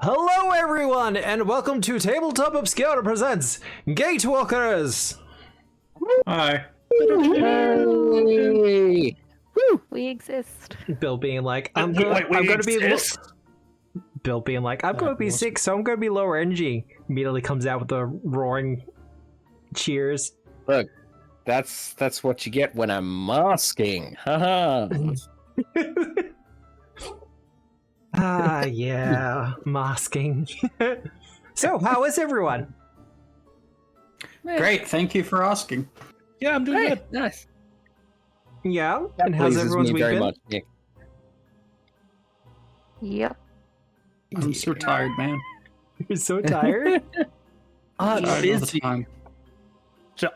Hello everyone, and welcome to Tabletop Obscura presents Gatewalkers! Hi. Hey. We exist. Bill being like, I'm Wait, going to be exist? Bill being like, I'm going to be sick, so I'm going to be lower energy. Immediately comes out with the roaring cheers. Look, that's what you get when I'm masking. Haha. Ah, yeah, masking. So, how is everyone? Great, thank you for asking. Yeah, I'm doing good. Nice. Yeah, That and how's pleases everyone's me week very been? much, Nick. Yep. I'm so tired, man. You're so tired? Tired all the Busy. time.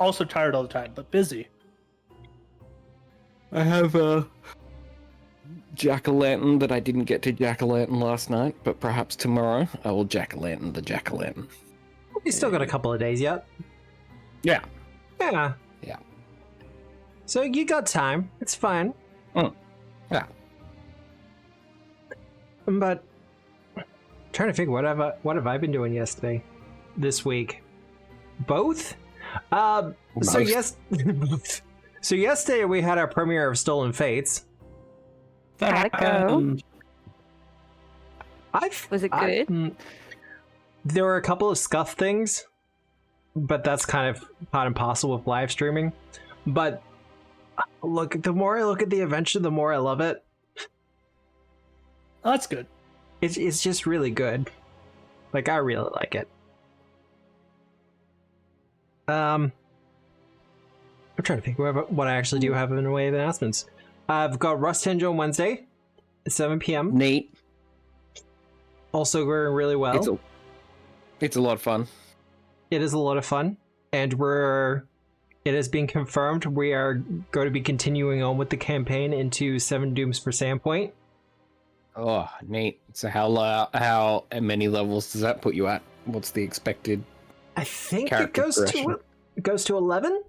Also tired all the time, but busy. I have a jack-o'-lantern that I didn't get to jack-o'-lantern last night, but perhaps tomorrow I will jack-o'-lantern the jack-o'-lantern. You still got a couple of days yet. Yeah. Yeah. Yeah. So you got time. It's fine. Yeah. But trying to figure what have I been doing this week? Both? So Most. so yesterday we had our premiere of Stolen Fates. How'd it go? happened. Was it good? There were a couple of scuff things, but that's kind of not impossible with live streaming. But look, the more I look at the adventure, the more I love it. Oh, that's good. It's just really good. Like, I really like it. I'm trying to think what I actually do have in the way of announcements. I've got Rust Henge on Wednesday at 7 p.m. Neat. Also going really well. It's a lot of fun. It is a lot of fun, and it has been confirmed we are going to be continuing on with the campaign into 7 Dooms per Sandpoint. Oh, neat. So how many levels does that put you at? What's the expected? I think it Character goes to 11.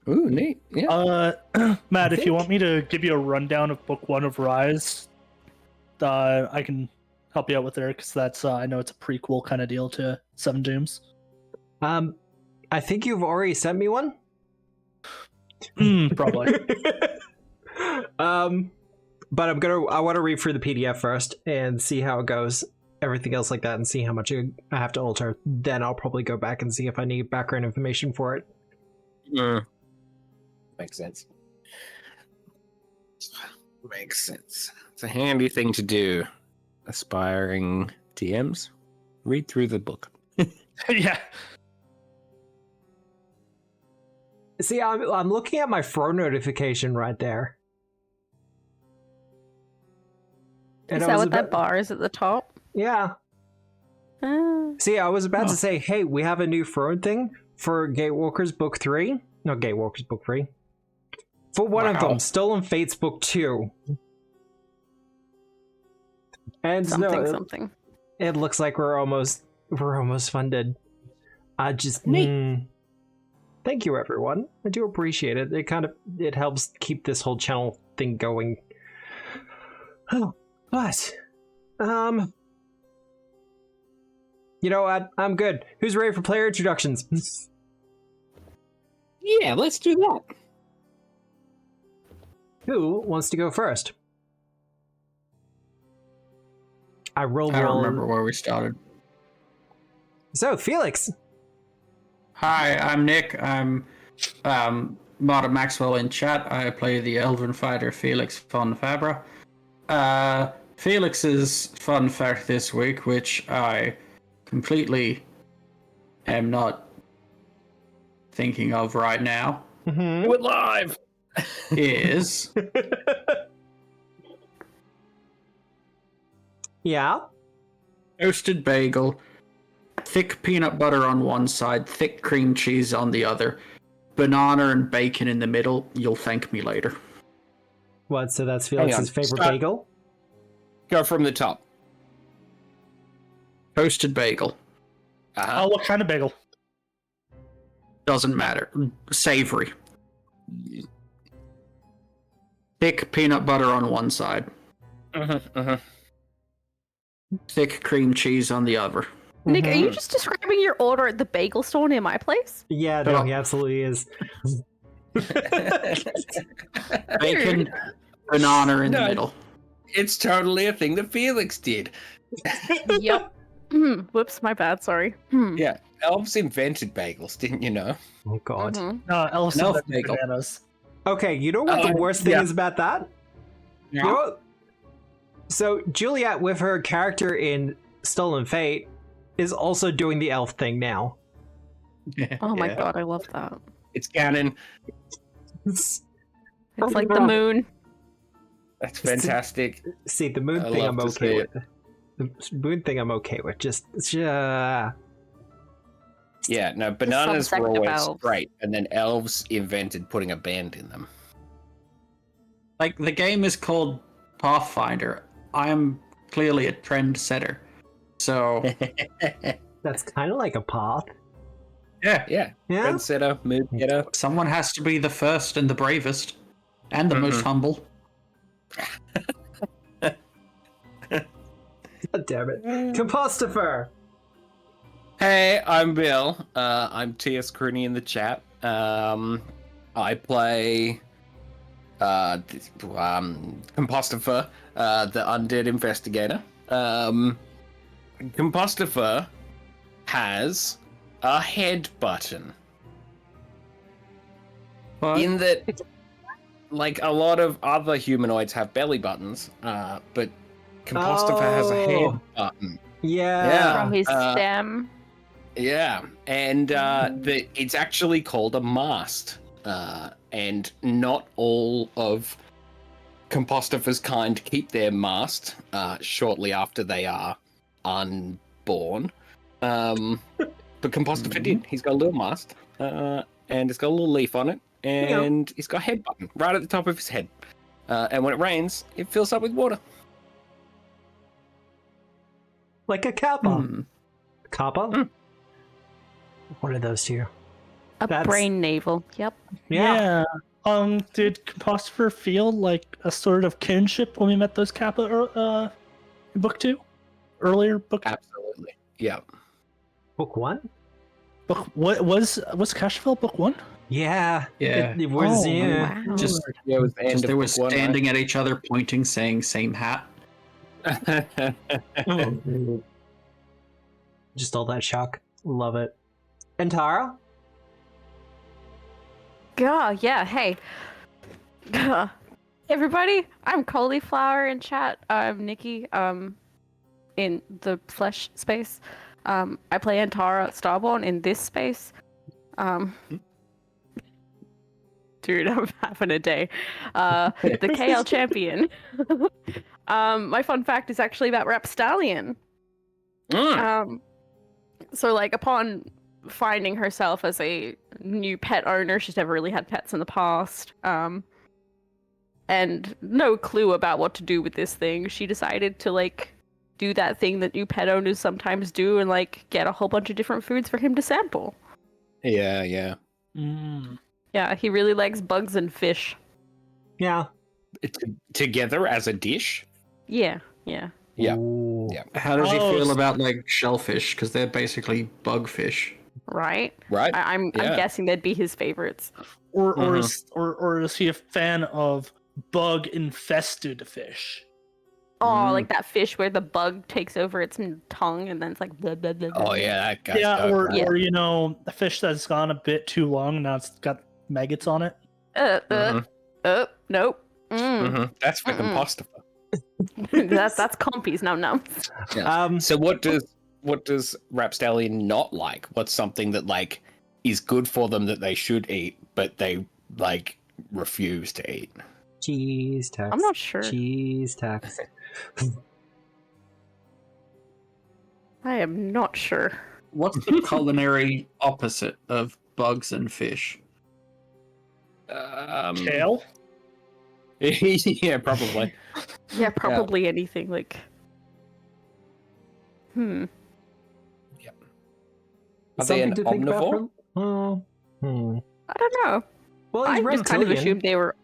Ooh, neat. Yeah. Matt, if you think- want me to give you a rundown of Book 1 of Rise, I can help you out with there, because that's, I know it's a prequel kind of deal to Seven Dooms. I think you've already sent me one. Probably. But I want to read through the PDF first and see how it goes, everything else like that, and see how much I have to alter. Then I'll probably go back and see if I need background information for it. Makes sense. Makes sense. It's a handy thing to do. Aspiring TMs, read through the book. Yeah. See, I'm looking at my throw notification right there. And Is I that was what that bar is at the top? Yeah. See, I was about to say, hey, we have a new throne thing for Gatewalkers Book 3. No, Gatewalkers Book 3. For one of them, Stolen Fates Book 2. And Something. It looks like we're almost funded. I just thank you, everyone. I do appreciate it. It helps keep this whole channel thing going. Oh, but you know what? I'm good. Who's ready for player introductions? Yeah, let's do that. Who wants to go first? I I don't remember where we started. So, Felix. Hi, I'm Nick. I'm Marta Maxwell in chat. I play the Elven fighter Felix von Fabra. Felix's fun fact this week, which I completely am not thinking of right now, Do it live. is Yeah. toasted bagel, thick peanut butter on one side, thick cream cheese on the other, banana and bacon in the middle. You'll thank me later. What? So that's Hang on. Felix's favorite Stop. bagel? Go from the top. Toasted bagel. Oh, what kind of bagel? Doesn't matter. Savory. Thick peanut butter on one side. thick cream cheese on the other. Nick, are you just describing your order at the bagel store near my place? Yeah, no, he absolutely is. Bacon, banana in the No. middle. It's totally a thing that Felix did. Yep. Whoops, my bad, sorry. Yeah, elves invented bagels, didn't you know? Oh god. Mhm. No, elf Elf and bagel. bananas. Okay, you know what the worst thing yeah. is about that? Yeah. You know what? So Juliet, with her character in Stolen Fate, is also doing the elf thing now. Oh my god, I love that. It's canon. It's like the moon. That's fantastic. See, the moon I thing love I'm to okay see with. The moon thing I'm okay with. Yeah, no, bananas subsect were of always elves. great, and then elves invented putting a band in them. Like, the game is called Pathfinder. I am clearly a trendsetter. So, That's kind of like a path. yeah, Yeah, Yeah. trendsetter, mood getter. someone has to be the first and the bravest. And the most humble. God damn it. Compostopher! Hey, I'm Bill. I'm T.S. Crooney in the chat. I play Compostopher, the undead investigator. Compostopher has a head button. What? In that, like, a lot of other humanoids have belly buttons, but Compostopher has a head button. Yeah. From his uh, stem. Yeah, and it's actually called a mast, and not all of Compostopher's kind keep their mast shortly after they are unborn. But Compostopher did. He's got a little mast, and it's got a little leaf on it, and he's got a head button right at the top of his head. And when it rains, it fills up with water. Like a kappa. Kappa? Mm. What are those two? A That's- brain navel. Yep. Yeah. Did Compostopher feel like a sort of kinship when we met those Kappa in book 2? Earlier book Absolutely. Yeah. Book one? book what was Cashville book 1? Yeah. Yeah. It was, Oh, yeah. Wow. Just, Yeah, it was the end just of they were book one, standing at each other, pointing, saying same hat. right? Just all that shock. Love it. And Tara? God, yeah, hey. Everybody, I'm Cauliflower in chat. I'm Nikki, in the flesh space. I play Antara Starborn in this space. Dude, I'm having a day. The KL champion. My fun fact is actually about Rapstallion. So like upon finding herself as a new pet owner, she's never really had pets in the past, and no clue about what to do with this thing, she decided to like do that thing that new pet owners sometimes do and like get a whole bunch of different foods for him to sample. Yeah, yeah. Yeah, he really likes bugs and fish. Yeah. Together as a dish? Yeah, yeah. Yeah. Ooh. Yeah. How does he Oh, feel so- about, like, shellfish? Because they're basically bugfish. Right? Right? I'm Yeah. guessing they'd be his favorites. Or is he a fan of bug infested fish? Oh, like that fish where the bug takes over its tongue and then it's like blah, blah, blah, blah, Oh blah. yeah, that guy's Yeah, dope, right? or you know, a fish that's gone a bit too long, now it's got maggots on it. Nope. That's for Mm-mm. Compostopher. that's compies. No. So what does Rapstallion not like? What's something that like is good for them that they should eat, but they like refuse to eat? Cheese tax. I'm not sure. Cheese tax. I am not sure. What's the culinary opposite of bugs and fish? Kale? Yeah, probably. Yeah, probably anything like. Are they an Something to think about omnivore? for- I don't know. Well, I he's just kind of reptilian. assumed they were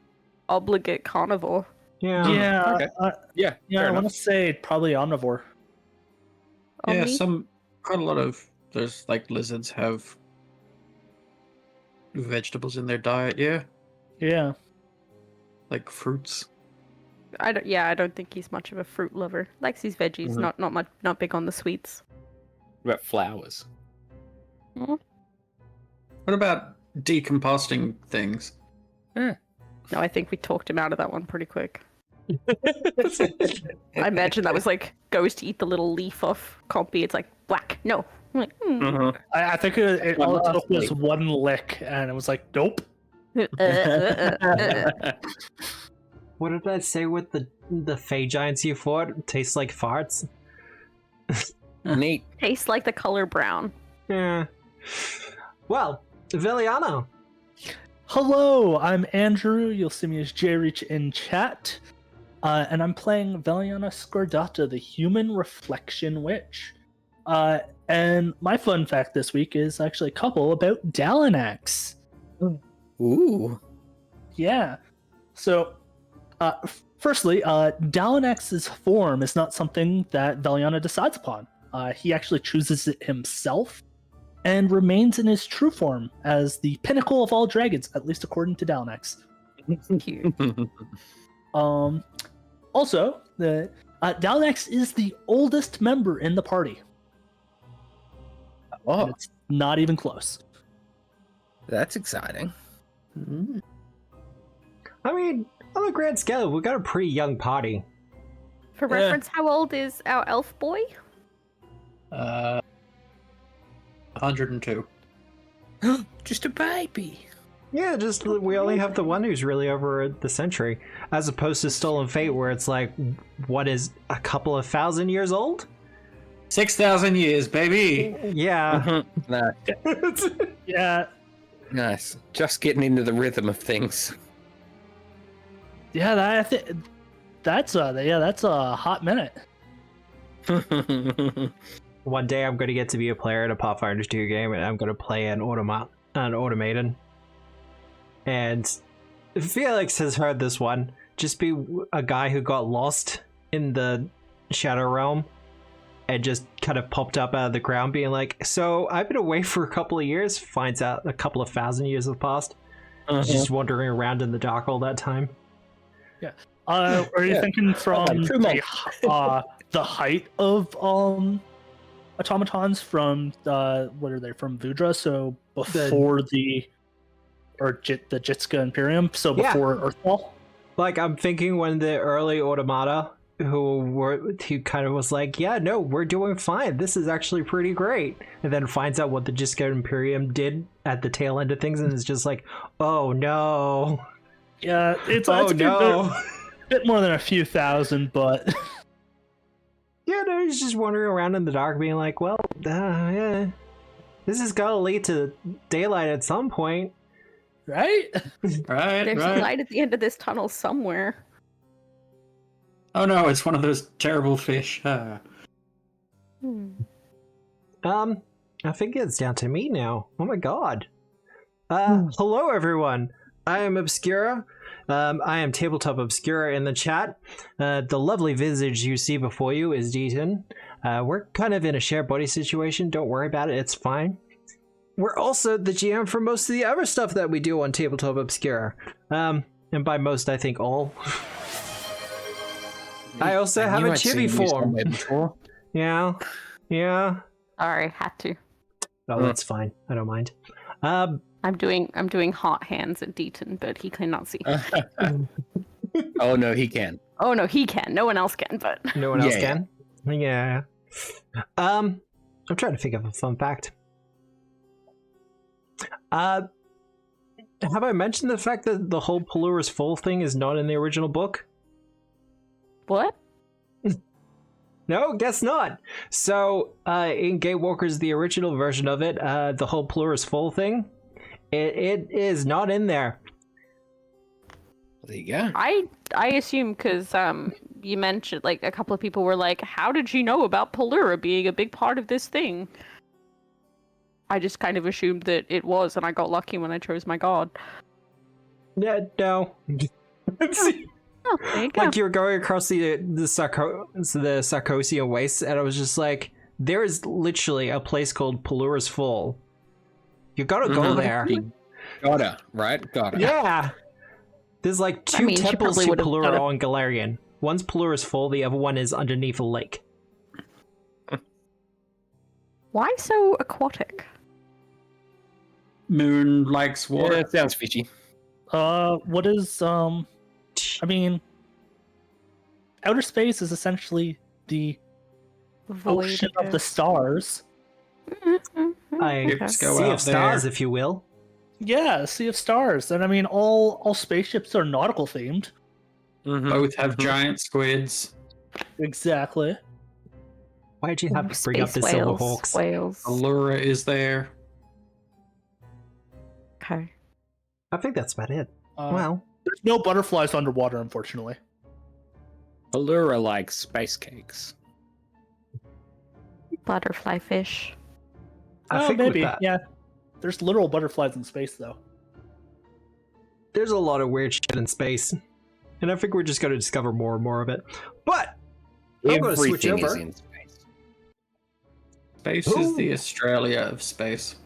obligate carnivore. Yeah. Yeah, Okay. Yeah, yeah. fair I want enough. to say probably omnivore. Yeah, Omni? quite a lot of there's like lizards have vegetables in their diet. Yeah, Yeah. like fruits. I don't think he's much of a fruit lover. Likes his veggies, Mhm. not big on the sweets. What about flowers? What about decomposting things? No, I think we talked him out of that one pretty quick. I imagine that was like, goes to eat the little leaf off Compy. It's like, whack. No. I'm like, I think it Well, all it took was lastly- one lick, and it was like, nope. What did I say with the Fey giants you fought? Tastes like farts? Neat. Tastes like the color brown. Yeah. Well, Viliano. Hello, I'm Andrew. You'll see me as J-Reach in chat. And I'm playing Valiana Scordata, the Human Reflection Witch. And my fun fact this week is actually a couple about Dalanax. Ooh. Yeah. So, firstly, Dalanax's form is not something that Valiana decides upon. He actually chooses it himself and remains in his true form as the pinnacle of all dragons, at least according to Dalanax. Cute. Also, the Dalanax is the oldest member in the party. And Oh, it's not even close. that's exciting. I mean, on the grand scale, we got a pretty young party. For Yeah. reference, how old is our elf boy? 102. Just a baby. Yeah, just we only have the one who's really over the century, as opposed to Stolen Fate, where it's like, what is a couple of thousand years old? 6,000 years, baby. Yeah. Nice. Yeah, Nice. Just getting into the rhythm of things. yeah, that's a hot minute. One day I'm going to get to be a player in a Pathfinder 2 game, and I'm going to play an automaton. And Felix has heard this one. Just be a guy who got lost in the Shadow Realm and just kind of popped up out of the ground being like, so I've been away for a couple of years, finds out a couple of thousand years have passed. Just wandering around in the dark all that time. Are you Yeah. thinking from Like 2 months. the height of automatons from what are they from Vudra? So before the Jitska Imperium, so Yeah. before Earthfall. Like, I'm thinking when the early automata who kind of was like, yeah, no, we're doing fine. This is actually pretty great. And then finds out what the Jitska Imperium did at the tail end of things and is just like, oh no. Yeah, it's Oh it's a no. bit more than a few thousand, but Yeah, no, he's just wandering around in the dark being like, well, yeah. This has got to lead to daylight at some point. right? Right, There's a right. light at the end of this tunnel somewhere. Oh no, it's one of those terrible fish. I think it's down to me now. Oh my god. Hello everyone. I am Obscura. I am Tabletop Obscura in the chat. The lovely visage you see before you is Deaton. We're kind of in a shared body situation. Don't worry about it. It's fine. We're also the GM for most of the other stuff that we do on Tabletop Obscura. And by most, I think all. I also have knew a I'd seen chibi you form. somewhere before. Yeah. Sorry, had to. Oh, that's fine. I don't mind. I'm doing hot hands at Deaton, but he cannot see. Oh no, he can. Oh no, he can. No one else can, but No one else Yeah. can? Yeah. I'm trying to think of a fun fact. Have I mentioned the fact that the whole Pulura's Full thing is not in the original book? what? No, guess not. So, in Gatewalkers, the original version of it, the whole Pulura's Full thing, it is not in there. There you go. I assume because you mentioned like a couple of people were like, how did you know about Pulura being a big part of this thing? I just kind of assumed that it was, and I got lucky when I chose my god. Yeah, no. Oh, there you go. Like you were going across the Sarkosian wastes, and I was just like, there is literally a place called Pulura's Fall. You gotta go there. Gotta, right? Gotta. Yeah. There's like two she temples probably to would've done Pulura it. on Galarian. One's Pulura's Fall, the other one is underneath a lake. Why so aquatic? Moon likes Yeah, water. it sounds fishy. What is I mean, outer space is essentially the Void ocean of the abyss. stars. Ships go Sea out of stars, there. if you will. Yeah, a sea of stars, and I mean, all spaceships are nautical themed. Both have giant squids. Exactly. Why'd you have to bring up the Space Silverhawks? Whales. Allura is there. Okay. I think that's about it. Uh, Well, there's no butterflies underwater, unfortunately. Pulura likes space cakes. Butterfly fish. I Oh, think maybe. with that, Yeah. There's literal butterflies in space, though. there's a lot of weird shit in space. And I think we're just going to discover more and more of it. But I'm going to switch Everything is over. in space. Space is the Australia of space.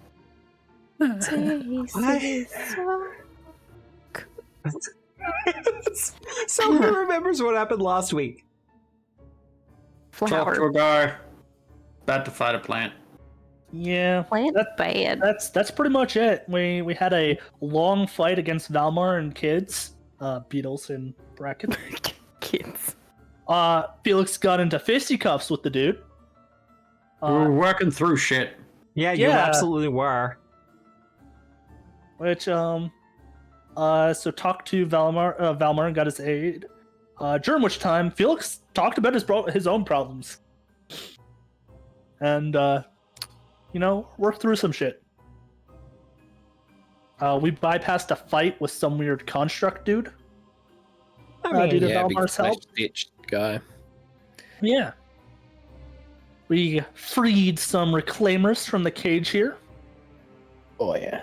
So who remembers what happened last week? Talk to Flower. a guy. About to fight a plant. Yeah. Plant bad. That's pretty much it. We had a long fight against Valmar and kids, beetles in brackets. Kids. Felix got into fisticuffs with the dude. We're working through shit. Yeah, you Yeah. absolutely were. Which so talked to Valmar. Valmar and got his aid. During which time Felix talked about his own problems, and worked through some shit. We bypassed a fight with some weird construct dude. I mean, due to Yeah, big Valmar's help. stitched guy. Yeah. We freed some reclaimers from the cage here, Oh yeah.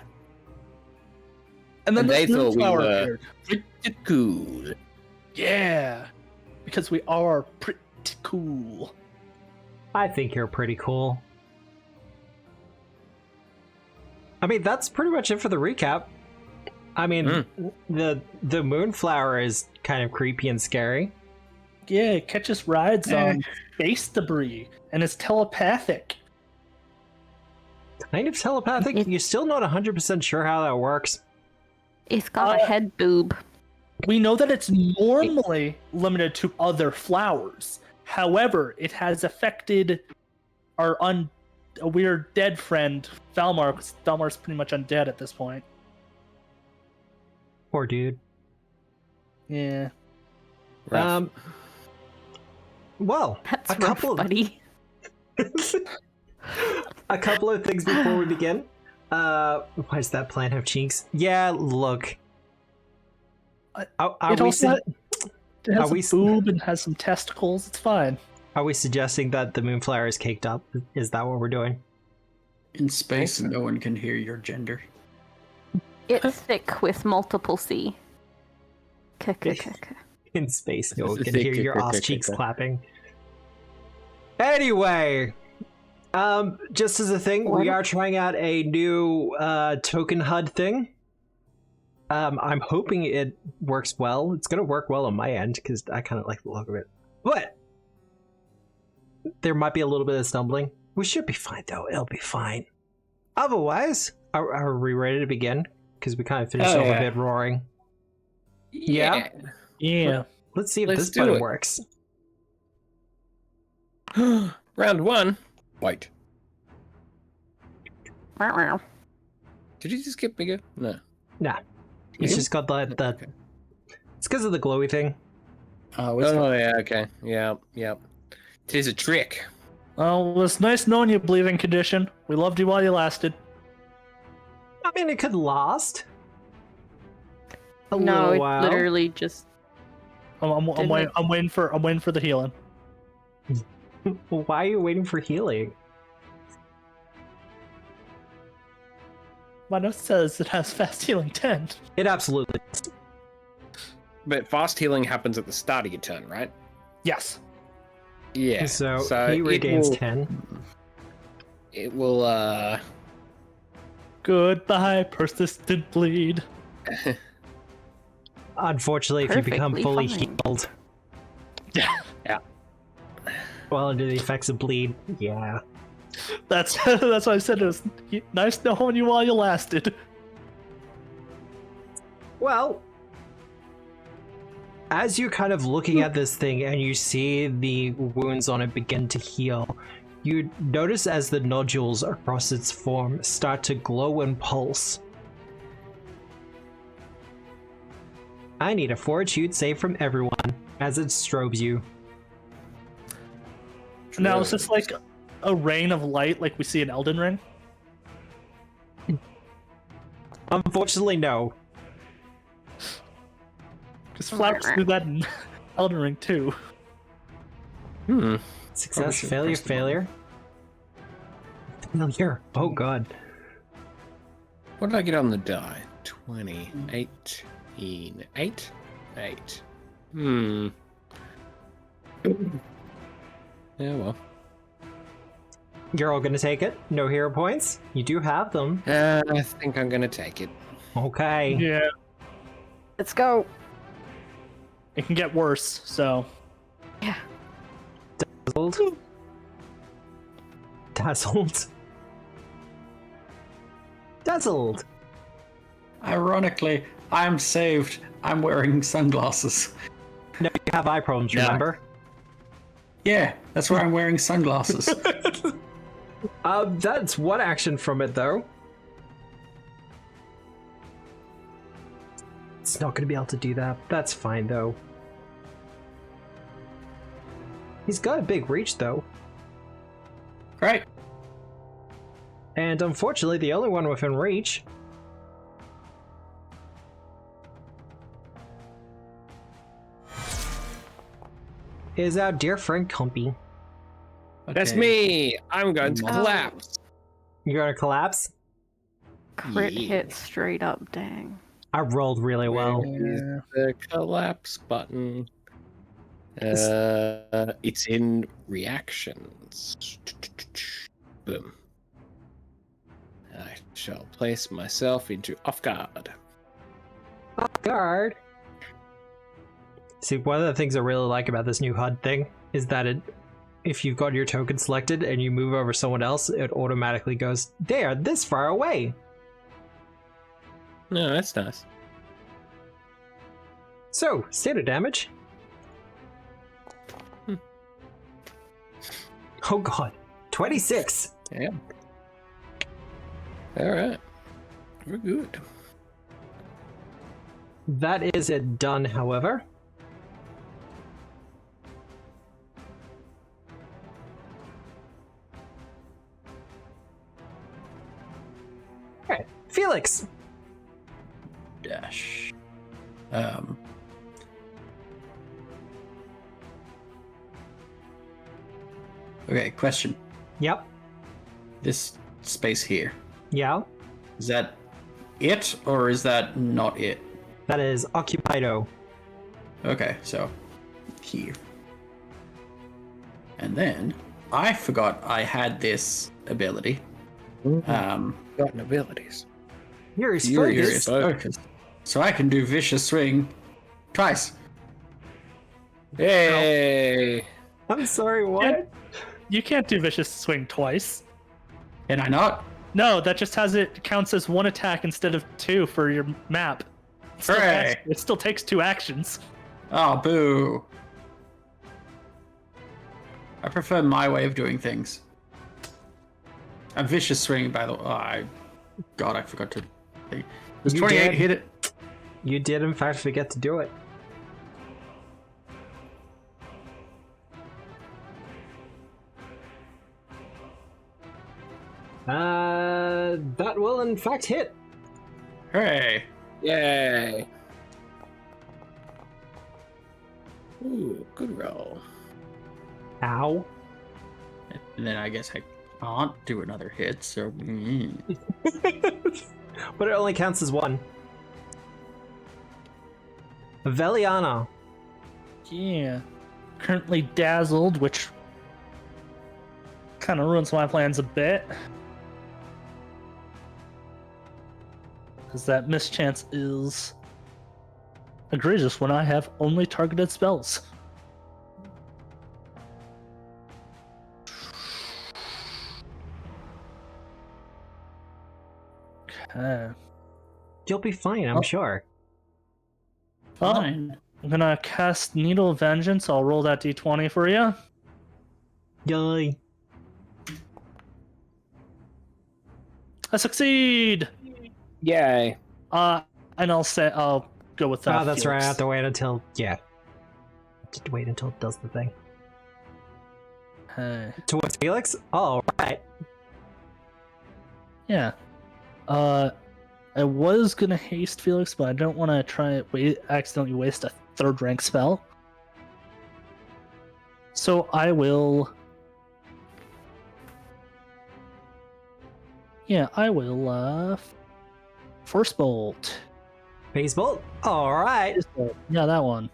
and then And they this thought we Moonflower were- appeared. Pretty cool. Yeah, because we are pretty cool. I think you're pretty cool. I mean, that's pretty much it for the recap. I mean, the Moonflower is kind of creepy and scary. Yeah, it catches rides on space debris and is telepathic. Kind of telepathic. It- You're still not 100% sure how that works. It's got a head boob. We know that it's normally limited to other flowers. However, it has affected our a weird dead friend, Valmar, because Valmar's pretty much undead at this point. Poor dude. Yeah. Rough. Well, That's a rough, couple of buddy. a couple of things before we begin. Why does that plant have cheeks? Yeah, look. Are It we also it has are we a boob and has some testicles. It's fine. are we suggesting that the Moonflower is caked up? Is that what we're doing? In space, no one can hear your gender. It's thick with multiple C. In space, no one can hear your ass cheeks clapping. Anyway, just as a thing, we are trying out a new token HUD thing. I'm hoping it works well. It's gonna work well on my end because I kind of like the look of it. But there might be a little bit of stumbling. We should be fine though. It'll be fine. Otherwise, are we ready to begin? Because we kind of finished Oh, off yeah. a bit roaring. Yeah. Yeah. Let's see if Let's this do button it. works. Round one. Wait. Meow. Did you just skip me? Go? No. Nah, it's Yeah? just got the. It's because of the glowy thing. Oh, Oh yeah. Okay. Yeah. Yep. Tis a trick. Well, it was nice knowing you, Believing Condition. We loved you while you lasted. I mean, it could last. A No, little it while. literally just. I'm Didn't waiting for the healing. Why are you waiting for healing? My note says it has fast healing 10. It absolutely. But fast healing happens at the start of your turn, right? Yes. Yeah. So, he it regains will- 10. it will. Goodbye, persistent bleed. Unfortunately, if you become Perfectly fully fine. healed Yeah. while under the effects of bleed, yeah. That's that's why I said it was nice knowing you while you lasted. Well, as you're kind of looking at this thing and you see the wounds on it begin to heal, you notice as the nodules across its form start to glow and pulse. I need a fortitude save from everyone as it strobes you. Now is this like a rain of light like we see in Elden Ring? Unfortunately, no. Because flowers do that in Elden Ring too. Success, should failure, press the failure. Failure. Oh god. What did I get on the die? 20, 18, 8? 8. Yeah, well. You're all gonna take it? No hero points? You do have them. I think I'm gonna take it. Okay. Yeah, Let's go. it can get worse. So Yeah. Dazzled. Dazzled. Dazzled. Ironically, I'm saved. I'm wearing sunglasses. No, you have eye problems, Yeah. remember? Yeah, that's why I'm wearing sunglasses. That's one action from it, though. It's not gonna be able to do that. That's fine, though. He's got a big reach, though. Great. And unfortunately, the only one within reach is our dear friend Compy. That's Okay. me! I'm going to Oh. collapse. You're gonna collapse? Crit Yeah. hit straight up, dang. I rolled really well. Where is the collapse button? It's in reactions. Boom. I shall place myself into off guard. Off guard. See, one of the things I really like about this new HUD thing is that if you've got your token selected and you move over someone else, it automatically goes, they are this far away. No, that's nice. So, standard damage. Oh god, 26. Yeah. All right. We're good. That is it done, however. Alright, Felix. Dash. Okay, question. Yep. This space here, Yeah. is that it or is that not it? That is Occupido. Okay, so here. And then I forgot I had this ability. Gotten abilities. Furious Furious Focus. Focus. So I can do Vicious Swing twice. Hey! I'm sorry, what? you can't do vicious swing twice. Can I not? No, that just has it counts as one attack instead of two for your map. Hooray! It still takes two actions. Oh, boo. I prefer my way of doing things. A Vicious Swing, by the way. God, I forgot to. Does You 28 did. hit it? You did, in fact, forget to do it. That will, in fact, hit. Hooray! Yay! Ooh, good roll. Ow. And then I guess I can't do another hit, so. But it only counts as one. Veliana. Yeah. Currently dazzled, which kind of ruins my plans a bit. Because that mischance is egregious when I have only targeted spells. Okay. You'll be fine, I'm Oh. sure. Fine. I'm gonna cast Needle of Vengeance. I'll roll that d20 for you. Yay. I succeed! Yay. And I'll go with that. Oh, that's right. I Felix. have to wait until just wait until it does the thing. Hey. Towards Felix? Oh, right. Yeah. I was gonna haste Felix, but I don't want to accidentally waste a 3rd rank spell. So I will. Yeah, I will. Force Bolt. Baseball? Alright. Yeah, that one.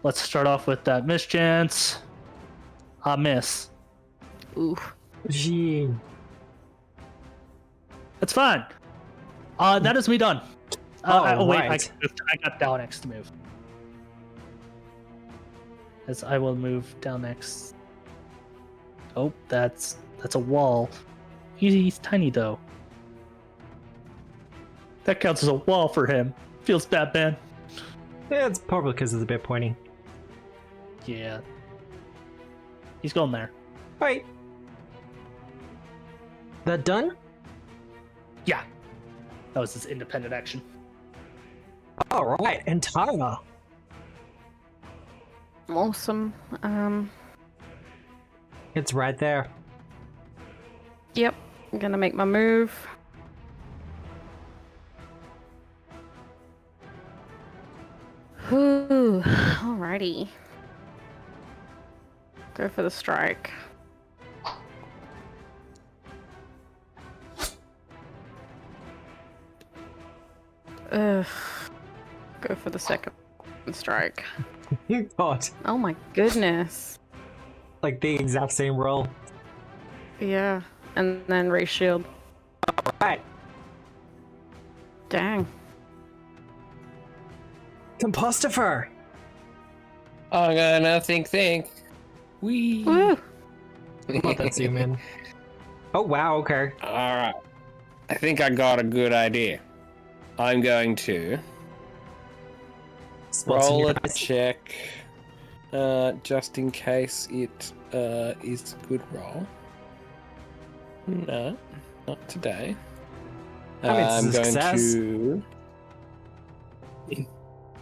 Let's start off with that mischance. Miss. Ooh. Gee. It's fine. That is me done. Wait, right. I got down next to move. As I will move down next. Oh, that's a wall. He's tiny though. That counts as a wall for him. Feels bad, man. Yeah, it's probably because it's a bit pointy. Yeah. He's going there. Alright. That done? Yeah. That was his independent action. Alright, and Tara. Awesome. It's right there. Yep. I'm gonna make my move. Whew. Alrighty. Go for the strike. Ugh. Go for the second strike. God. Oh my goodness. Like the exact same roll. Yeah. And then raise shield. Alright. Dang. Compostifer. I'm gonna think. Wee. Woo! Let that zoom in. Oh wow, okay. Alright. I think I got a good idea. I'm going to Spots in roll your a eyes. check. Just in case it is a good roll. No, not today. I mean, it's a I'm going success. to.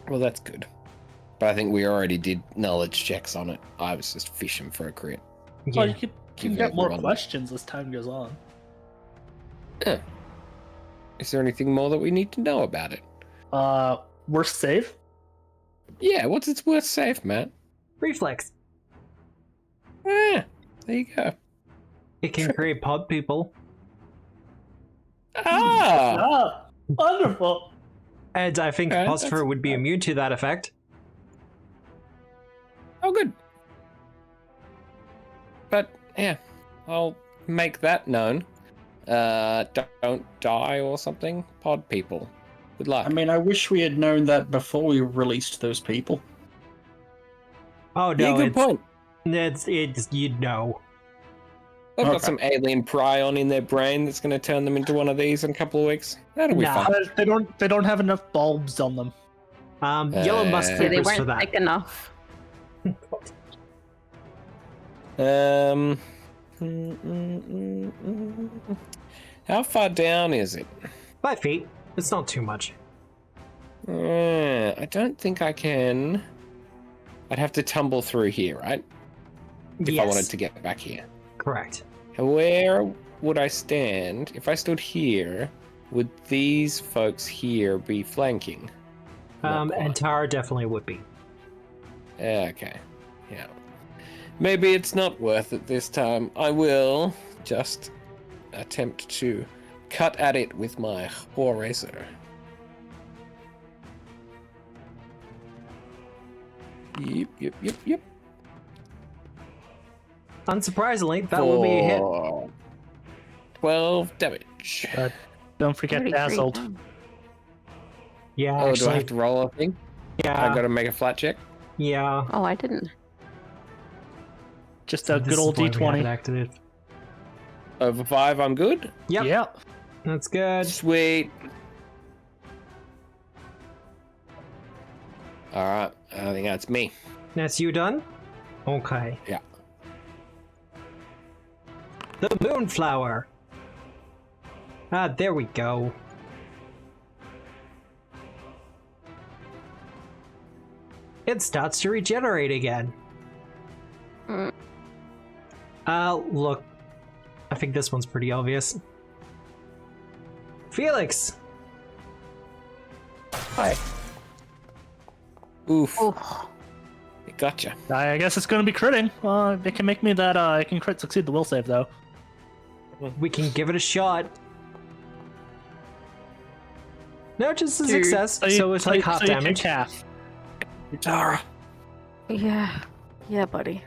Well, that's good. But I think we already did knowledge checks on it. I was just fishing for a crit. Well, Yeah. you can Give get more everyone- questions as time goes on. Is there anything more that we need to know about it? Worst save? Yeah, what's its worth safe, Matt? Reflex. Yeah, there you go. It can create pod people. Ah! Wonderful. And I think Okay, Compostifer that's- would be immune to that effect. Oh, good. But yeah, I'll make that known. Don't die or something. Pod people. Good luck. I mean, I wish we had known that before we released those people. Oh yeah, no, good point. it's you'd know. They've got Okay. some alien prion in their brain that's going to turn them into one of these in a couple of weeks. That'll be Nah. fun. They don't have enough bulbs on them. Yellow musk Yeah, Yeah, they papers for weren't that. thick enough. How far down is it? 5 feet. It's not too much. I don't think I can. I'd have to tumble through here, right? If yes, I wanted to get back here. correct. Where would I stand? If I stood here, would these folks here be flanking? Not And quite. Tara definitely would be. Okay. Yeah. Maybe it's not worth it this time. I will just attempt to cut at it with my razor. Yep. Unsurprisingly, that will be a hit. For 12 damage. Don't forget 33. dazzled. Yeah, Oh, do I actually, have to roll a thing? yeah, I gotta make a flat check. yeah. Oh, I didn't. Just So a this good is old why we have it D20. activated. Over 5, I'm good. Yep, Yep. that's good. Sweet. Alright, I think that's me. That's you done? Okay. Yeah. The Moonflower. Ah, there we go. It starts to regenerate again. Mm. Look. I think this one's pretty obvious. Felix! Hi. Oof. Oh, It gotcha. I guess it's going to be critting. It can make me that I can crit succeed the will save, though. We can give it a shot. No, just a Dude, success. So it's like half so you can damage. calf. Tara. yeah. Yeah, buddy.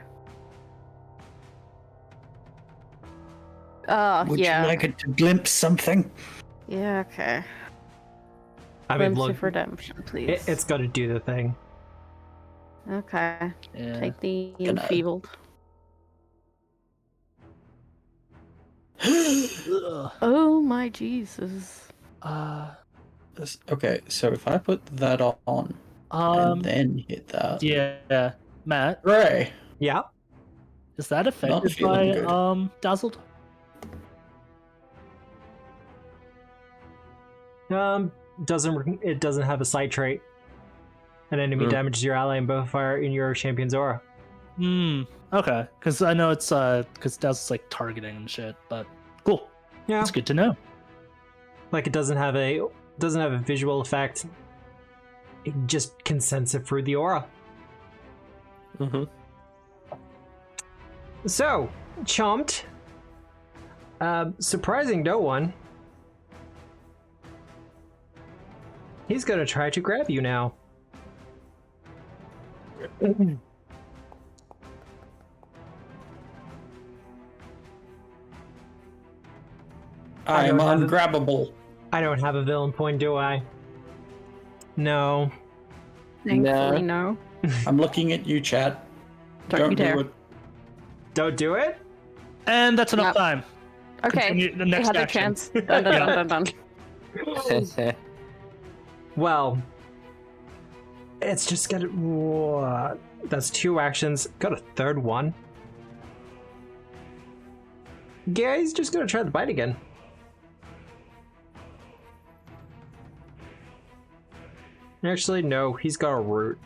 Would Yeah. you like it to glimpse something? Yeah, okay. I mean, Glimpse look, of redemption, please. it's got to do the thing. Okay. Yeah. Take the Gonna- enfeebled. Ugh. Oh my Jesus. Okay, so if I put that on and then hit that, Yeah. Matt, hooray! Yeah. is that affected feeling by good. dazzled? It doesn't have a sight trait. An enemy damages your ally and both fire in your champion's aura. Hmm. Okay. Because I know it's because dazzled's like targeting and shit. But cool. Yeah. That's good to know. Like it doesn't have a visual effect. It just can sense it through the aura. Mm-hmm. So, chomped. Surprising no one. He's gonna try to grab you now. I am don't have it. ungrabbable. I don't have a villain point, do I? No. Thankfully, no. I'm looking at you, chat. Don't you do dare. it. Don't do it? And that's enough Yep. time. Okay. Continue the They next had their action. chance. Dun, dun, dun, dun, dun. Well, it's just gonna. What? That's 2 actions. Got a third one. Yeah, he's just gonna try the bite again. Actually, no, he's got a root.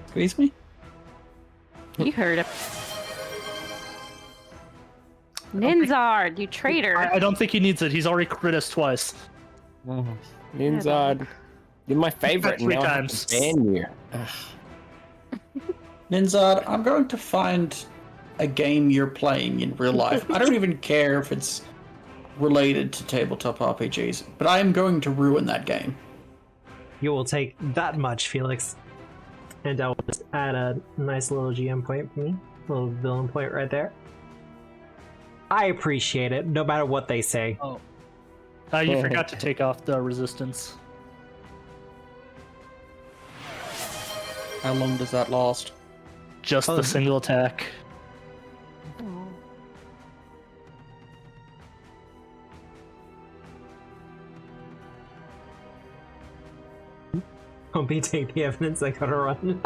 Squeeze me? You heard it. Ninzard, you traitor. I don't think he needs it. He's already crit us twice. Inside. You're my favorite. 3 now I have times. to ban you. Ninzard, I'm going to find a game you're playing in real life. I don't even care if it's related to tabletop RPGs, but I am going to ruin that game. You will take that much, Felix. And I'll just add a nice little GM point for me. A little villain point right there. I appreciate it, no matter what they say. You forgot to take off the resistance. How long does that last? Just Oh. the single attack. Don't be take the evidence, I gotta run.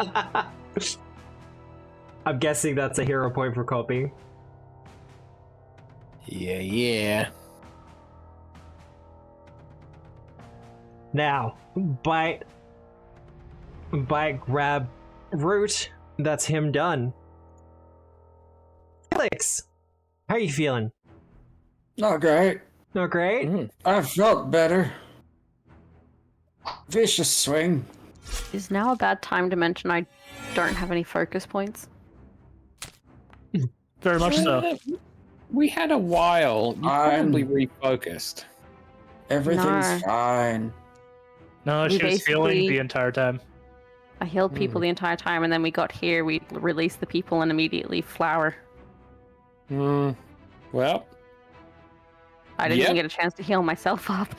I'm guessing that's a hero point for Copy. Yeah. Now, bite, grab, root. That's him done. Felix, how are you feeling? Not great. Not great? Mm. I felt better. Vicious swing. Is now a bad time to mention I don't have any focus points? Very much so. We had a while. You probably refocused. Everything's No. fine. No, she was healing basically- the entire time. I healed people the entire time, and then we got here, we released the people and immediately flower. Well, I didn't even get a chance to heal myself up.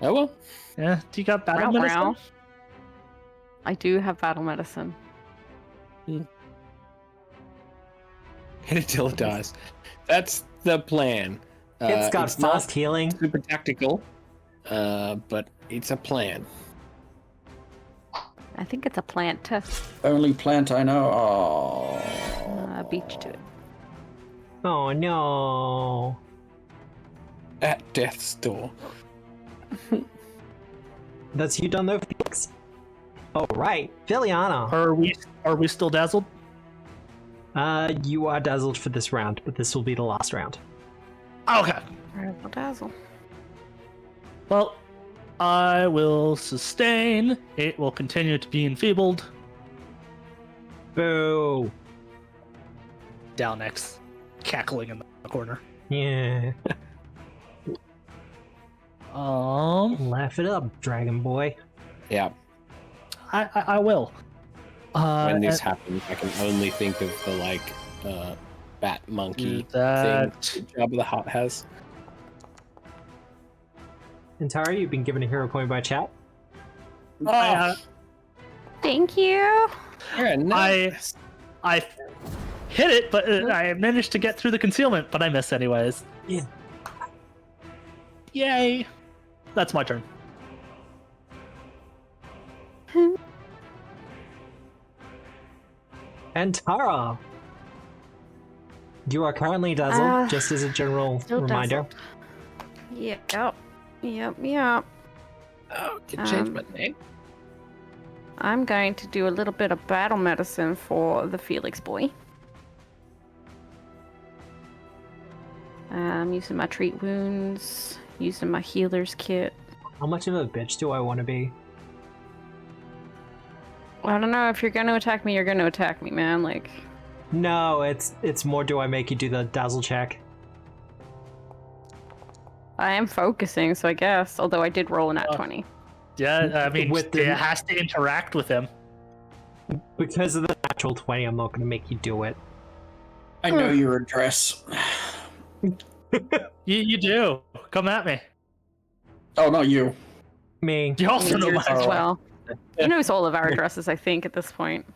Oh well. Yeah, do you got battle Row, medicine? row. I do have battle medicine. Hit it till it dies. That's the plan. It's got it's not fast healing. super tactical, but it's a plan. I think it's a plant test. Only plant I know. Oh. Beat you to it. Oh no. At death's door. That's you done though, Felix? Oh right, Viliana. Are we still dazzled? You are dazzled for this round, but this will be the last round. Okay. Razzle dazzle. Well, I will sustain. It will continue to be enfeebled. Boo. Dalnex cackling in the corner. Yeah. Laugh it up, Dragon Boy. Yeah. I will. When this happens, I can only think of the bat monkey thing that Jabba the Hutt has. And Tara, you've been given a hero point by chat. Thank you. Yeah, nice. I hit it, but I managed to get through the concealment, but I missed anyways. Yeah. Yay! That's my turn. And Tara, you are currently dazzled, just as a general Still reminder. Dazzled. Yep. Oh, can change my name. I'm going to do a little bit of battle medicine for the Felix boy. Using my treat wounds, using my healer's kit. How much of a bitch do I want to be? I don't know, if you're going to attack me, you're going to attack me, man. Like, No, it's more do I make you do the dazzle check? I am focusing, so I guess. Although I did roll an at 20. Yeah, I mean, With it the- has to interact with him. Because of the natural 20, I'm not going to make you do it. I know your address. You do. Come at me. Oh, not you. Me. You also know Yours my as well. He knows all of our addresses, I think, at this point.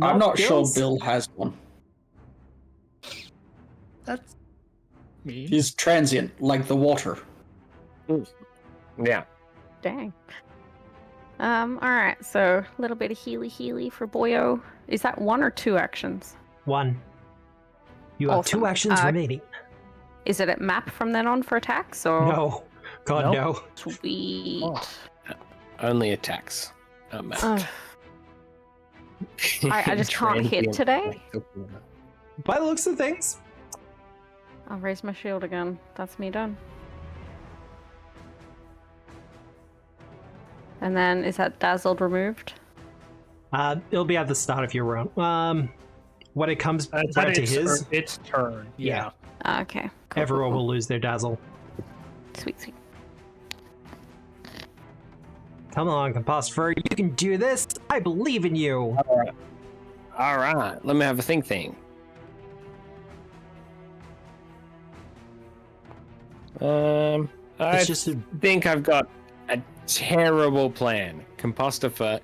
I'm not sure Bill's? Bill has one. That's mean. He's transient, like the water. Yeah. Dang. Alright, so a little bit of healy for Boyo. Is that 1 or 2 actions? 1. You have Awesome. 2 actions remaining. Is it at map from then on for attacks, or? No. God, Nope. no. Sweet. Oh. Only attacks. Ugh. I just can't hit today? By the looks of things. I'll raise my shield again. That's me done. And then, is that dazzled removed? It'll be at the start of your round. When it comes It's back to his, its turn. Yeah. Okay. Cool, everyone cool, will lose their dazzle. cool. Sweet. Come on, Compostor, you can do this. I believe in you. All right. Let me have a think. I It's just a, think I've got a terrible plan. Compostor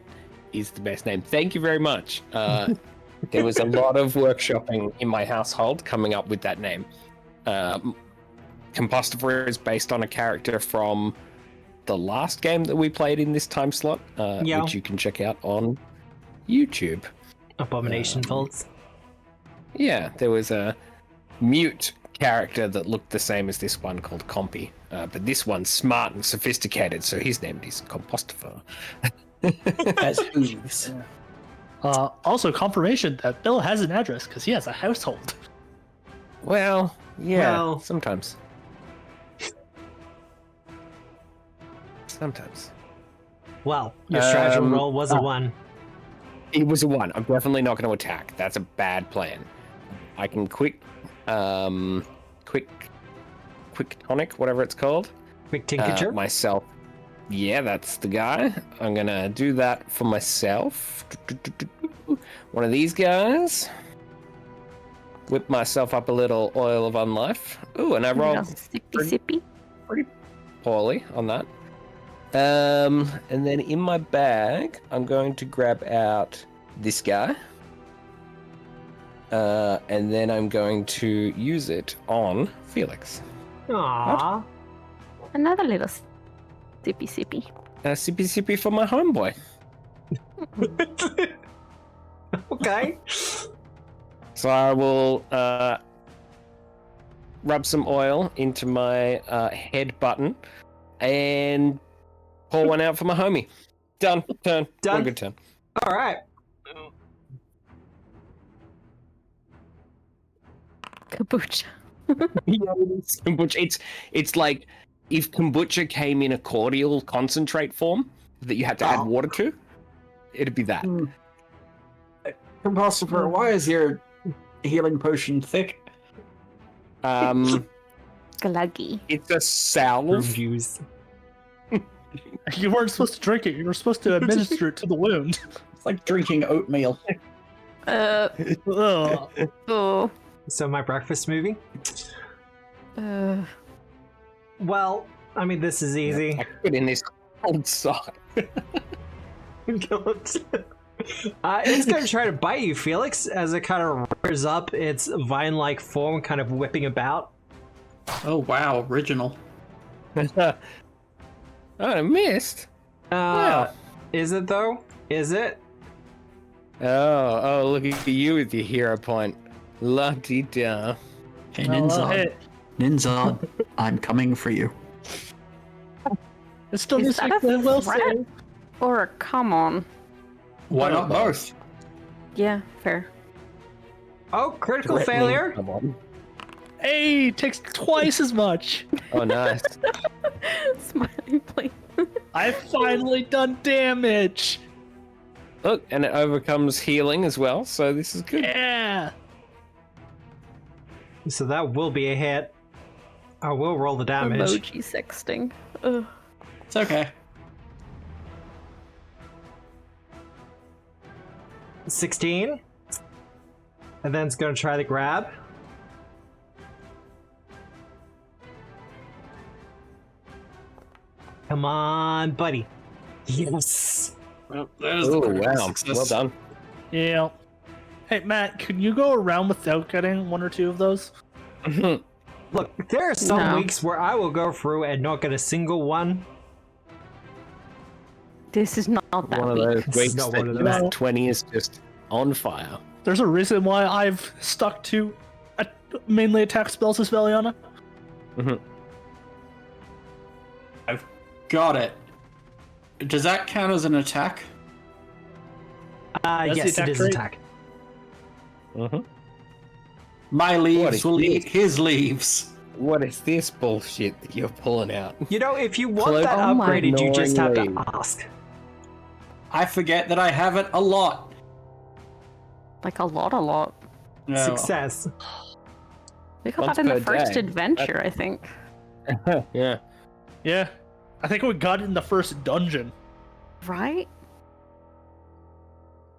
is the best name. Thank you very much. There was a lot of workshopping in my household coming up with that name. Compostor is based on a character from the last game that we played in this time slot, Yeah. which you can check out on YouTube. abomination faults. Yeah, there was a mute character that looked the same as this one called Compy, but this one's smart and sophisticated, so his name is Compostor. As ooze. Also, confirmation that Bill has an address because he has a household. Well, yeah, Well- sometimes. Sometimes. Well, your stratagem roll was a 1. It was a 1. I'm definitely not going to attack. That's a bad plan. I can quick tonic, whatever it's called. Quick tincture. Myself. Yeah, that's the guy. I'm gonna do that for myself. One of these guys. Whip myself up a little oil of unlife. Ooh, and I rolled Sippy. pretty poorly on that. And then in my bag, I'm going to grab out this guy. And then I'm going to use it on Felix. Aww. Another little sippy. Sippy for my homeboy. Okay. So I will rub some oil into my head button and pour one out for my homie. Done. Turn. Done. What a good turn. All right. Kombucha. Kombucha. It's like if kombucha came in a cordial concentrate form that you had to add water to, it'd be that. Composter, why is your healing potion thick? Gluggy. It's a salve. Juice. You weren't supposed to drink it. You were supposed to administer it to the wound. It's like drinking oatmeal. Ugh. Oh. So my breakfast movie? Well, I mean, this is easy. I put in this cold sock. It's going to try to bite you, Felix, as it kind of rears up its vine-like form, kind of whipping about. Oh wow, original. Oh, I missed. Wow. Is it, though? Is it? Oh, look at you with your hero point. La-dee-da. Hey, Oh, Ninzard. Ninzard, I'm coming for you. It's still Is music that a that will threat? say. Or a come on. Why not both? Yeah, fair. Oh, critical Threatening. failure? Come on. Hey, takes twice as much. Oh, nice. Smiling please. I've finally done damage. Look, and it overcomes healing as well, so this is good. Yeah. So that will be a hit. I will roll the damage. Emoji sexting. Ugh. It's okay. 16. And then it's going to try the grab. Come on, buddy. Yes. Well, there's Oh, the critical wow. success. Well done. Yeah. Hey, Matt, can you go around without getting one or two of those? Look, there are some No. weeks where I will go through and not get a single one. This is not that One of weak. those It's weeks not that one of your those. 20 is just on fire. There's a reason why I've stuck to mainly attack spells as Valiana. Got it. Does that count as an attack? That's the Yes, attack it is trait. attack. My leaves is will this? eat his leaves. What is this bullshit that you're pulling out? You know, if you want Cloak that Oh my upgraded, you just have to knowingly. ask. I forget that I have it a lot. Like a lot. No. Success. We got Once that in the per first day. adventure, I think. Yeah. Yeah. I think we got it in the first dungeon. Right?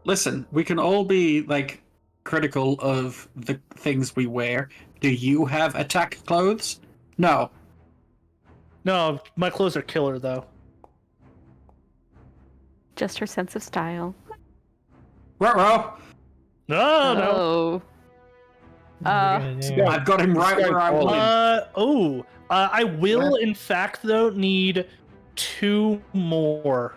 Listen, we can all be like critical of the things we wear. Do you have attack clothes? No. No, my clothes are killer, though. Just her sense of style. Ruh-roh. No, no. Oh. I've got him right where I want him. I will, in fact, though, need 2 more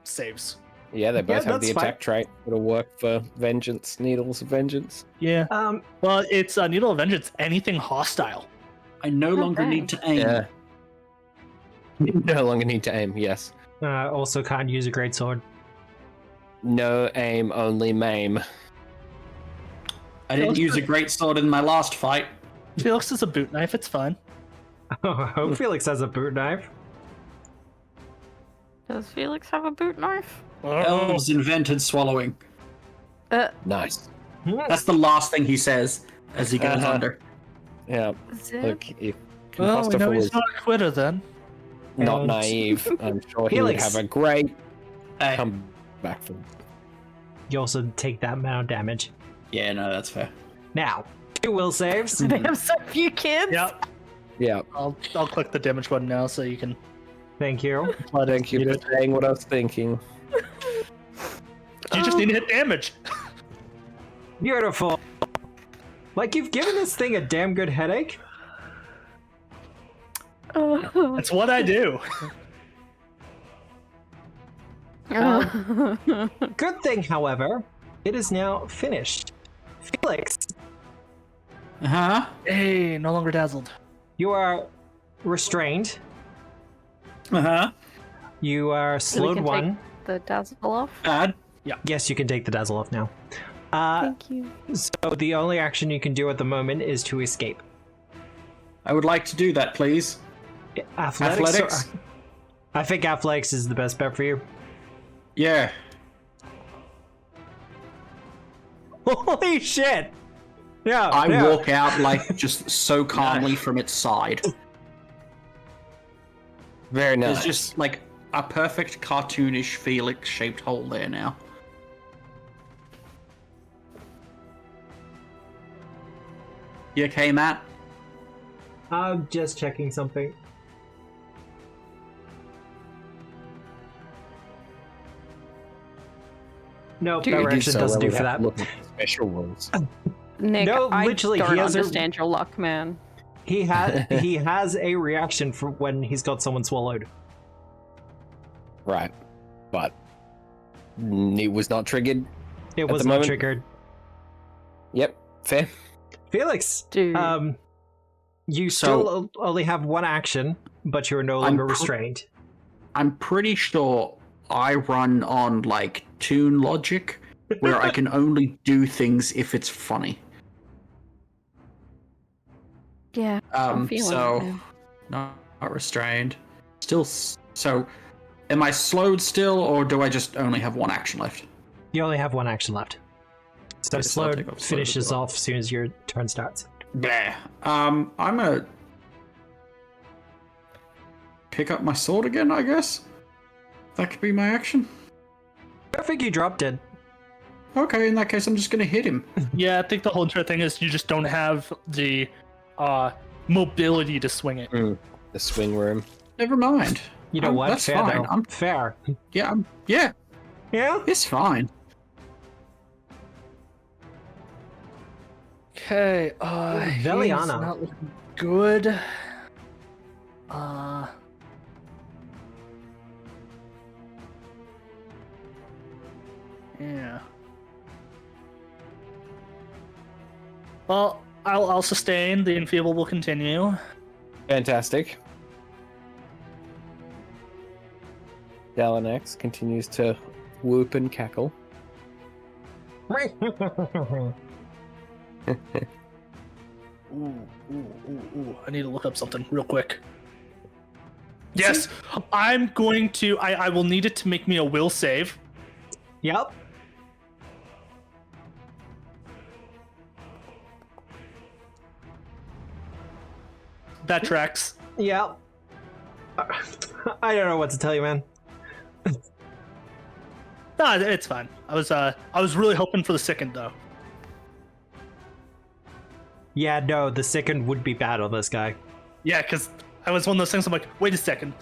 saves. Yeah, they both have that's the fine. attack trait. It'll work for Vengeance, Needles of Vengeance. Yeah. Um, Well, it's Needle of Vengeance, anything hostile. I no longer Okay. need to aim. Yeah. You no longer need to aim, yes. also can't use a greatsword. No aim, only maim. I didn't use a great sword in my last fight. Felix is a boot knife, it's fine. Oh, Felix has a boot knife. Does Felix have a boot knife? Elves invented swallowing. Nice. That's the last thing he says as he goes Uh-huh. under. Yeah. Zip. Look, if Well, we know Composter he's was not a quitter then. not And- naive. I'm sure he would Felix. have a great Hey. comeback from. You also take that amount of damage. Yeah, no, that's fair. Now, 2 will saves. They have so few kids. Yep. Yeah. I'll click the damage button now so you can. Thank you. Thank you for saying what I was thinking. You just need to hit damage. Beautiful. Like, you've given this thing a damn good headache. That's what I do. Good thing, however, it is now finished. Felix, Uh-huh. Hey, no longer dazzled. you are restrained. Uh-huh. You are So we slowed can one. take the dazzle off. Bad. Yes, you can take the dazzle off now. Thank you. So the only action you can do at the moment is to escape. I would like to do that, please. Athletics? I think athletics is the best bet for you. Yeah. Holy shit! Yeah, I yeah. walk out, like, just so calmly from its side. Very nice. There's just, like, a perfect cartoonish Felix-shaped hole there now. You okay, Matt? I'm just checking something. No, Dude, direction doesn't do for that. Look at special rules. Nick, No, I literally, he don't has a- understand your luck, man. He has a reaction for when he's got someone swallowed. Right. But it was not triggered. It At was the not moment- triggered. Yep. Fair. Felix, Dude. you So- still only have one action, but you're no longer restrained. I'm pretty sure I run on, like, toon logic, where I can only do things if it's funny. Yeah, I'm feeling So, it, man. not restrained. Still, so, am I slowed still, or do I just only have one action left? You only have one action left. So Okay, so I'll take slowed off slowed finishes as well. off as soon as your turn starts. Bleh. I'm gonna pick up my sword again, I guess. That could be my action. I think you dropped it. Okay, in that case, I'm just gonna hit him. Yeah, I think the whole entire thing is you just don't have the mobility to swing it. The swing room. Never mind. You know what? That's Fair fine. though. I'm Fair. yeah. Yeah. It's fine. Okay, Veliana. he's not looking good. Yeah. Well, I'll sustain. The enfeeble will continue. Fantastic. Dalanex continues to whoop and cackle. Ooh. I need to look up something real quick. Yes, I'm going to. I will need it to make me a will save. Yep. That tracks. Yep. I don't know what to tell you, man. No, it's fine. I was really hoping for the second though. Yeah, no, the second would be bad on this guy. Yeah, because I was one of those things. I'm like, wait a second.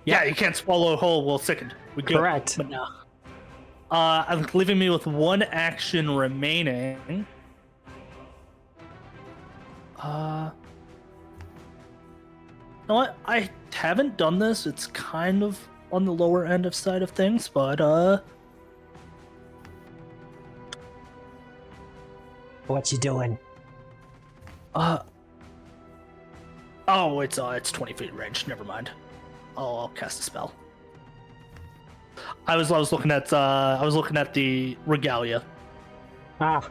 Yeah, you can't swallow a whole. Well, second. We go. Correct. But no. Leaving me with one action remaining. You know what? I haven't done this. It's kind of on the lower end of side of things, but What you doing? oh, it's 20 feet range. Never mind. I'll cast a spell. I was looking at the regalia. Ah,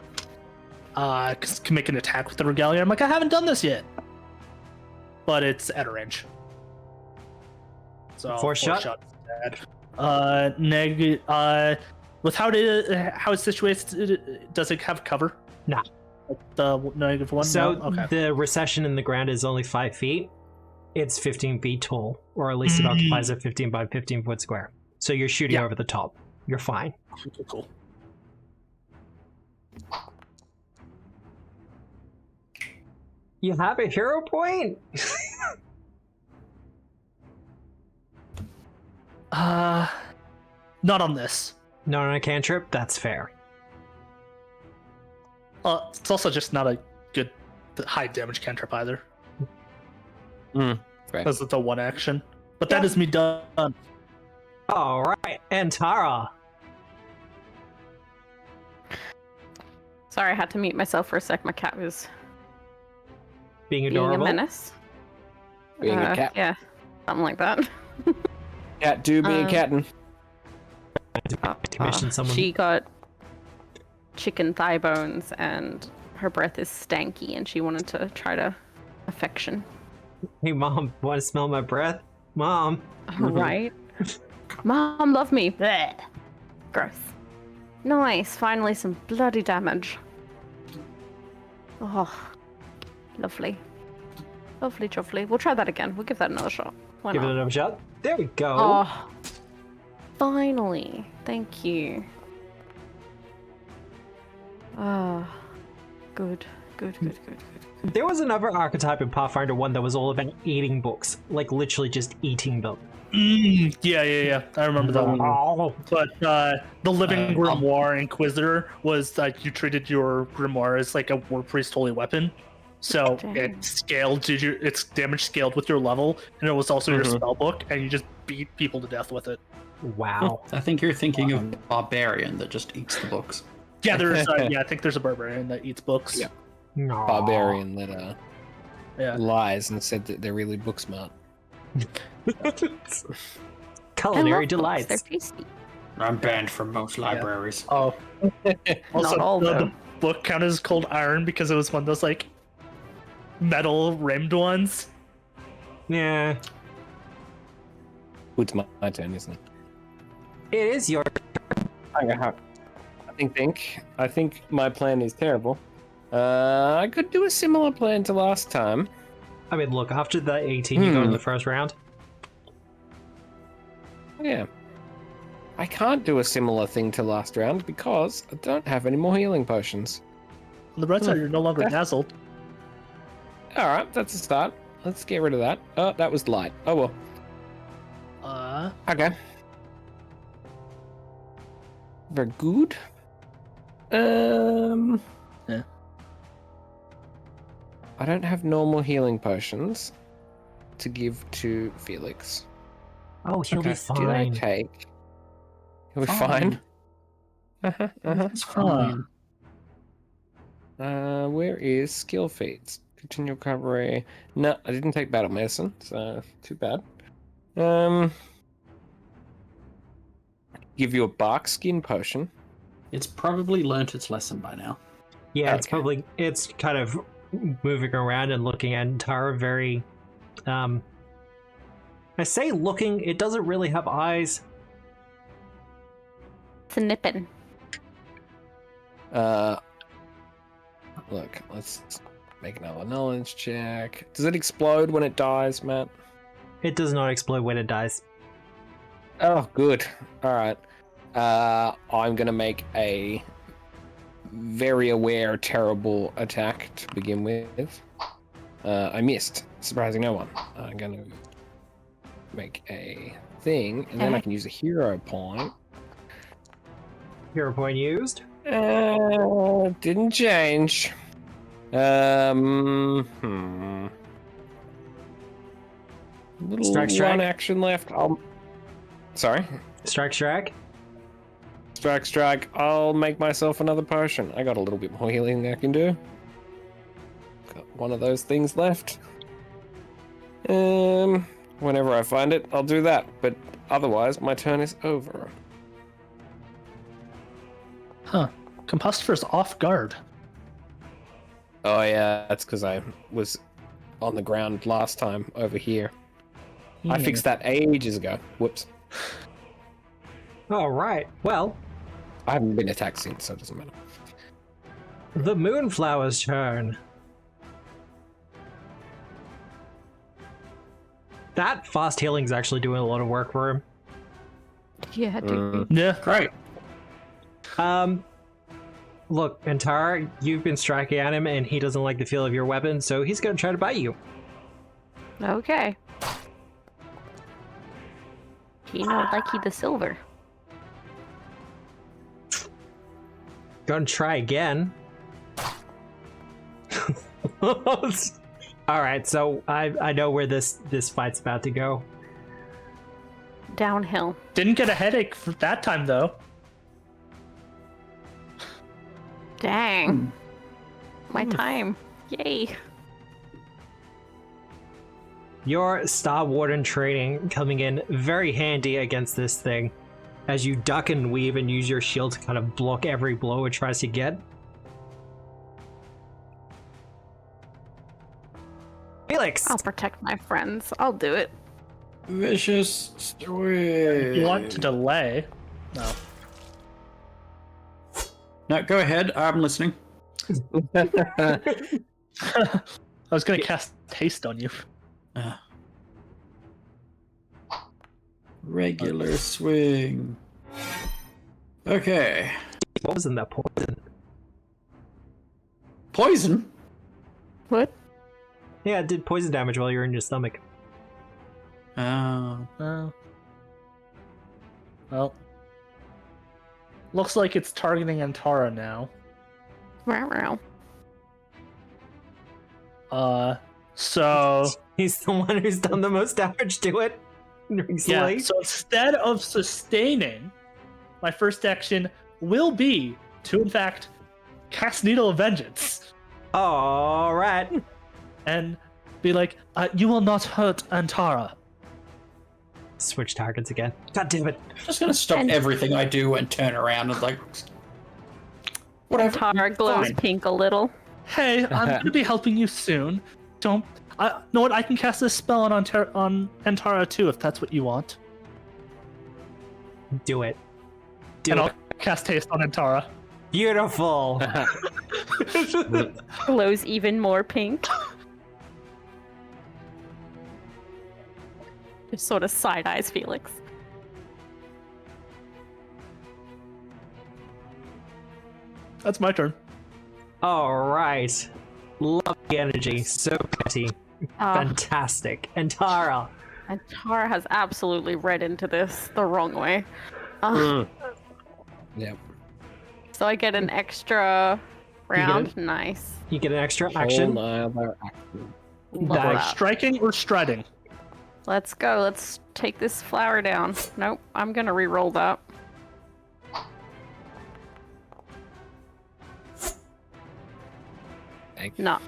'Cause can make an attack with the regalia. I'm like, I haven't done this yet, but it's at a range. So Force shot? instead. With how it's situated, does it have cover? Nah. Like the -1. so No? Okay. the recession in the ground is only 5 feet. It's 15 feet tall, or at least it occupies a 15 by 15 foot square. So you're shooting over the top. You're fine. Cool. You have a hero point? Not on this. Not on a cantrip? That's fair. It's also just not a good high damage cantrip either. Right. Because it's a one action. But that is me done. Alright, and Tara. Sorry, I had to mute myself for a sec. My cat was Being being a adorable. menace. Being a cat. Yeah, something like that. Cat do be a cattin'. Commission someone. She got chicken thigh bones and her breath is stanky and she wanted to try to affection. Hey, Mom, want to smell my breath? Mom. Right? Mom, love me. Blech. Gross. Nice, finally some bloody damage. Oh, lovely. Lovely, lovely. We'll try that again. We'll give that another shot. Why Give it not? another shot. There we go. Oh, finally. Thank you. Ah, good. Good. There was another archetype in Pathfinder 1 that was all about eating books. Like, literally just eating them. Yeah. I remember that one. Oh. But the Living Grimoire Inquisitor was that you treated your grimoire as like a war priest holy weapon. So Dang. it scaled, its damage scaled with your level, and it was also your spell book, and you just beat people to death with it. Wow. I think you're thinking of Barbarian that just eats the books. Yeah, there's I think there's a barbarian that eats books. Yeah. Aw. Barbarian that Yeah. lies and said that they're really book smart. Culinary I love books, delights. They're tasty. I'm banned from most libraries. Oh. Also, Not all, the though. book count is called Iron because it was one of those like metal rimmed ones. Yeah. It's my turn, isn't it? It is your. I think my plan is terrible. I could do a similar plan to last time. I mean, look, after the 18 you got in the first round. Yeah. I can't do a similar thing to last round because I don't have any more healing potions. On the bright side, you're no longer dazzled. Alright, that's a start. Let's get rid of that. Oh, that was light. Oh well. Okay. Very good. Yeah. I don't have normal healing potions to give to Felix. Oh, he'll be Did I fine. take? He'll be fine. It's fine. Where is skill feats? Continue recovery. No, I didn't take battle medicine, so too bad. Give you a bark skin potion. It's probably learnt its lesson by now. Yeah, it's Okay. probably, it's kind of moving around and looking at Tara very, I say looking, it doesn't really have eyes. It's a nippin'. Look, let's make another knowledge check. Does it explode when it dies, Matt? It does not explode when it dies. Oh, good. All right. I'm gonna make a very aware, terrible attack to begin with. I missed, surprising no one. I'm gonna make a thing, and then I can use a hero point. Hero point used. Didn't change. Little Strike. one action left. Sorry. Strike. Strike. I'll make myself another potion. I got a little bit more healing I can do. Got one of those things left. Whenever I find it, I'll do that. But otherwise, my turn is over. Huh. Compostor's off guard. Oh yeah, that's because I was on the ground last time over here. I fixed that ages ago. Whoops. All right. Well, I haven't been attacked since, so it doesn't matter. the Moonflower's turn. That fast healing's actually doing a lot of work for him. Yeah, dude. Yeah. Great. Look, Antara, you've been striking at him, and he doesn't like the feel of your weapon, so he's gonna try to bite you. Okay. He not like he the silver. Gonna try again. Alright, so I know where this fight's about to go. Downhill. Didn't get a headache for that time though. Dang. My time. Yay. Your Star Warden training coming in very handy against this thing, as you duck and weave and use your shield to kind of block every blow it tries to get. Felix! I'll protect my friends. I'll do it. Vicious swing. You want to delay? No. No, go ahead. I'm listening. I was gonna cast haste on you. Regular swing. Okay. What was in that poison? Poison? What? Yeah, it did poison damage while you were in your stomach. Oh. Well. Looks like it's targeting Antara now. So He's the one who's done the most damage to it recently. yeah, so instead of sustaining, my first action will be to in fact cast Needle of Vengeance Alright. and be like, you will not hurt Antara. Switch targets again. God damn it. I'm just gonna stop everything I do and turn around and like... Whatever. Tara glows Fine. pink a little. Hey, I'm gonna be helping you soon. Don't. Know what? I can cast this spell on Antara too, if that's what you want. Do it. Do And it. I'll cast haste on Antara. Beautiful. Glows even more pink. Just sort of side eyes Felix. That's my turn. Alright. Love the energy. So petty. Fantastic. And Tara. And Tara has absolutely read into this the wrong way. Yeah. So I get an extra round. Nice. You get an extra action. Whole other action. Love Nice. that. Striking or striding? Let's go. Let's take this flower down. Nope. I'm gonna re-roll that. Thank No.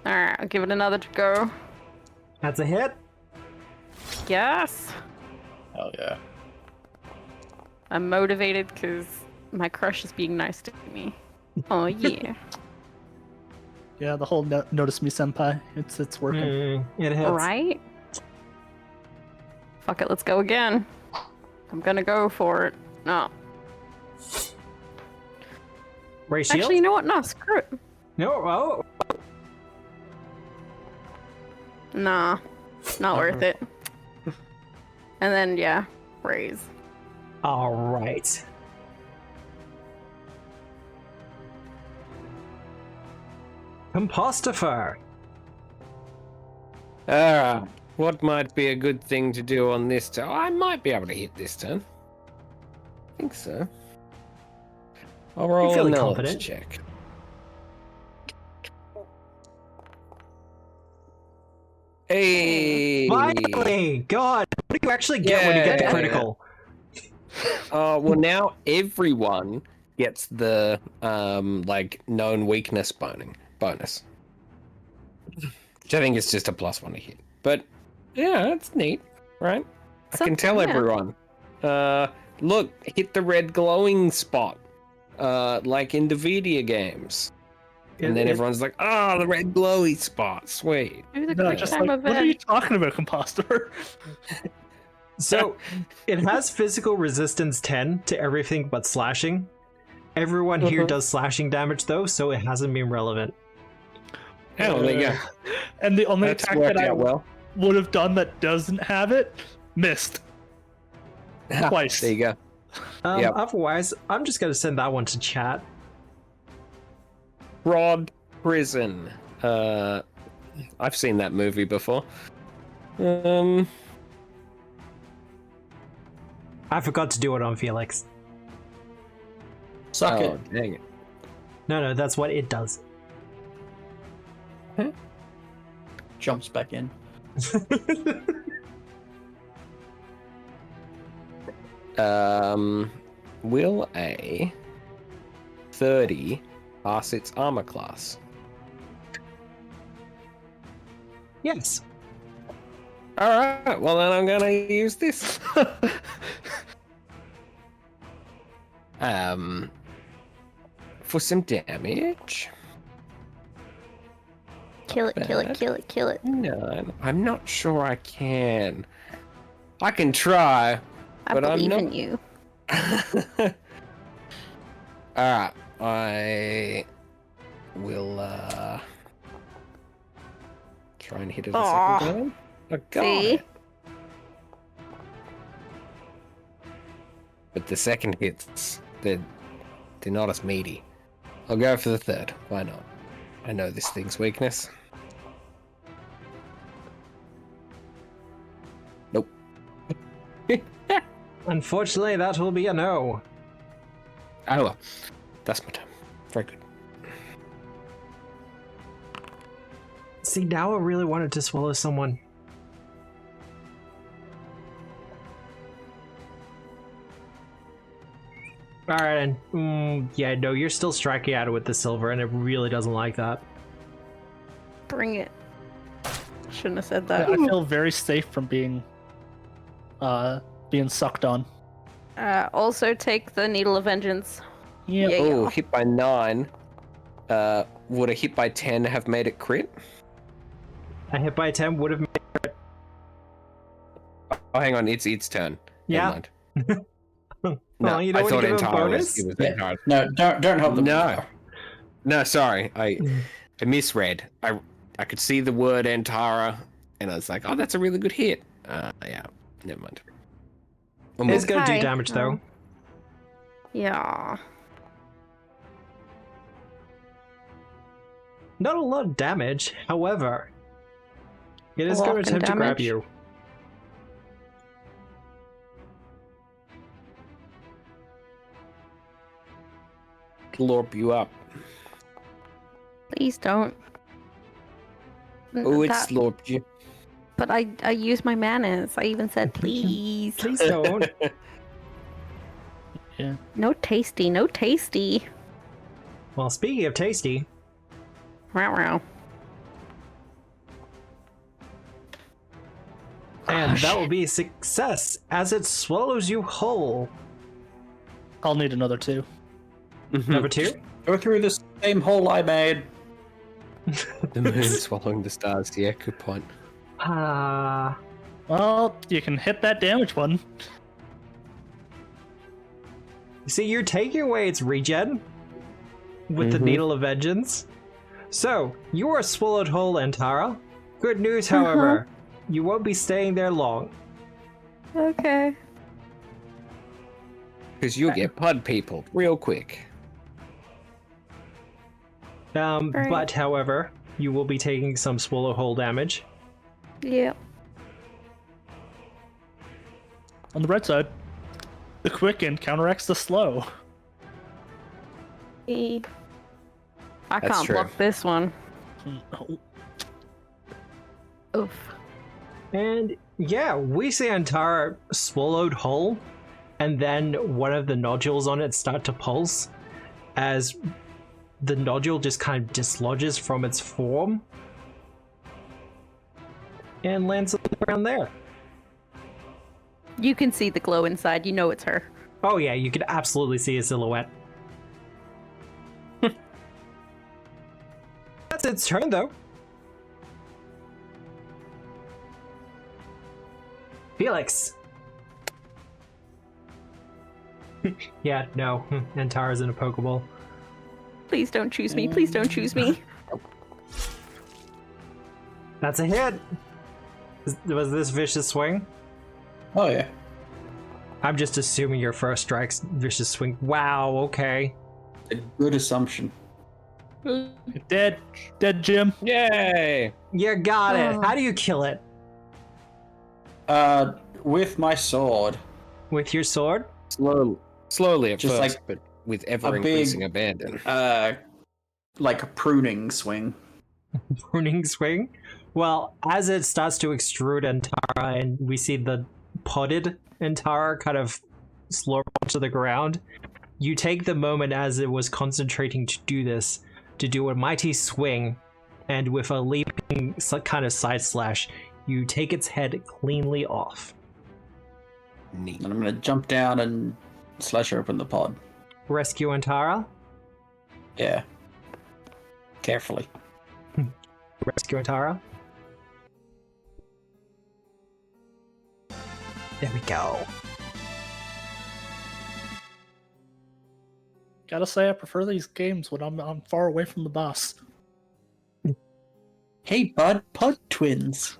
Alright, I'll give it another to go. That's a hit. Yes. Hell yeah. I'm motivated because my crush is being nice to me. Oh yeah. Yeah, the whole notice me senpai. It's working. It hits. Alright. Fuck it, let's go again. I'm gonna go for it. No. Ray shield? Actually, you know what? No, screw it. No, oh. Nah. Not worth it. And then, yeah, raise. Alright. Compostifer. What might be a good thing to do on this turn? I might be able to hit this turn. I think so. I'll roll a feeling knowledge confident? check. Hey! Finally! God! What do you actually get when you get the Yeah. critical? Well, now everyone gets the like known weakness bonus, which I think is just a +1 to hit. But yeah, that's neat, right? I can tell yeah. everyone. Look, hit the red glowing spot, like in the video games. And then everyone's like, "Oh, the red glowy spot, sweet." Maybe the No, quick just time like, what are event. you talking about, Composter? So, it has physical resistance 10 to everything but slashing. Everyone here does slashing damage though, so it hasn't been relevant. Oh, there you go. And the only That's attack worked that I out well. would have done that doesn't have it, missed. Twice. There you go. Yep. Otherwise, I'm just gonna send that one to chat. Rod Prison. I've seen that movie before. I forgot to do it on Felix. Suck Oh, it. dang it. No, that's what it does. Jumps back in. Will a 30 pass its armor class? Yes. Alright, well then I'm gonna use this. For some damage. Kill it, kill it, kill it, kill it. No, I'm not sure I can. I can try, I but I'm believe not. in you. Alright, I will try and hit it a Aw. second time. I got See? it. But the second hits, they're not as meaty. I'll go for the third. Why not? I know this thing's weakness. Nope. Unfortunately, that will be a no. Oh well. That's my turn. Very good. See, now I really wanted to swallow someone. Alright, and yeah, no, you're still striking at it with the silver, and it really doesn't like that. Bring it. Shouldn't have said I that. feel very safe from being sucked on. Also take the Needle of Vengeance. Yeah. Yeah. Oh, hit by 9. Would a hit by 10 have made it crit? A hit by 10 would have made Oh, hang on, it's its turn. Yeah. Never mind. No, Well, you don't I wanna thought give him entire bonus? it was Yeah. entire. No, don't help them. No. No, sorry. I misread. I could see the word Antara, and I was like, oh, that's a really good hit. Yeah, never mind. It's gonna do Okay. damage, though. Yeah. Not a lot of damage, however, it is going to Walking attempt to grab damage? you. Glorp you up. Please don't. Oh, it That- slurped you. But I used my manners. I even said please. Please don't. Yeah. No tasty, no tasty. Well, speaking of tasty, Row row. and that will be a success as it swallows you whole. I'll need another 2. Number 2. Go through the same hole I made. The moon swallowing the stars. Yeah, good point. Ah, Well, you can hit that damage one. see, you're taking away its regen with the Mhm. Needle of Vengeance. So, you are swallowed whole, Antara. Good news, however, you won't be staying there long. Okay. Because you'll get pud people real quick. Right. But, however, you will be taking some swallow whole damage. Yep. On the red side, the quicken counteracts the slow. I That's can't true. block this one. Oof. And yeah, we see Antara swallowed whole, and then one of the nodules on it start to pulse as the nodule just kind of dislodges from its form and lands on the ground there. You can see the glow inside. You know it's her. Oh yeah, you could absolutely see a silhouette. That's its turn though. Felix. Yeah, no. Antara's in a Pokeball. Please don't choose me. Please don't choose me. That's a hit. Was this vicious swing? Oh yeah. I'm just assuming your first strike's vicious swing. Wow, okay. A good assumption. Dead Jim. Yay! You got it. Oh. How do you kill it? With my sword. With your sword? Slowly at Just first, like but with ever increasing abandon. Like a pruning swing. Pruning swing? Well, as it starts to extrude Antara and we see the potted Antara kind of slurp onto the ground, you take the moment as it was concentrating to do this, to do a mighty swing, and with a leaping kind of side slash, you take its head cleanly off. Neat. And I'm gonna jump down and slash open the pod. Rescue Antara? Yeah. Carefully. Rescue Antara? There we go. Gotta say, I prefer these games when I'm far away from the boss. Hey, bud, pod twins.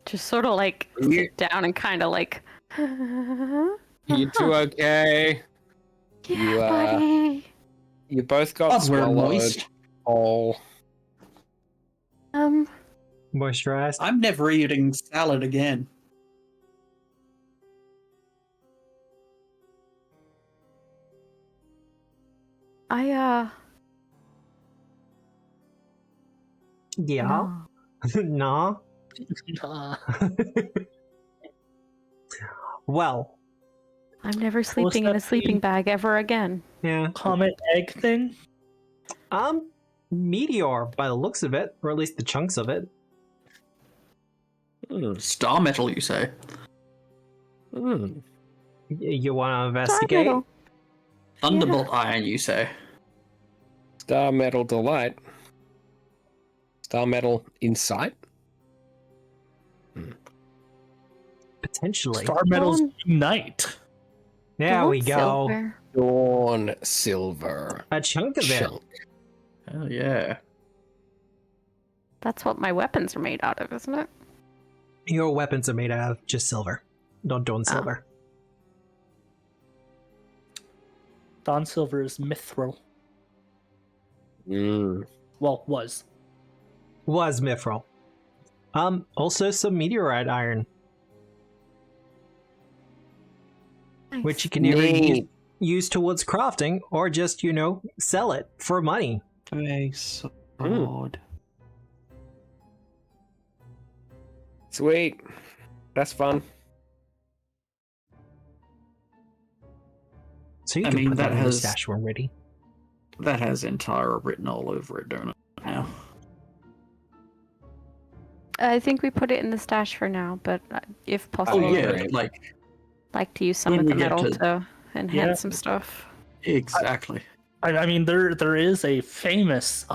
Just sort of like sit down and kind of like. You two okay? Yeah, You, buddy. You both got Pods were swallowed. moist. Oh. Moisturized? I'm never eating salad again. Yeah. No. No. Well, I'm never sleeping in that a sleeping mean? bag ever again. yeah. Comet egg thing? Meteor by the looks of it, or at least the chunks of it. Star metal, you say? You want to investigate? Metal. Thunderbolt iron, you say? Star Metal Delight. Star Metal Insight. Potentially. Star Metals Dawn- Unite. There we Dawn go. Silver. Dawn Silver. A chunk of it. Chunk. Oh yeah. That's what my weapons are made out of, isn't it? Your weapons are made out of just silver, not dawn silver. Dawn Silver is mithril. Mm. Well, was. Was mithril. Also some meteorite iron, which you can either use towards crafting or just, sell it for money. Sword. Sweet. That's fun. So you I can mean, put that that in the has- stash when ready. That has Antara written all over it, don't it? Now. I think we put it in the stash for now, but if Oh possible, yeah, right. like to use some When of we the get metal to- to enhance Yeah. some stuff. exactly. I mean, there is a famous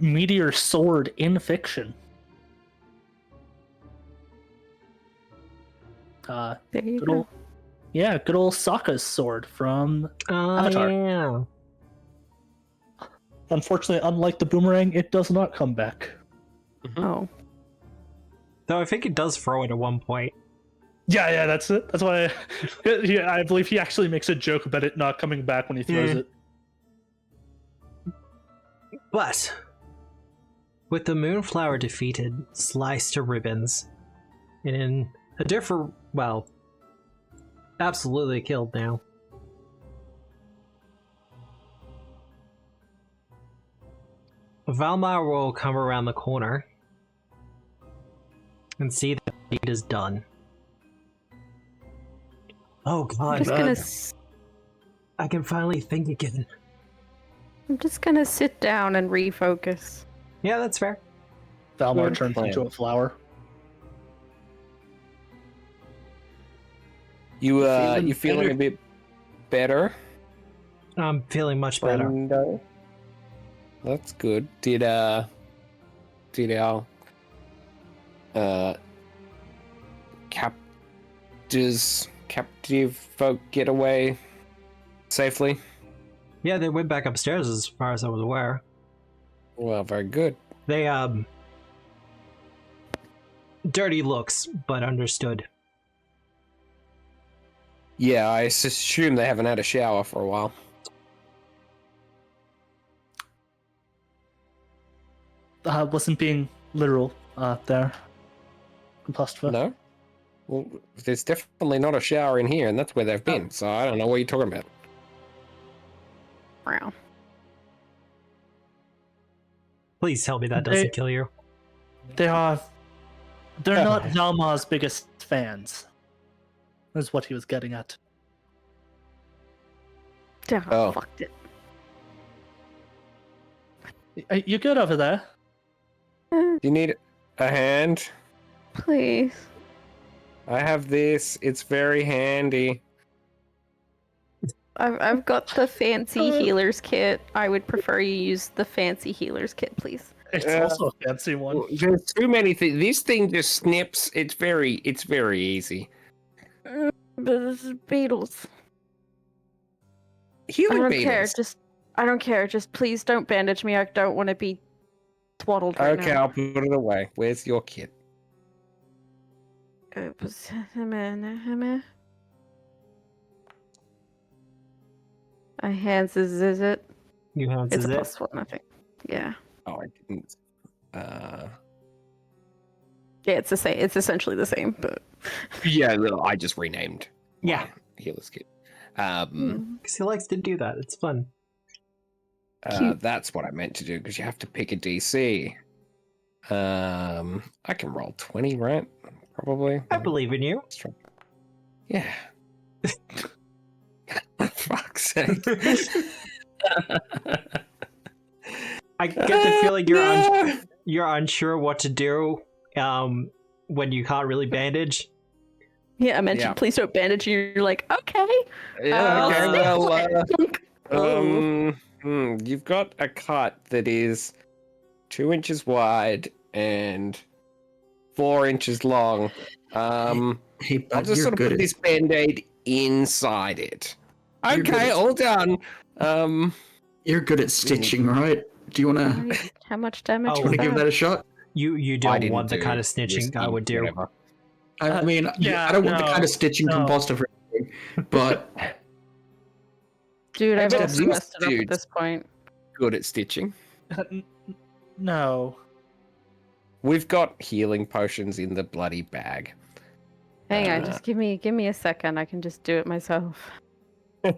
meteor sword in fiction. There you Good go. old, good old Sokka's sword from. Avatar. Yeah. Unfortunately, unlike the boomerang, it does not come back. Oh, Though I think it does throw it at one point. Yeah, that's it. That's why I believe he actually makes a joke about it not coming back when he throws Yeah. it. But with the Moonflower defeated, sliced to ribbons, and in a different, well, absolutely killed now. Valmar will come around the corner and see that the deed is done. Oh I'm god, just gonna. I can finally think again. I'm just gonna sit down and refocus. Yeah, that's fair. Valmar Good turns plan. into a flower. You Feeling you feeling better? a bit better? I'm feeling much better. Friendo? That's good. Did our captive folk get away safely? Yeah, they went back upstairs as far as I was aware. Well, very good. They, dirty looks, but understood. Yeah, I assume they haven't had a shower for a while. Wasn't being literal there. Compostiva. No? Well, there's definitely not a shower in here, and that's where they've been, so I don't know what you're talking about. Wow. Please tell me that doesn't kill you. They're not Valmar's biggest fans. Is what he was getting at. Oh. Fucked it. You good over there? Do you need a hand? Please. I have this. It's very handy. I've got the fancy healer's kit. I would prefer you use the fancy healer's kit, please. It's also a fancy one. There's too many things. This thing just snips. It's very easy. But this is beetles. Healing I don't beetles. care. I don't care. Just please don't bandage me. I don't want to be twaddled right Okay, now. I'll put it away. Where's your kit? It was... My hands is it? You hands It's is a it? +1, I think. Yeah. Oh, I didn't. Yeah, it's the same. It's essentially the same, but Yeah, I just renamed. Yeah. my healer's kit. Because he likes to do that. It's fun. Cute. That's what I meant to do because you have to pick a DC. I can roll 20, right? Probably. I believe in you. Yeah. Fuck's sake. I get the feeling you're unsure what to do when you can't really bandage. yeah, I mentioned Yeah. please don't bandage you. You're like, okay. Yeah, I'll okay, stick well, with it. you've got a cut that is 2 inches wide and 4 inches long. Hey, bud, I'll just you're sort of good put at this band-aid inside it. You're good Okay, at- all done. You're good at stitching, right? Do you wanna How much damage? Oh, was wanna give that a shot? You I don't didn't want the do kind of snitching whiskey, I would do. whatever. I mean, yeah, I don't want the no, kind of stitching no. composter for everything, but Dude, I've But also these messed it up at dudes- this point. Good at stitching. No. We've got healing potions in the bloody bag. Hang on, just give me a second. I can just do it myself. I'm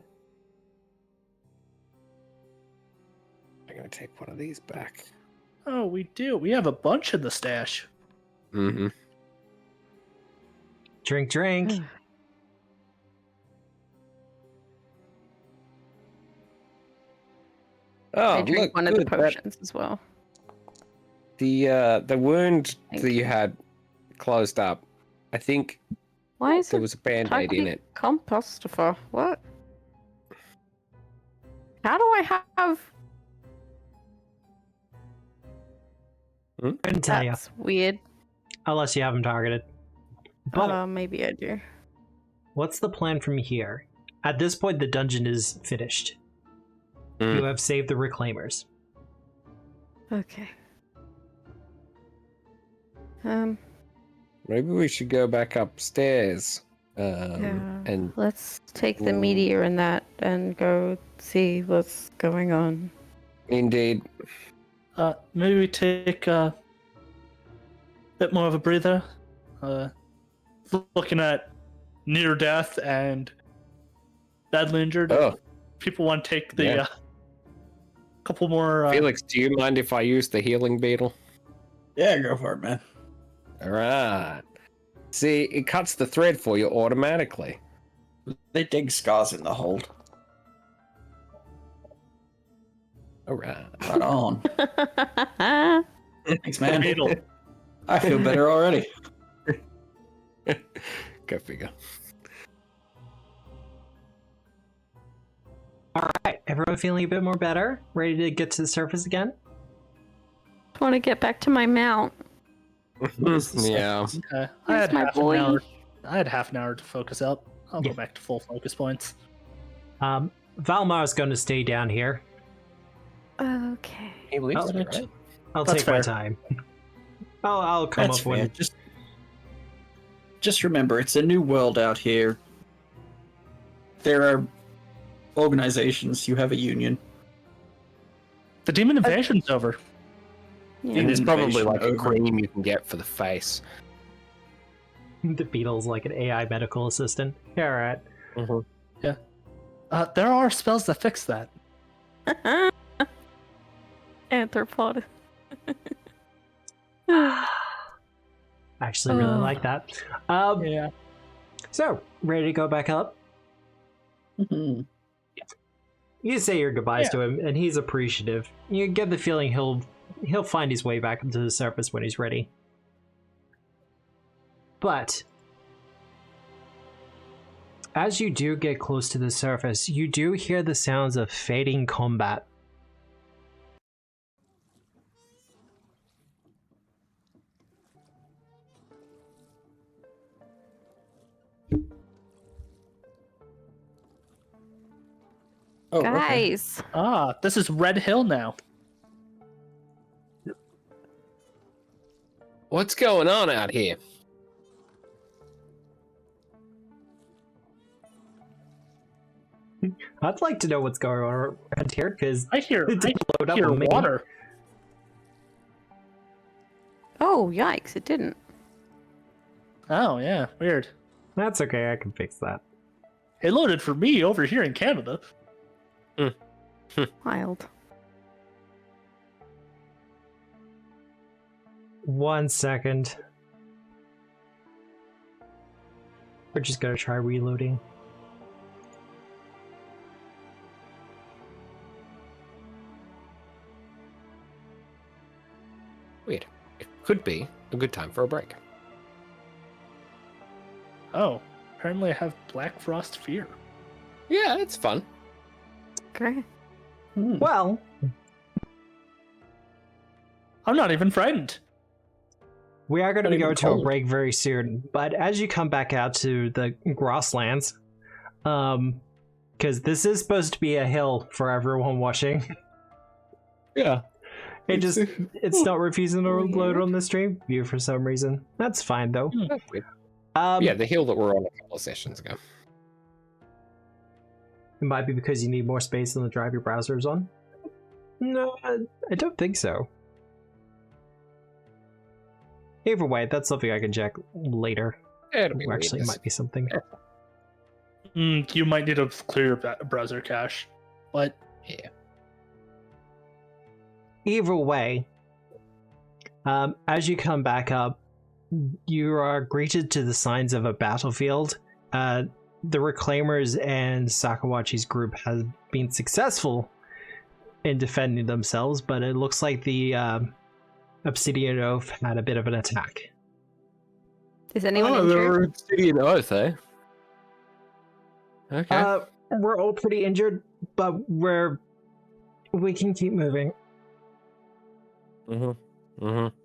gonna take one of these back. Oh, we do. We have a bunch in the stash. Mm-hmm. Drink, drink. Oh, I drink look, one of the good. potions as well. The wound Thank that you had closed up. I think Why is there it was a band-aid in it. compostifer? What? How do I have? I can tell you, That's weird. unless you have him targeted. But Maybe I do. what's the plan from here? At this point, the dungeon is finished. Mm. You have saved the Reclaimers. Okay. Maybe we should go back upstairs. Yeah. And Let's take the Ooh. meteor in that and go see what's going on. indeed, Maybe we take a bit more of a breather. Looking at near death and badly injured. oh, People want to take the Yeah. couple more. Felix, do you mind if I use the healing beetle? yeah, go for it, man. All right. See, it cuts the thread for you automatically. They dig scars in the hold. All right. Right on. Thanks, man. Beetle. I feel better already. Go figure. Alright, everyone feeling a bit more better? Ready to get to the surface again? I want to get back to my mount. Yeah. Okay. Where's my boy? I had half an hour to focus up. I'll Yeah. go back to full focus points. Valmar's going to stay down here. Okay. He lives Oh, there, right? I'll That's take my fair. time. I'll come That's up fair. with. Just remember, it's a new world out here. There are organizations. You have a union. The demon invasion's over. Yeah. And there's probably Invasion like a over. cream you can get for the face. The Beetle's like an AI medical assistant. Yeah, all right. There are spells that fix that. Arthropod. I actually really Oh. like that. Yeah. So, ready to go back up? Mhm. You say your goodbyes to him, and he's appreciative. You get the feeling he'll find his way back into the surface when he's ready. But as you do get close to the surface, you do hear the sounds of fading combat. Oh, okay. Guys, This is Red Hill now. What's going on out here? I'd like to know what's going on around here, because I hear load up hear on me. water. oh yikes! It didn't. Oh yeah, weird. That's okay, I can fix that. It loaded for me over here in Canada. Wild. 1 second. We're just gonna try reloading. Weird. It could be a good time for a break. Oh, apparently I have Black Frost Fear. Yeah, it's fun. Great. Hmm. Well, I'm not even frightened. we are going to Not go even to a cold. break very soon, but as you come back out to the grasslands, because this is supposed to be a hill for everyone watching, Yeah. it's not refusing to load Weird. on the stream view for some reason. That's fine though. That's weird. Um, Yeah, the hill that we're on a couple of sessions ago. It might be because you need more space on the drive your browser is on. No, I don't think so. Either way, that's something I can check later. It'll be Actually, it weirdness. might be something. You might need to clear your browser cache, but Yeah. Either way, as you come back up, you are greeted to the signs of a battlefield. The Reclaimers and Sakawachi's group has been successful in defending themselves, but it looks like the Obsidian Oath had a bit of an attack. Is anyone injured? Obsidian Oath, eh? Okay. We're all pretty injured, but we can keep moving. Mm-hmm. Mm-hmm.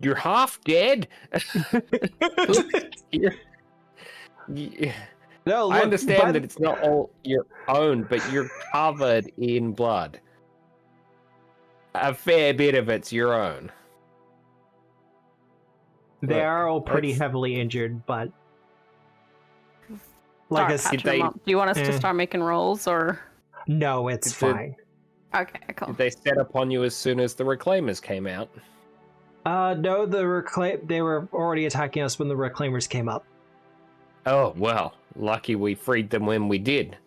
You're half dead. Yeah. No, I look, understand that it's not all your own, but you're covered in blood. A fair bit of it's your own. they are all pretty that's- heavily injured, but like I Start said, patching them up. Do you want us to eh. start making rolls, or no, it's It's a- fine. okay, cool. Did they set upon you as soon as the Reclaimers came out? No, they were already attacking us when the Reclaimers came up. Oh, well, lucky we freed them when we did.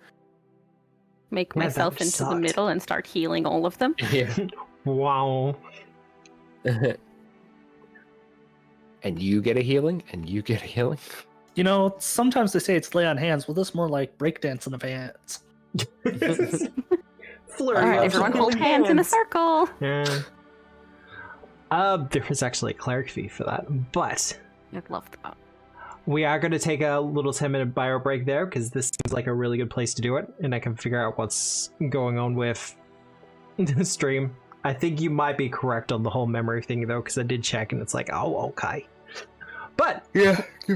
Make Yeah, that myself into the sucked. middle and start healing all of them. Yeah. Wow. And you get a healing, and you get a healing. you know, sometimes they say it's lay on hands. Well, this is more like breakdancing of hands. Flurry All right, of everyone hold healing hands in a circle. Yeah. There was actually a cleric fee for that, but I'd love that. we are going to take a little 10-minute bio break there because this seems like a really good place to do it, and I can figure out what's going on with the stream. I think you might be correct on the whole memory thing though, because I did check and it's like, oh, okay. But Yeah. we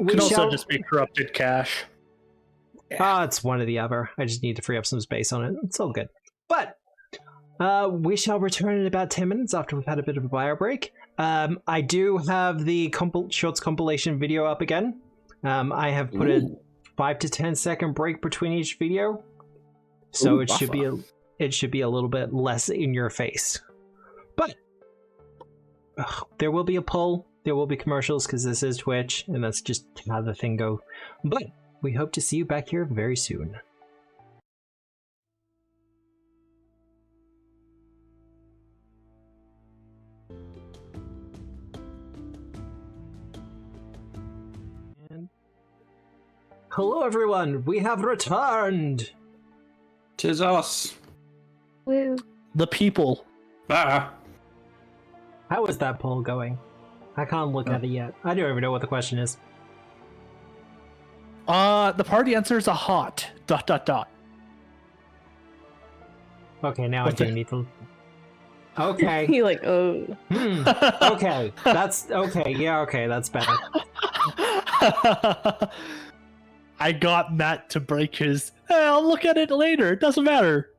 Could also shall, just be corrupted cache. It's one or the other. I just need to free up some space on it. It's all good. But we shall return in about 10 minutes after we've had a bit of a bio break. I do have the shorts compilation video up again. I have put a 5 to 10 second break between each video, so it should be a little bit less in your face. But there will be a poll. There will be commercials because this is Twitch, and that's just how the thing goes. But we hope to see you back here very soon. Hello everyone, we have returned! 'Tis us. Woo. The people. Ah. How is that poll going? I can't look at it yet. I don't even know what the question is. The party answer is a hot ... Okay, now I do need to... Okay. He like, oh. Okay, that's... Okay, yeah, okay, that's better. I got Matt to break his, hey, I'll look at it later, it doesn't matter.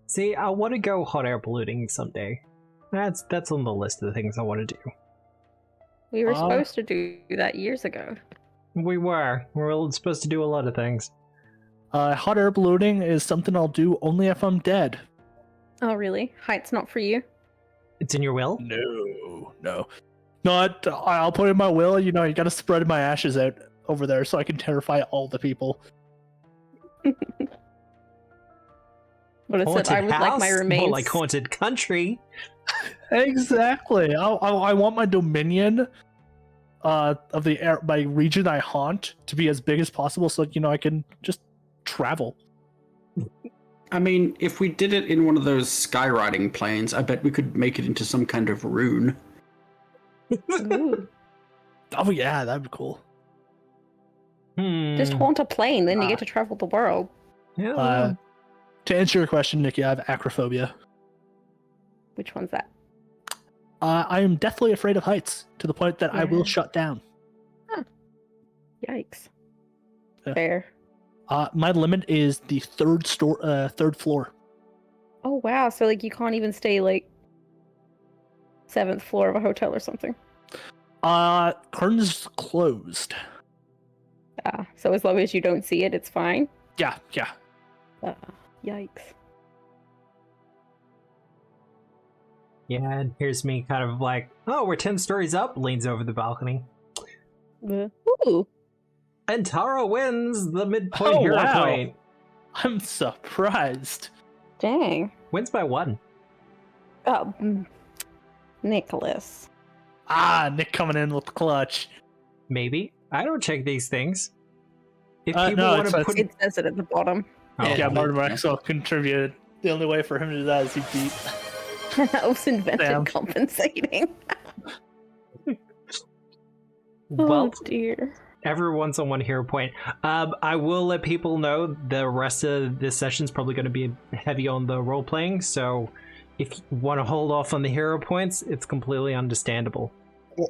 See, I want to go hot air polluting someday. That's on the list of the things I want to do. We were supposed to do that years ago. We were supposed to do a lot of things. Hot air ballooning is something I'll do only if I'm dead. Oh, really? Height's not for you? It's in your will? No. Not, I'll put in my will, you gotta spread my ashes out over there so I can terrify all the people. But it said I would like my remains. More like haunted country. Exactly. I want my dominion of my region I haunt to be as big as possible so I can just travel. I mean, if we did it in one of those skywriting planes, I bet we could make it into some kind of rune. Ooh. Oh yeah, that'd be cool. Just haunt a plane, then you get to travel the world. Yeah. To answer your question, Nikki, I have acrophobia. Which one's that? I am deathly afraid of heights to the point that I will shut down. Huh. Yikes. Yeah. Fair. My limit is the third floor. Oh wow, so you can't even stay 7th floor of a hotel or something. Curtains closed. So as long as you don't see it, it's fine. Yeah. Yikes. Yeah, and here's me kind of oh, we're 10 stories up, leans over the balcony. Ooh. And Tara wins the midpoint hero point. I'm surprised. Dang. Wins by 1. Oh, Nicholas. Nick coming in with the clutch. Maybe. I don't check these things. If people no, want to put It says it at the bottom. Yeah, Martin Maxwell contributed. The only way for him to do that is he beat. That was invented compensating. Well, oh dear. Everyone's on 1 hero point. I will let people know the rest of this session's probably going to be heavy on the role playing, so if you want to hold off on the hero points, it's completely understandable.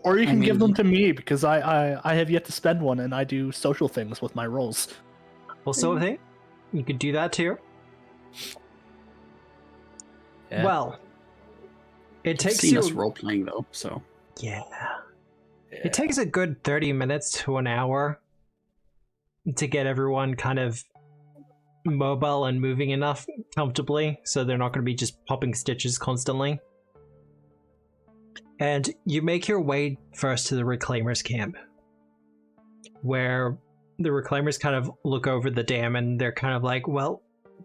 Or you can give them to me because I have yet to spend one, and I do social things with my roles. Well, so I think you could do that too. Yeah. Well, it takes seen you us role playing though, so yeah. It takes a good 30 minutes to an hour to get everyone kind of mobile and moving enough comfortably so they're not going to be just popping stitches constantly. And you make your way first to the Reclaimers camp, where the Reclaimers kind of look over the dam and they're kind of like, well,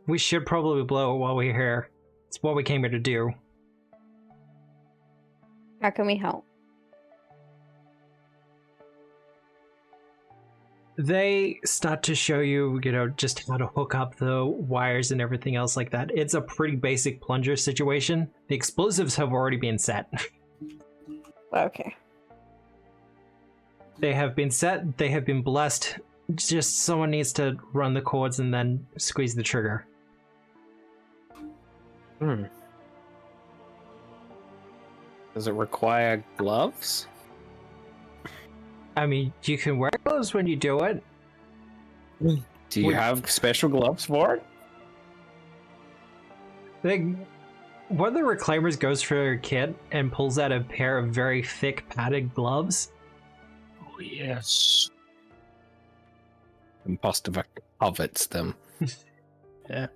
we should probably blow it while we're here. It's what we came here to do. How can we help? They start to show you, just how to hook up the wires and everything else like that. It's a pretty basic plunger situation. The explosives have already been set. Okay. They have been set, they have been blessed. Just someone needs to run the cords and then squeeze the trigger. Does it require gloves? I mean, you can wear gloves when you do it. Do you have special gloves for it? Like, one of the reclaimers goes for her kit and pulls out a pair of very thick padded gloves. Oh, yes. Imposter covets them. Yeah.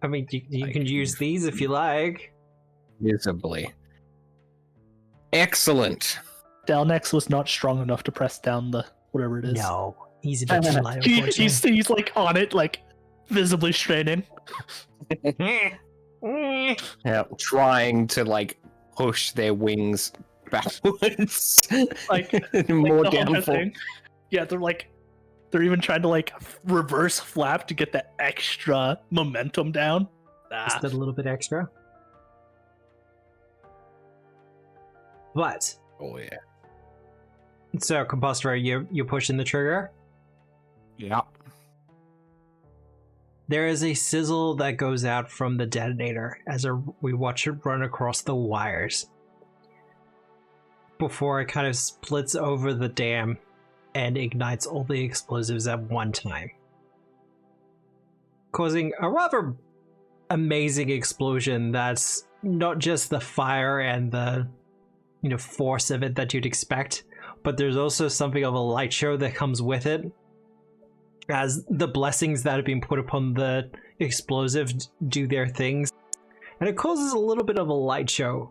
I mean, you can use these if you like. Visibly. Excellent. Dalnex was not strong enough to press down the whatever it is. No, he's a bit too light, unfortunately. He's like on it, like visibly straining. Yeah, trying to like push their wings backwards, Like more the whole downfall. thing. Yeah, they're even trying to like reverse flap to get that extra momentum down. Just a little bit extra. But Oh yeah. so, Compostor, you're pushing the trigger. Yeah. There is a sizzle that goes out from the detonator as we watch it run across the wires before it kind of splits over the dam and ignites all the explosives at one time, causing a rather amazing explosion that's not just the fire and the force of it that you'd expect, but there's also something of a light show that comes with it, as the blessings that have been put upon the explosive do their things, and it causes a little bit of a light show.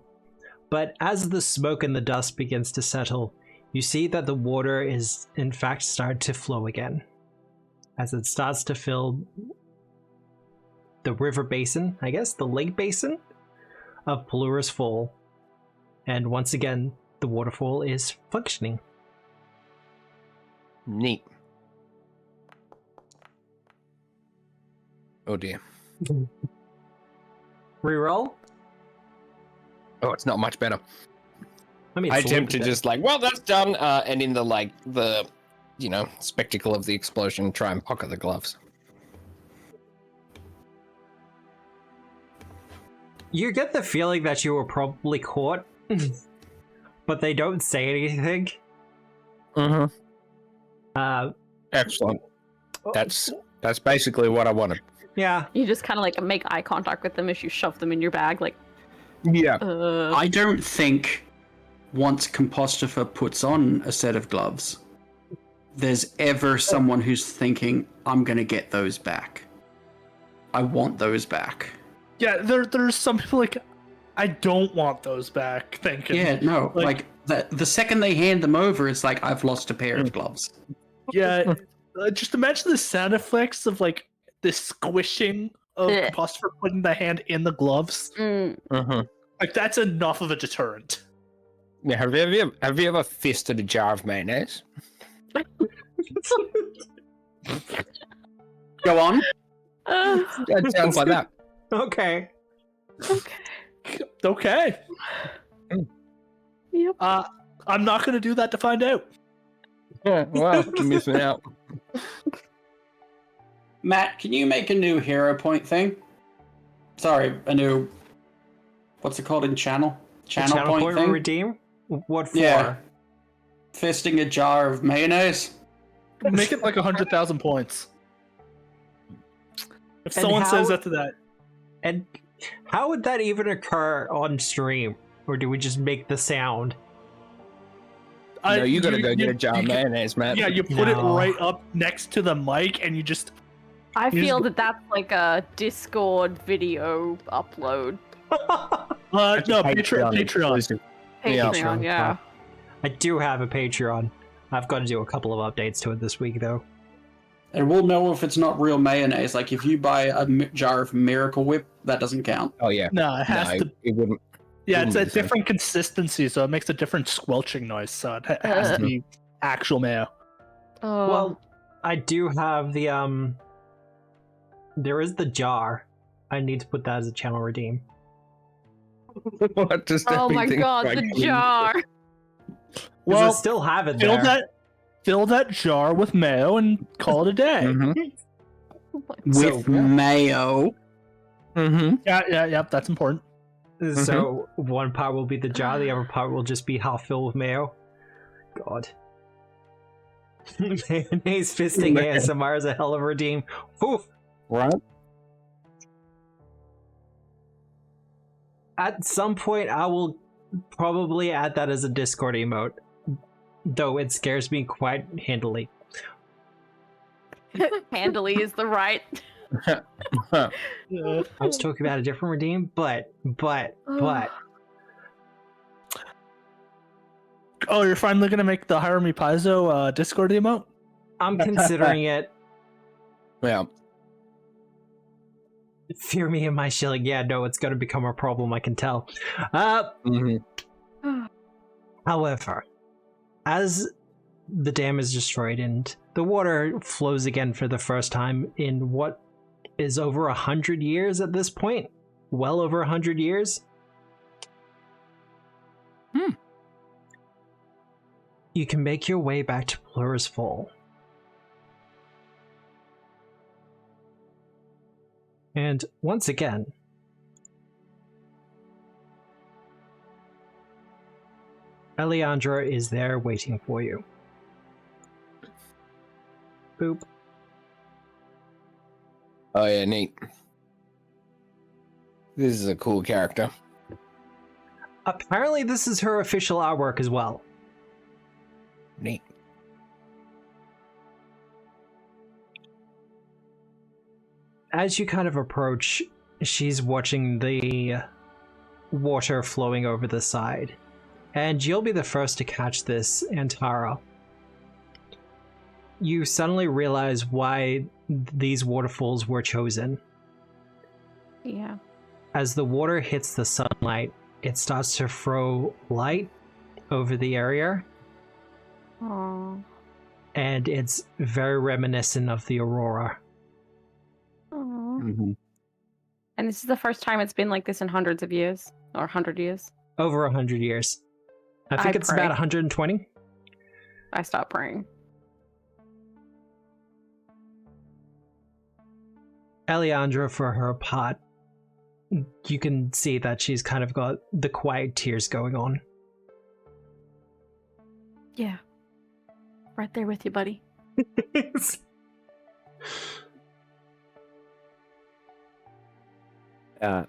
But as the smoke and the dust begins to settle, you see that the water is in fact starting to flow again, as it starts to fill the river basin, I guess, the lake basin of Pulura's Fall. And once again, the waterfall is functioning. Neat. Oh dear. Reroll? Oh, it's not much better. I mean, I it's a attempt to little bit. just like, well, that's done, and in the spectacle of the explosion, try and pocket the gloves. You get the feeling that you were probably caught, but they don't say anything. Mm-hmm. Excellent. That's basically what I wanted. Yeah. You just kind of like make eye contact with them as you shove them in your bag, like. Yeah. I don't think once Compostifer puts on a set of gloves, there's ever someone who's thinking, I'm going to get those back. I want those back. Yeah, there's some people like, I don't want those back. Thinking. Yeah, no, like the second they hand them over, it's like, I've lost a pair of gloves. Yeah, just imagine the sound effects of like the squishing of Ugh. Compostifer putting the hand in the gloves. Mm-hmm. Like that's enough of a deterrent. Yeah. Have you ever fisted a jar of mayonnaise? Go on. That sounds like that. Okay. Okay. Yep. I'm not gonna do that to find out. Yeah, well, you're missing out. Matt, can you make a new hero point thing? Sorry, a new... What's it called in channel? Channel point thing? redeem? What for? Yeah. Fisting a jar of mayonnaise? Make it like 100,000 points. If And someone how- says that to that, And how would that even occur on stream? Or do we just make the sound? No, you gotta go get a jar of mayonnaise, man. Yeah, you put it No. right up next to the mic, and you just. I You feel just- that that's like a Discord video upload. No, Patreon. exclusive. Yeah. Patreon, yeah. I do have a Patreon. I've got to do a couple of updates to it this week, though. And we'll know if it's not real mayonnaise. Like, if you buy a jar of Miracle Whip, that doesn't count. Oh yeah. No, it has No, to. it wouldn't. Yeah, it's wouldn't a be the same. different consistency, so it makes a different squelching noise. So it has to be actual mayo. Well, I do have the, there is the jar. I need to put that as a channel redeem. What does oh my everything god, like the me? jar! Because Well, I still have it Fill there. that jar with mayo and call it a day. Mhm. With So- mayo. Mhm. Yeah, that's important. So one part will be the jar, the other part will just be half filled with mayo. God. Mayonnaise fisting ASMR is a hell of a redeem. Oof. Right? At some point, I will probably add that as a Discord emote, though it scares me quite handily. Handily is the right. I was talking about a different redeem, but. Oh, you're finally gonna make the Hire Me Paizo Discord emote? I'm considering it. Yeah. Fear me and my shilling. Yeah, no, it's going to become a problem, I can tell. However, as the dam is destroyed and the water flows again for the first time in what is over 100 years at this point, well over 100 years, you can make your way back to Pulura's Fall. And once again, Eliandra is there waiting for you. Boop. Oh yeah, neat. This is a cool character. Apparently this is her official artwork as well. Neat. As you kind of approach, she's watching the water flowing over the side. And you'll be the first to catch this, Antara. You suddenly realize why these waterfalls were chosen. Yeah. As the water hits the sunlight, it starts to throw light over the area. Aww. And it's very reminiscent of the aurora. Aww. Mm-hmm. And this is the first time it's been like this in hundreds of years, or 100 years. Over 100 years. I think it's pray. about 120. I stopped praying. Eliandra, for her part, you can see that she's kind of got the quiet tears going on. Yeah. Right there with you, buddy.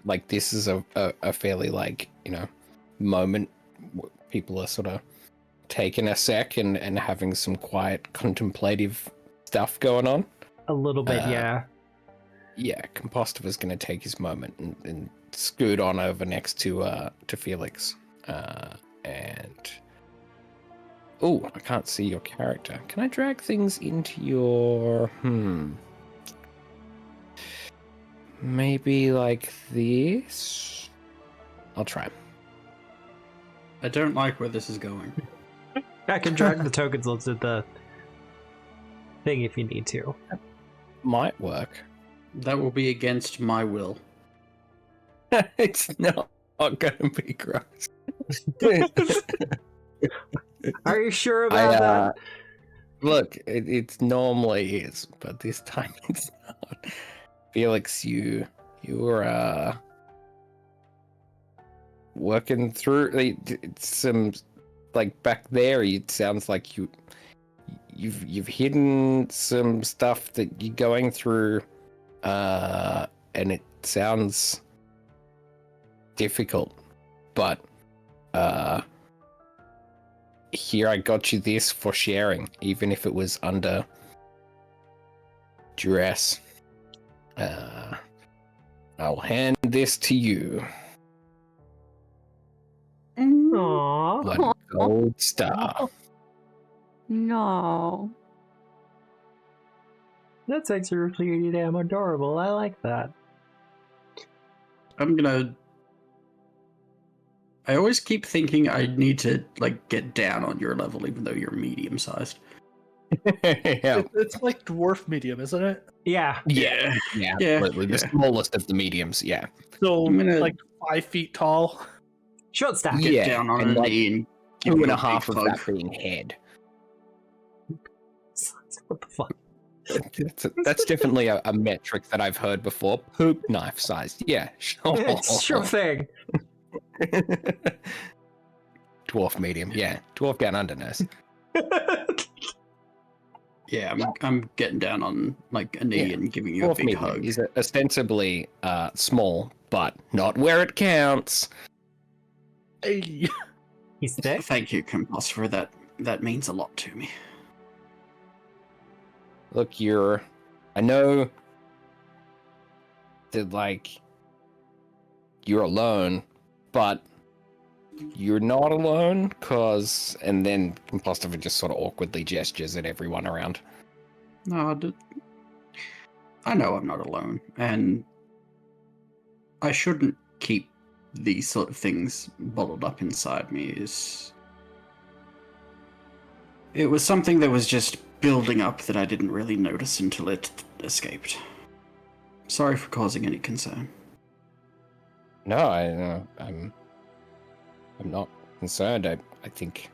Like this is a fairly like, you know, moment where people are sort of taking a sec and having some quiet contemplative stuff going on. A little bit, yeah. Yeah, Compostiva's going to take his moment and scoot on over next to Felix. And oh, I can't see your character. Can I drag things into your maybe like this? I'll try. I don't like where this is going. I can drag the tokens onto the thing if you need to. Might work. That will be against my will. It's not going to be gross. Are you sure about that? Look, it's normally is, but this time it's not. Felix, you were working through some like back there. It sounds like you've hidden some stuff that you're going through, and it sounds difficult, but here I got you this for sharing, even if it was under duress. I'll hand this to you. Aww. One gold star. No. That's actually pretty damn adorable. I like that. I always keep thinking I need to like get down on your level, even though you're medium sized. Yeah. It's like dwarf medium, isn't it? Yeah. Yeah, absolutely. The smallest of the mediums, yeah. So I'm gonna- like 5 feet tall. Short stack. Get Yeah, down on and a like knee and give Two you and a a half big of hug. that being head. What the fuck? That's definitely a metric that I've heard before. Poop knife sized. Yeah, sure. It's sure thing. Dwarf medium, yeah. Dwarf down under nurse. Yeah, I'm getting down on like a knee Yeah. and giving you a Dwarf big medium. hug. He's ostensibly small, but not where it counts. Hey. He's thick. Thank you, Composter. That means a lot to me. Look, I know that, like, you're alone, but you're not alone, and then Composter just sort of awkwardly gestures at everyone around. No, I know I'm not alone, and I shouldn't keep these sort of things bottled up inside me. It was something that was just building up that I didn't really notice until it escaped. Sorry for causing any concern. No, I'm not concerned. I think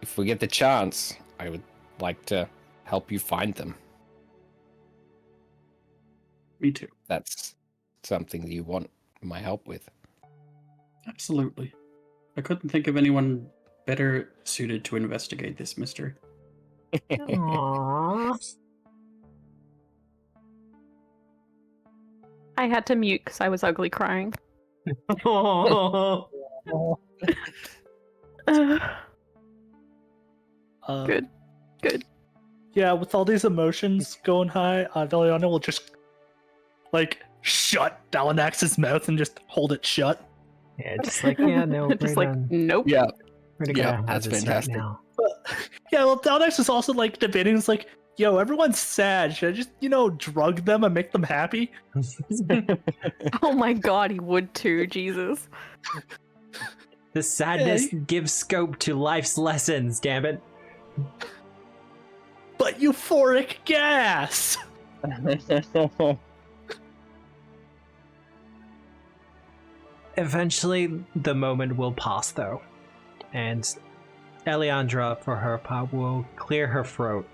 if we get the chance, I would like to help you find them. Me too. That's something that you want my help with. Absolutely. I couldn't think of anyone better suited to investigate this mystery. Aww. I had to mute because I was ugly crying. Good. Yeah, with all these emotions going high, Veliana will just like shut Dalanax's mouth and just hold it shut. Yeah, just like, yeah, no, Just we're like, done. nope. Yeah, We're yeah, gonna have that's this right fantastic. now. Yeah, well, Dalanax is also like debating. It's like, yo, everyone's sad. Should I just, drug them and make them happy? Oh my god, he would too, Jesus. The sadness gives scope to life's lessons, damn it. But euphoric gas! Eventually, the moment will pass, though, and Eliandra, for her part, will clear her throat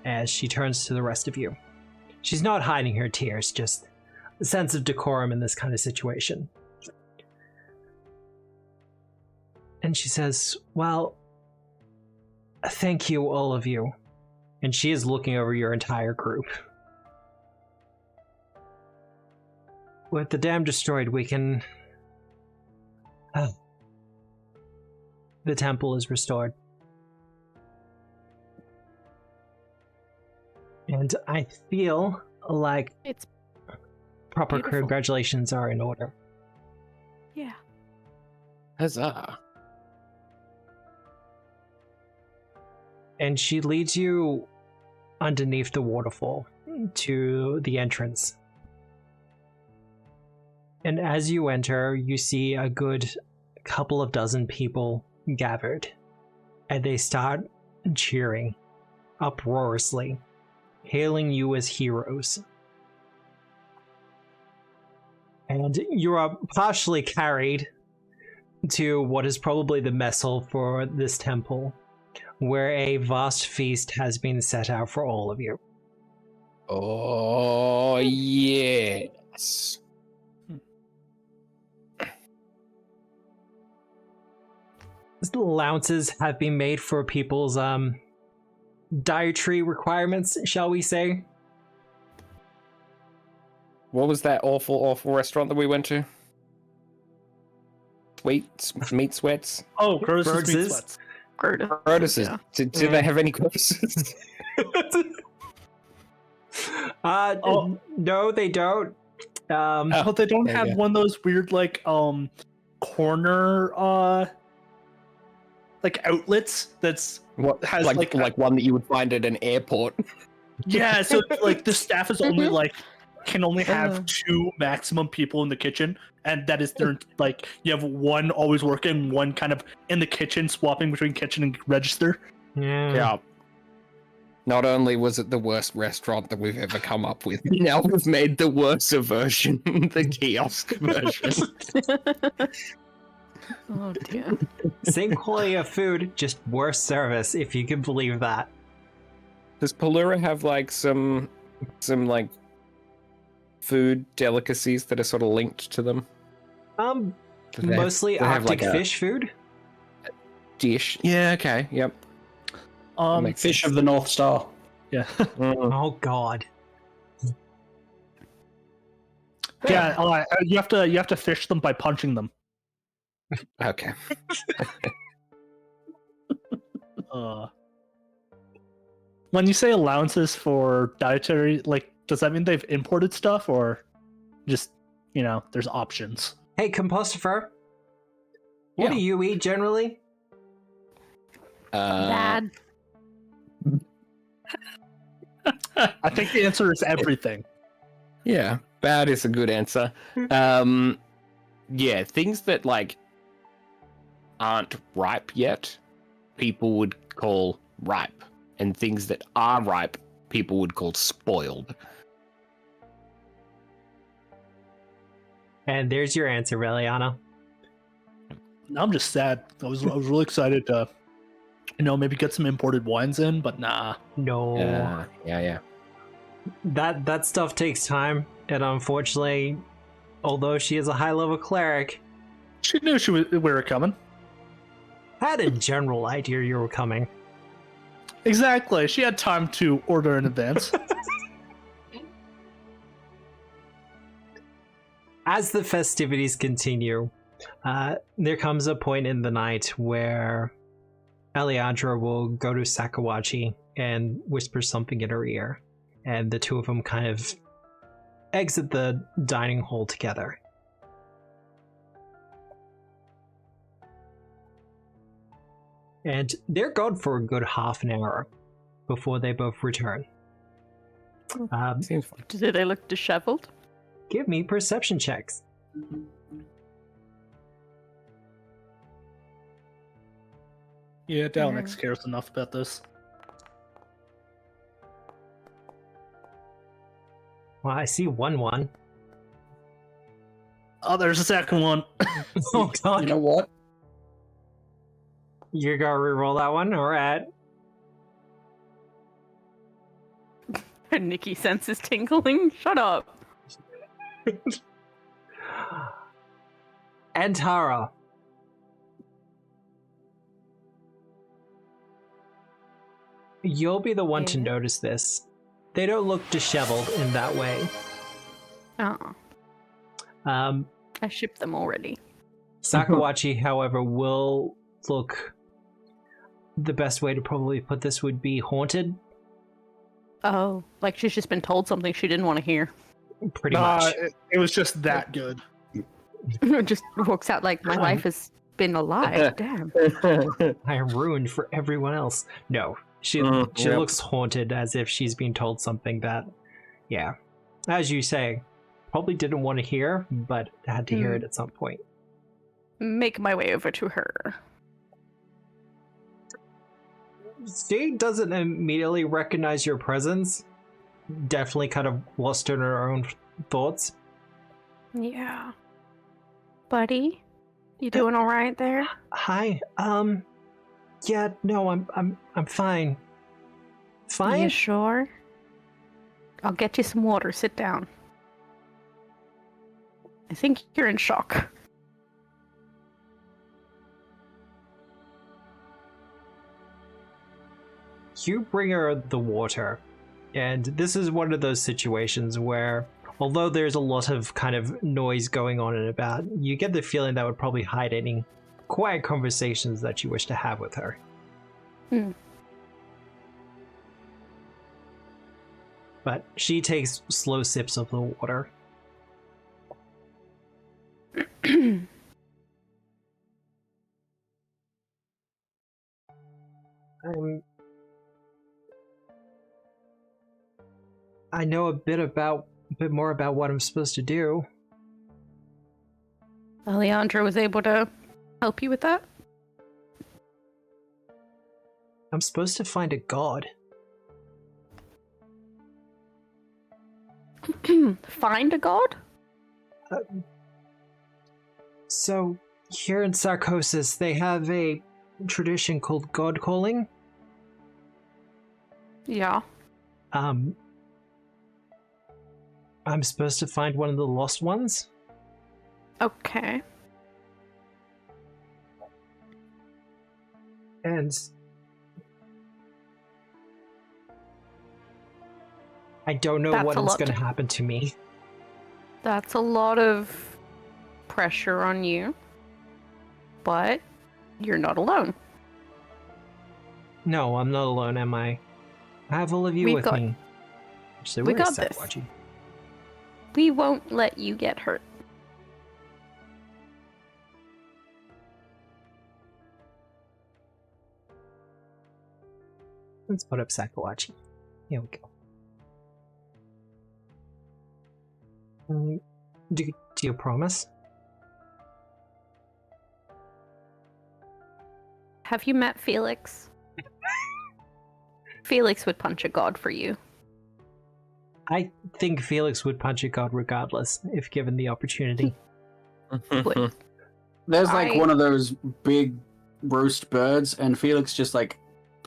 as she turns to the rest of you. She's not hiding her tears, just a sense of decorum in this kind of situation. And she says, well, thank you, all of you. And she is looking over your entire group. With the dam destroyed, we can... the temple is restored. And I feel like It's proper beautiful. congratulations are in order. Yeah. Huzzah. And she leads you underneath the waterfall to the entrance. And as you enter, you see a good couple of dozen people gathered. And they start cheering uproariously, hailing you as heroes. And you are partially carried to what is probably the mess hall for this temple, where a vast feast has been set out for all of you. Oh, yes. Allowances have been made for people's dietary requirements, shall we say. What was that awful restaurant that we went to? Meat sweats? Oh, Gross Birds meat is- sweats. Curtis's. Yeah. Do they have any courses? No, they don't. Oh, they don't There you have go. one of those weird corner like outlets that's What has like one that you would find at an airport? yeah, so like the staff is only can only have 2 maximum people in the kitchen, and that is their like you have one always working, one kind of in the kitchen swapping between kitchen and register. Yeah. Not only was it the worst restaurant that we've ever come up with, now we've made the worse version, the kiosk version. Oh dear. Same quality of food, just worse service, if you can believe that. Does Pulura have like some like food delicacies that are sort of linked to them? Do they have- Mostly do they have, Arctic like, a- fish food. dish. Yeah, okay, yep. Makes Fish of the North Star. Yeah. Oh God. Yeah, you have to fish them by punching them. Okay. When you say allowances for dietary, like, does that mean they've imported stuff, or just, there's options? Hey, Compostifer. What Yeah. do you eat generally? Bad. I think the answer is everything. Yeah, bad is a good answer. Yeah, things that like aren't ripe yet, people would call ripe, and things that are ripe, people would call spoiled. And there's your answer, Veliana. Now I'm just sad. I was really excited to, maybe get some imported wines in, but nah. No. Yeah. That stuff takes time, and unfortunately, although she is a high-level cleric, She knew we were coming. I had a general idea you were coming. Exactly. She had time to order in advance. As the festivities continue, there comes a point in the night where Alejandra will go to Sakawachi and whisper something in her ear, and the two of them kind of exit the dining hall together. And they're gone for a good half an hour before they both return. Seems fun. Do they look disheveled? Give me perception checks. Yeah, Dalnex cares enough about this. Well, I see 1-1. Oh, there's a second one. Oh God. You know what? You're gonna reroll that one? Alright. Nikki senses tingling. Shut up. And Tara. You'll be the one to Yeah. notice this. They don't look disheveled in that way. Oh, I shipped them already. Sakawachi, however, will look... The best way to probably put this would be haunted. Oh, like she's just been told something she didn't want to hear. Pretty much. It was just that good. Just walks out like, my life has been a lie. Damn. I am ruined for everyone else. No, she Yep. looks haunted, as if she's been told something that, yeah, as you say, probably didn't want to hear, but had to hear it at some point. Make my way over to her. She doesn't immediately recognize your presence. Definitely kind of lost in her own thoughts. Yeah. Buddy, you doing all right there? Hi. Yeah. No, I'm fine. Fine. You sure? I'll get you some water. Sit down. I think you're in shock. You bring her the water, and this is one of those situations where, although there's a lot of kind of noise going on and about, you get the feeling that would probably hide any quiet conversations that you wish to have with her. But she takes slow sips of the water. I know a bit more about what I'm supposed to do. Alejandra was able to help you with that? I'm supposed to find a god. Find a god? So, here in Sarcosis, they have a tradition called god calling. Yeah. I'm supposed to find one of the lost ones. Okay. And I don't know That's what a is lot going to to- happen to me. That's a lot of pressure on you. But you're not alone. No, I'm not alone, am I? I have all of you We've with got- me. So we where is got this. Sasquatchy? We won't let you get hurt. Let's put up Sasquatchy. Here we go. Do you promise? Have you met Felix? Felix would punch a god for you. I think Felix would punch a god regardless, if given the opportunity. Would. There's like I- one of those big roast birds, and Felix just like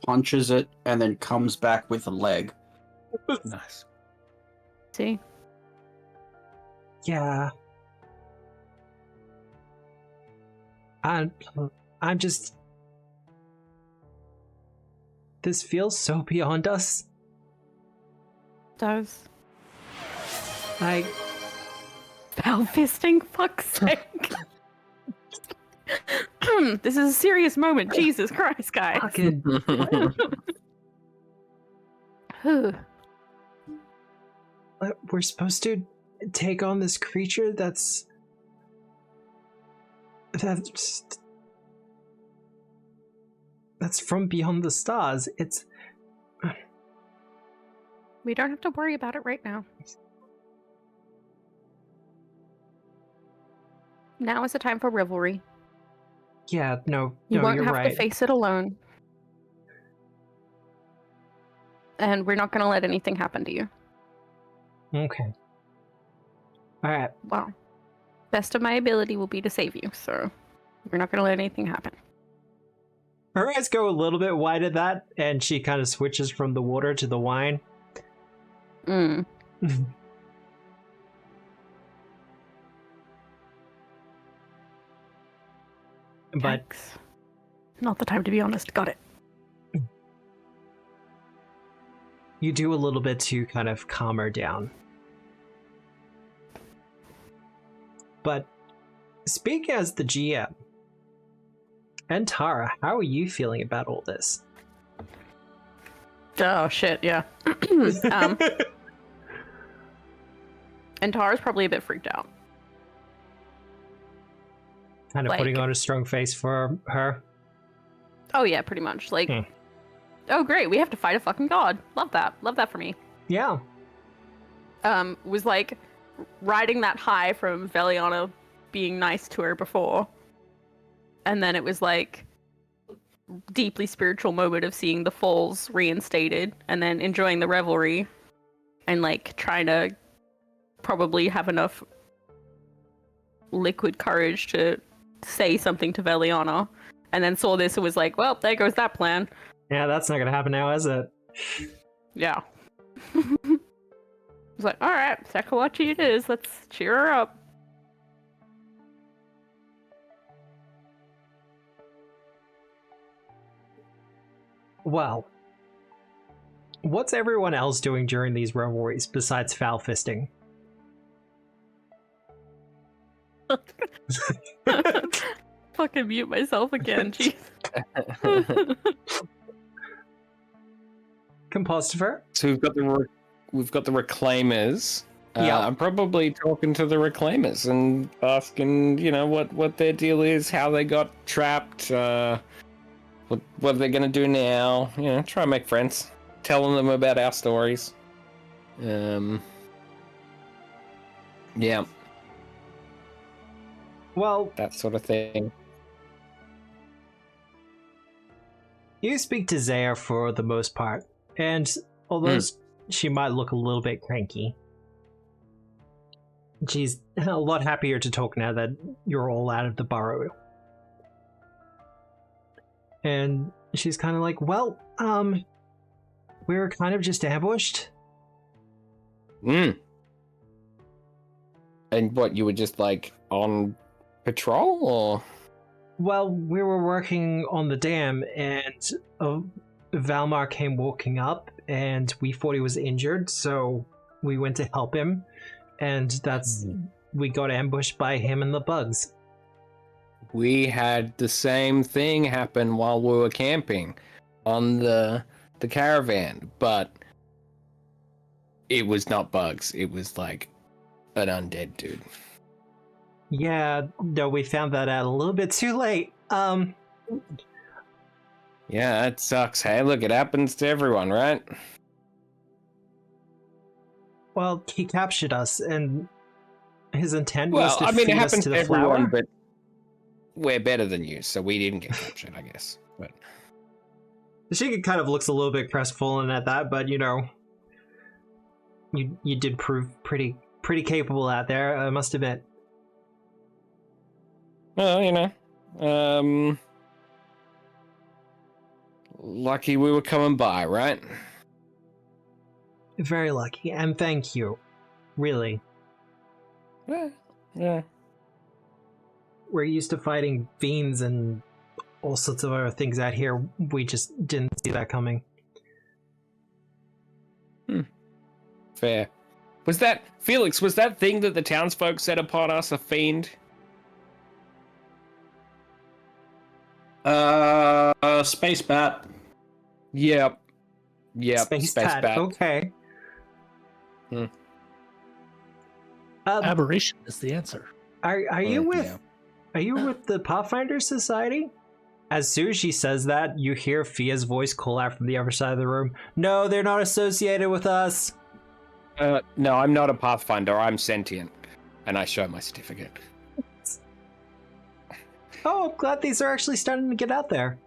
punches it and then comes back with a leg. Nice. See? Yeah. I'm just... This feels so beyond us. Does. I... Foul fisting, fuck's sake. This is a serious moment. Jesus Christ, guys. Fucking... We're supposed to take on this creature that's from beyond the stars. It's... We don't have to worry about it right now. Now is the time for revelry. Yeah, no, You won't you're have right. to face it alone. And we're not going to let anything happen to you. Okay. Alright. Well, best of my ability will be to save you, so we're not going to let anything happen. Her eyes go a little bit wide at that, and she kind of switches from the water to the wine. Mm. But Yikes. Not the time to be honest. Got it. you do a little bit to kind of calm her down. But speaking as the GM, and Tara, how are you feeling about all this? Oh, shit, yeah. And Tara's probably a bit freaked out. Kind of like- putting on a strong face for her. Oh, yeah, pretty much. Like, Hmm. oh, great, we have to fight a fucking god. Love that. Love that for me. Yeah. Was like riding that high from Veliana being nice to her before. And then it was like deeply spiritual moment of seeing the falls reinstated and then enjoying the revelry and like trying to probably have enough liquid courage to say something to Veliana. And then saw this and was like, well, there goes that plan. Yeah, that's not gonna happen now, is it? Yeah. I was like, alright, Sasquatchy it is. Let's cheer her up. Well, what's everyone else doing during these revelries besides foul fisting? Fucking mute myself again, jeez. Compostifer? So we've got the reclaimers. Yeah. I'm probably talking to the reclaimers and asking, what their deal is, how they got trapped, what are they gonna do now? Try and make friends, telling them about our stories. Yeah, Well, that sort of thing. you speak to Zaya for the most part, and although she might look a little bit cranky, she's a lot happier to talk now that you're all out of the burrow. And she's kind of like, well, we were kind of just ambushed. And what, you were just like on patrol, or? Well, we were working on the dam, and Valmar came walking up, and we thought he was injured, so we went to help him, and we got ambushed by him and the bugs. We had the same thing happen while we were camping on the caravan, but it was not bugs. It was like an undead dude. Yeah, no, we found that out a little bit too late. Yeah, that sucks. Hey, look, it happens to everyone, right? Well, he captured us, and his intent was Well, to I mean, feed it us happens to to the everyone, flower. but we're better than you, so we didn't get captured, I guess. But She kind of looks a little bit crestfallen at that, but you know, you did prove pretty capable out there, I must admit. well, you know, lucky we were coming by, right? Very lucky, and thank you. Really. Yeah. We're used to fighting fiends and all sorts of other things out here. We just didn't see that coming. Fair. Was that Felix? Was that thing that the townsfolk set upon us a fiend? Space bat. Yep. Space bat. Okay. Hmm. Aberration is the answer. Are you with Yeah. Are you with the Pathfinder Society? As soon as she says that, you hear Fia's voice call out from the other side of the room. No, they're not associated with us. No, I'm not a Pathfinder. I'm sentient, and I show my certificate. Oh, I'm glad these are actually starting to get out there.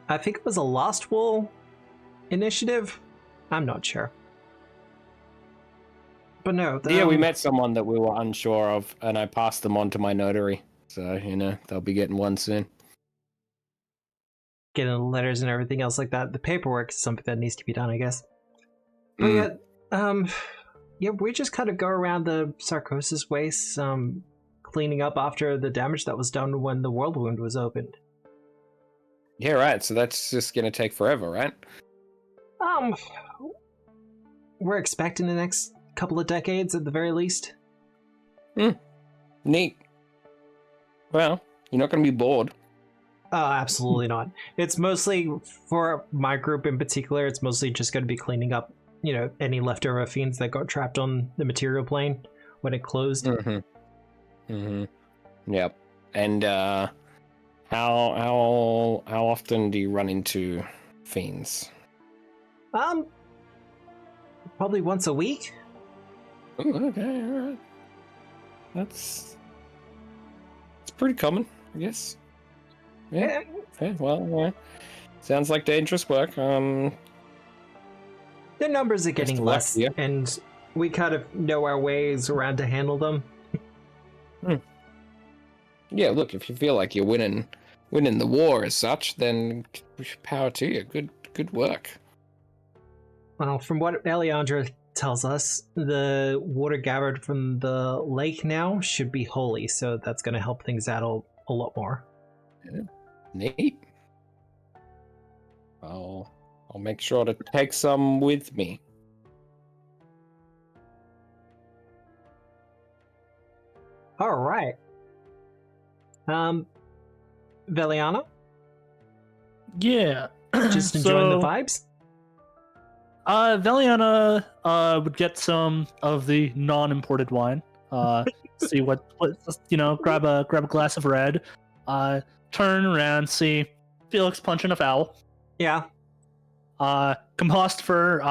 I think it was a Lost Wool initiative. I'm not sure. But no. Yeah, we met someone that we were unsure of, and I passed them on to my notary. So, you know, they'll be getting one soon. Getting letters and everything else like that. The paperwork is something that needs to be done, I guess. Mm. But yeah, we just kind of go around the Sarcosis wastes, cleaning up after the damage that was done when the World Wound was opened. Yeah, right. So that's just gonna take forever, right? We're expecting the next couple of decades at the very least. Neat. Well, you're not gonna be bored. Oh, absolutely not. It's mostly, for my group in particular, it's mostly just going to be cleaning up, you know, any leftover fiends that got trapped on the material plane when it closed. Yep. And how often do you run into fiends? Probably once a week. Ooh, okay, all right. It's pretty common, I guess. Yeah. Well, sounds like dangerous work. The numbers are getting of luck, less, yeah. and we kind of know our ways around to handle them. Yeah, look, if you feel like you're winning the war as such, then power to you. Good work. Well, from what Eliandra tells us, the water gathered from the lake now should be holy, so that's going to help things out a lot more. Yeah. Neat. I'll make sure to take some with me. All right. Veliana, Yeah. just enjoying the vibes? Veliana would get some of the non-imported wine. See what you know. Grab a glass of red. Turn around, see Felix punching a foul. Yeah. Compost for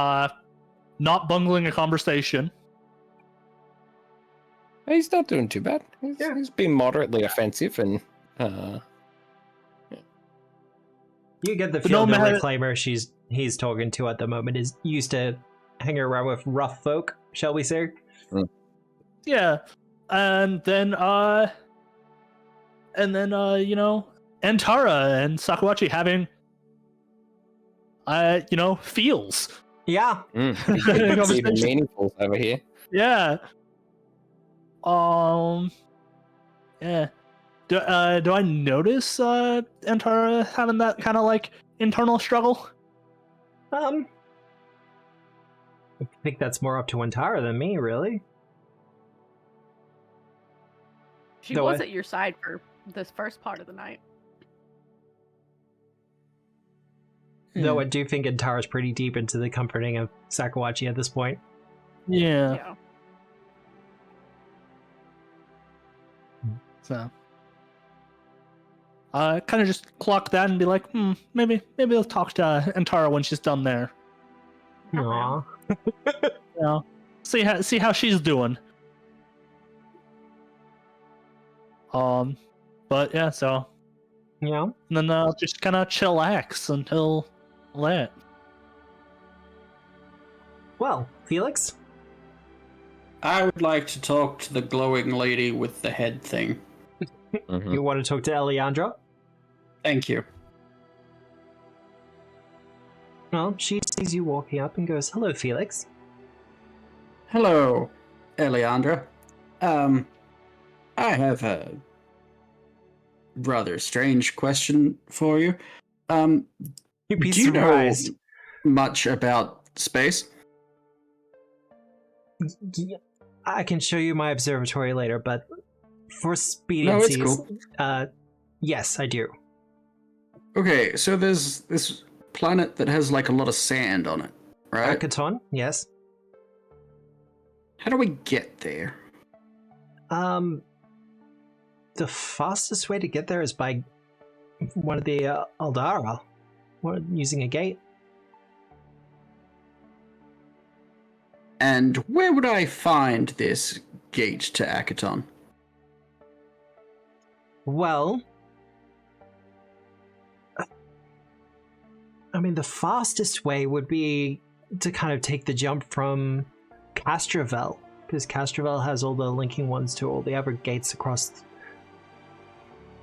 not bungling a conversation. He's not doing too bad. Yeah. He's been moderately offensive, and You get the But feel no the matter- reclaimer he's talking to at the moment is used to hanging around with rough folk, shall we say? Yeah, and then you know, Antara and Sakawachi having you know, feels. Yeah. it's even meaningful over here. Yeah. Yeah. Do I notice Antara having that kind of like internal struggle? I think that's more up to Antara than me, really. She No, was I- at your side for this first part of the night. Though I do think Antara's pretty deep into the comforting of Sakawachi at this point. Yeah. So, kind of just clock that and be like, maybe I'll talk to Antara when she's done there. Aww. You know, see how she's doing. But yeah, so Yeah. and then just kind of chillax until that. Well, Felix? I would like to talk to the glowing lady with the head thing. You want to talk to Eliandra? Thank you. Well, she sees you walking up and goes, "Hello, Felix." Hello, Eliandra. I have a rather strange question for you. You'd be do you surprised. know much about space? I can show you my observatory later, but for No, it's expediencies, cool. Yes, I do. Okay, so there's this planet that has like a lot of sand on it, right? Akaton, yes. How do we get there? The fastest way to get there is by one of the Aldara, or using a gate. And where would I find this gate to Akaton? Well, I mean, the fastest way would be to kind of take the jump from Castrovel, because Castrovel has all the linking ones to all the other gates across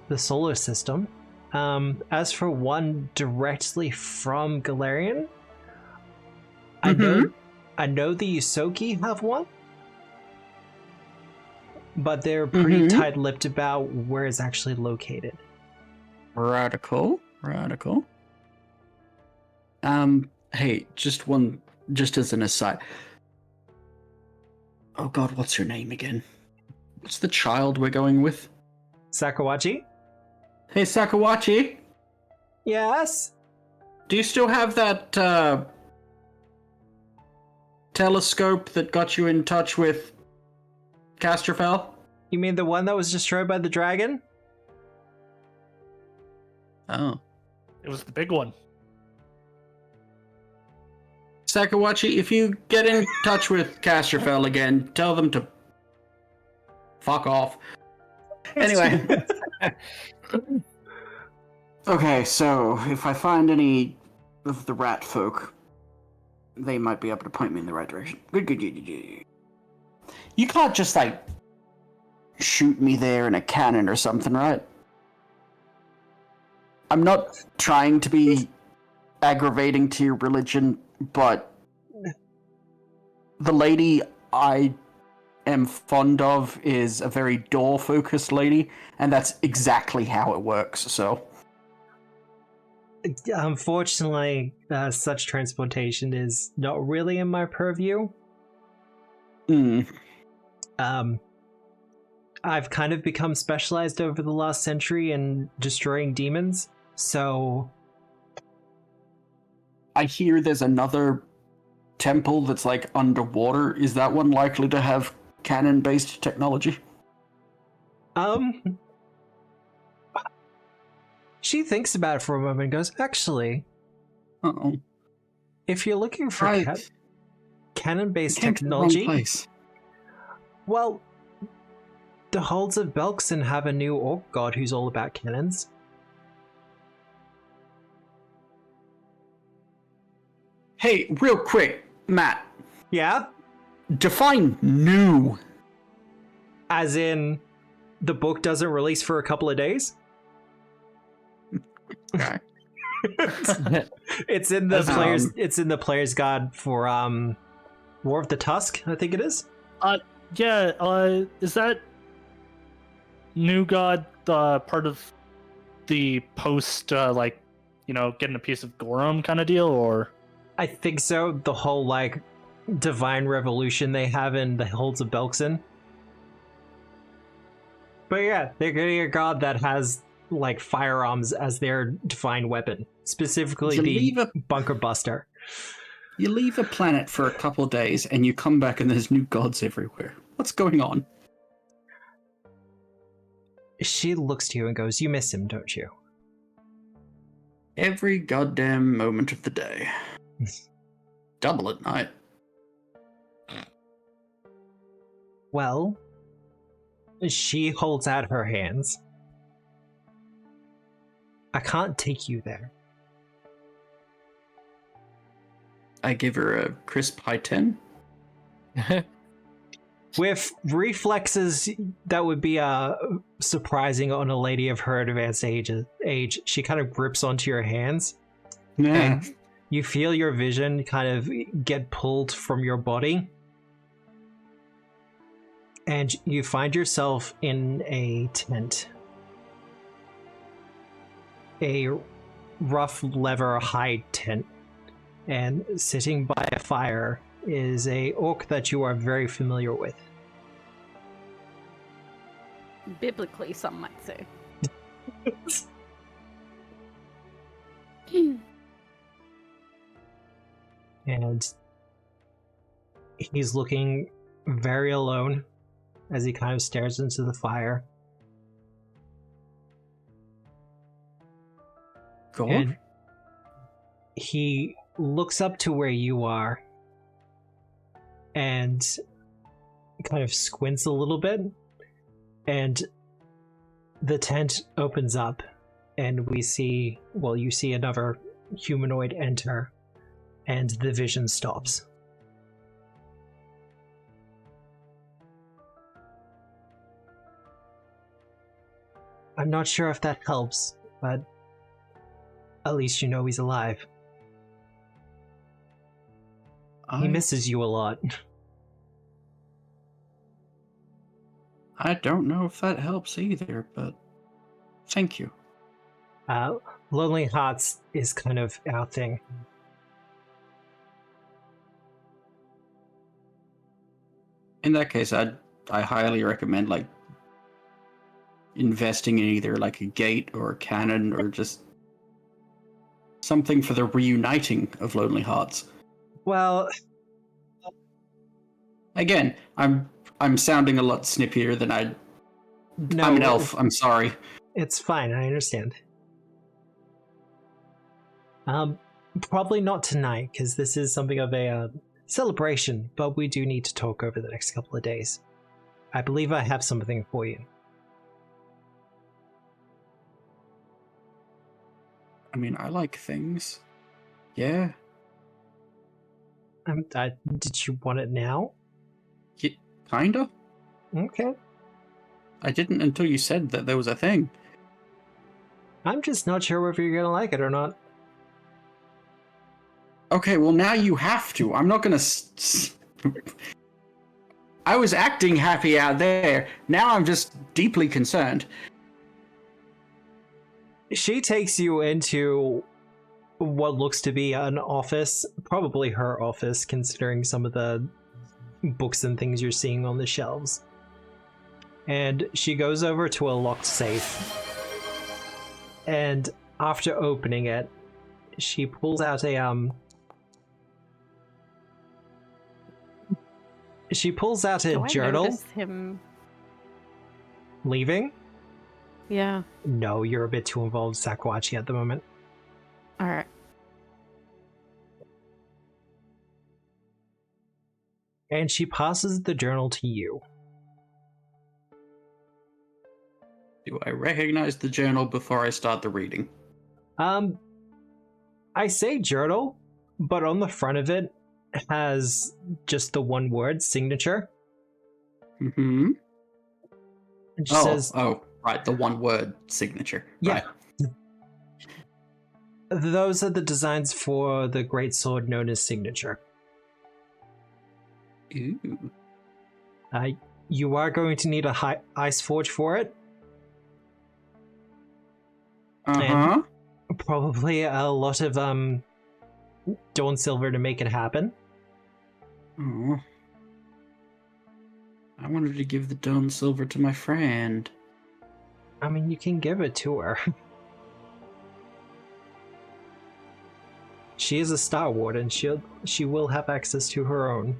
the solar system. As for one directly from Galarian, I know the Yusoki have one, but they're pretty tight-lipped about where it's actually located. Radical. Hey, just as an aside. Oh god, what's your name again? What's the child we're going with? Sakawachi? Hey, Sakawachi, Yes? do you still have that, telescope that got you in touch with Castrofel? You mean the one that was destroyed by the dragon? Oh. It was the big one. Sakawachi, if you get in touch with Castrofel again, tell them to fuck off. Anyway. Okay, so if I find any of the rat folk, they might be able to point me in the right direction. Good. You can't just, like, shoot me there in a cannon or something, right? I'm not trying to be aggravating to your religion, but the lady I am fond of is a very door-focused lady, and that's exactly how it works, so... Unfortunately, such transportation is not really in my purview. I've kind of become specialized over the last century in destroying demons, so... I hear there's another temple that's, like, underwater. Is that one likely to have cannon-based technology? She thinks about it for a moment and goes, actually, Uh-oh. if you're looking for Right. cannon-based Came to the wrong technology, place. well, the Holds of Belkson have a new orc god who's all about cannons. Hey, real quick, Matt. Yeah? Define new. As in, the book doesn't release for a couple of days? Okay. It's in the That's, player's. It's in the player's guide for War of the Tusk, I think it is. is that new god part of the post, getting a piece of Gorum kind of deal, or? I think so. The whole, like, divine revolution they have in the Holds of Belkzen. But yeah, they're getting a god that has, like, firearms as their divine weapon. Specifically the Bunker Buster. You leave a planet for a couple days and you come back and there's new gods everywhere. What's going on? She looks to you and goes, "You miss him, don't you?" Every goddamn moment of the day. Double at night. Well, she holds out her hands. I can't take you there. I give her a crisp high 10. With reflexes that would be surprising on a lady of her advanced age, she kind of grips onto your hands. Yeah. And you feel your vision kind of get pulled from your body. And you find yourself in a tent. A rough leather hide tent. And sitting by a fire is a orc that you are very familiar with. Biblically, some might say. And he's looking very alone as he kind of stares into the fire. God? And he looks up to where you are and kind of squints a little bit, and the tent opens up and you see another humanoid enter, and the vision stops. I'm not sure if that helps, but at least you know he's alive. He misses you a lot. I don't know if that helps either, but thank you. Lonely Hearts is kind of our thing. In that case, I highly recommend like investing in either like a gate or a cannon or just something for the reuniting of Lonely Hearts. Well, again, I'm sounding a lot snippier than I'm an elf. I'm sorry. It's fine. I understand. Probably not tonight, because this is something of a celebration, but we do need to talk over the next couple of days. I believe I have something for you. I mean, I like things. Yeah. Did you want it now? Kinda. Okay. I didn't until you said that there was a thing. I'm just not sure whether you're gonna like it or not. Okay, well now you have to. I'm not gonna... I was acting happy out there. Now I'm just deeply concerned. She takes you into what looks to be an office, probably her office, considering some of the books and things you're seeing on the shelves. And she goes over to a locked safe. And after opening it, she pulls out a journal. I notice him Leaving? Yeah. No, you're a bit too involved with Sakawachi at the moment. All right. And she passes the journal to you. Do I recognize the journal before I start the reading? I say journal, but on the front of it has just the one word, signature. Mm-hmm. And she says, right, the one word signature. Yeah. Right. Those are the designs for the great sword known as Signature. Ooh. You are going to need a ice forge for it. Uh-huh. And probably a lot of dawn silver to make it happen. Oh. I wanted to give the dawn silver to my friend. I mean, you can give it to her. She is a Star Warden. She will have access to her own.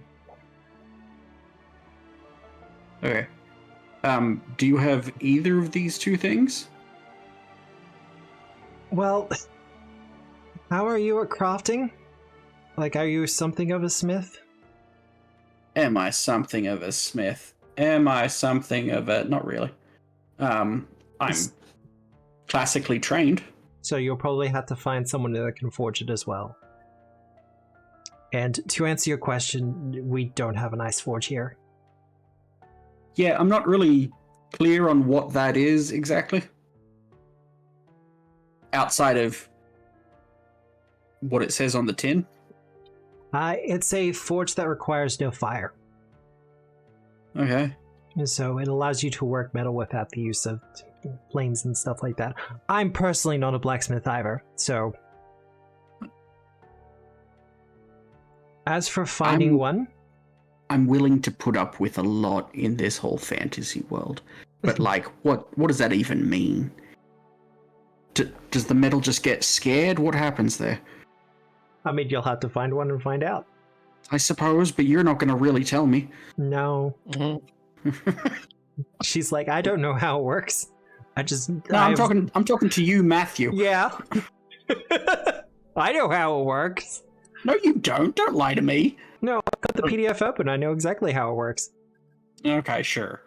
Okay. Do you have either of these two things? Well, how are you at crafting? Like, are you something of a smith? Am I something of a smith? Am I something of a... Not really. I'm classically trained. So you'll probably have to find someone that can forge it as well. And to answer your question, we don't have an ice forge here. Yeah, I'm not really clear on what that is exactly. Outside of what it says on the tin. It's a forge that requires no fire. Okay. So it allows you to work metal without the use of flames and stuff like that. I'm personally not a blacksmith either, so... As for finding one... I'm willing to put up with a lot in this whole fantasy world. But, like, what does that even mean? Does the metal just get scared? What happens there? I mean, you'll have to find one and find out. I suppose, but you're not going to really tell me. No. She's like, I don't know how it works. I'm talking to you, Matthew. Yeah. I know how it works. No, you don't. Don't lie to me. No, I've got the PDF open. I know exactly how it works. Okay, sure.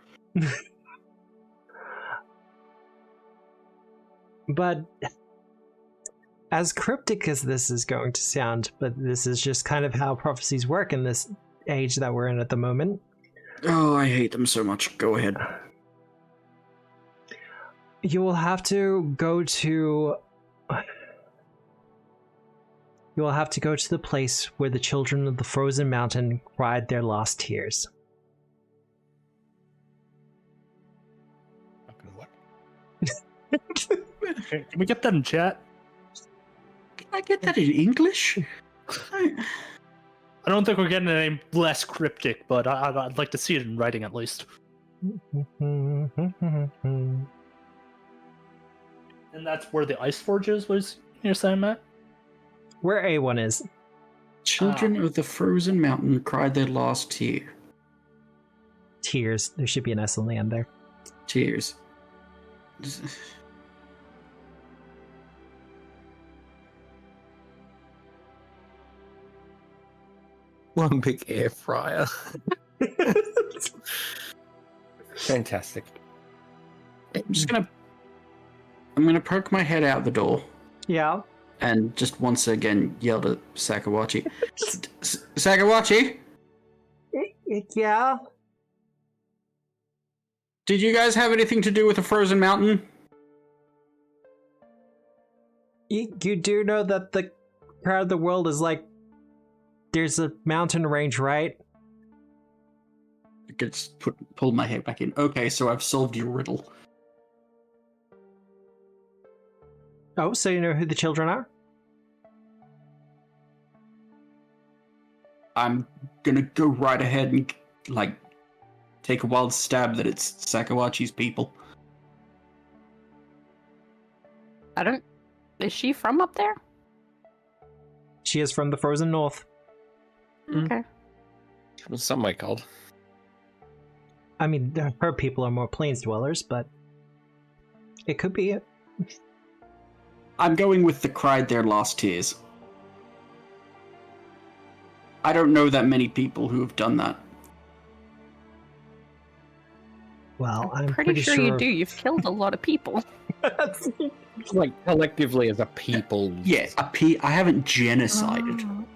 But as cryptic as this is going to sound, but this is just kind of how prophecies work in this age that we're in at the moment. Oh, I hate them so much. Go ahead. You will have to go to... You will have to go to the place where the children of the Frozen Mountain cried their last tears. Can we get that in chat? Can I get that in English? I don't think we're getting any less cryptic, but I'd like to see it in writing at least. And that's where the ice forge is, was you're saying, Matt? Where A1 is. Children of the Frozen Mountain cried their last tear. Tears. There should be an S on the end there. Tears. One big air fryer. Fantastic. I'm gonna poke my head out the door. Yeah. And just once again yelled at Sakawachi. Sakawachi? Yeah? Did you guys have anything to do with the Frozen Mountain? You do know that the part of the world is like... There's a mountain range, right? I just pulled my head back in. Okay, so I've solved your riddle. Oh, so you know who the children are? I'm gonna go right ahead and, like, take a wild stab that it's Sakawachi's people. Is she from up there? She is from the Frozen North. Okay. Some might called. I mean, her people are more plains dwellers, but it could be it. I'm going with the cried their last tears. I don't know that many people who have done that. Well, I'm pretty sure you do. You've killed a lot of people. Like, collectively as a people. Yeah, I haven't genocided.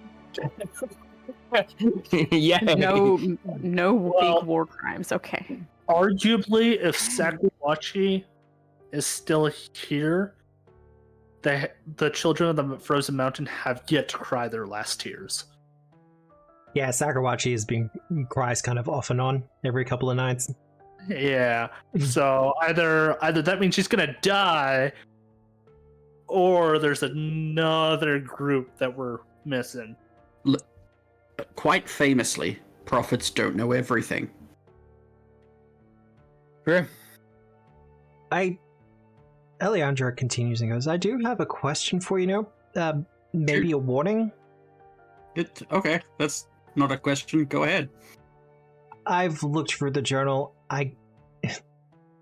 Yeah. No big war crimes. Okay. Arguably, if Sakawachi is still here, the children of the Frozen Mountain have yet to cry their last tears. Yeah, Sakawachi has been cries kind of off and on every couple of nights. Yeah. So either that means she's gonna die, or there's another group that we're missing. Quite famously, prophets don't know everything. Yeah. Eliandra continues and goes, I do have a question for you now. Maybe a warning? Okay, that's not a question. Go ahead. I've looked through the journal. I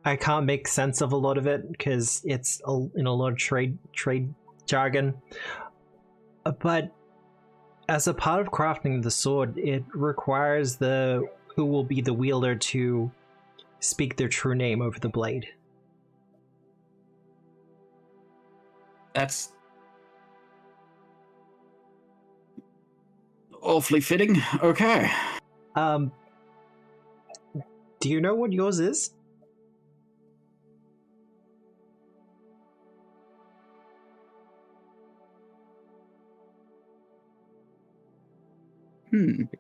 can't make sense of a lot of it because it's in a lot of trade jargon. But as a part of crafting the sword, it requires who will be the wielder to speak their true name over the blade. That's awfully fitting. Okay. Do you know what yours is?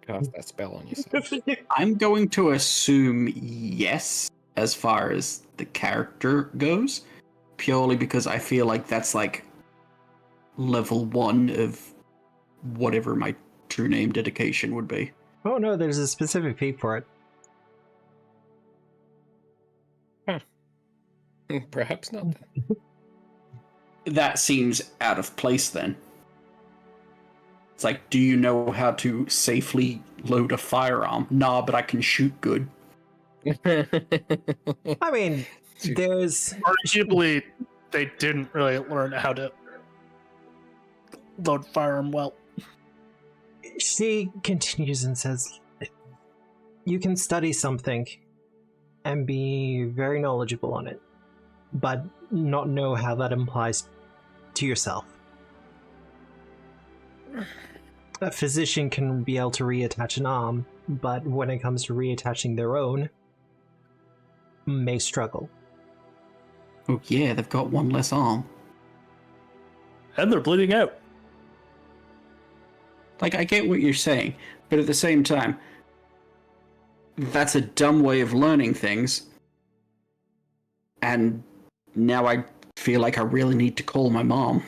Cast that spell on yourself. I'm going to assume yes, as far as the character goes, purely because I feel like that's like level 1 of whatever my true name dedication would be. Oh no, there's a specific feat for it. Perhaps not. That seems out of place then. It's like, do you know how to safely load a firearm? Nah, but I can shoot good. I mean, there's... Arguably, they didn't really learn how to load firearm well. She continues and says, you can study something and be very knowledgeable on it, but not know how that implies to yourself. A physician can be able to reattach an arm, but when it comes to reattaching their own, may struggle. Oh yeah, they've got one less arm. And they're bleeding out. Like, I get what you're saying, but at the same time, that's a dumb way of learning things. And now I feel like I really need to call my mom.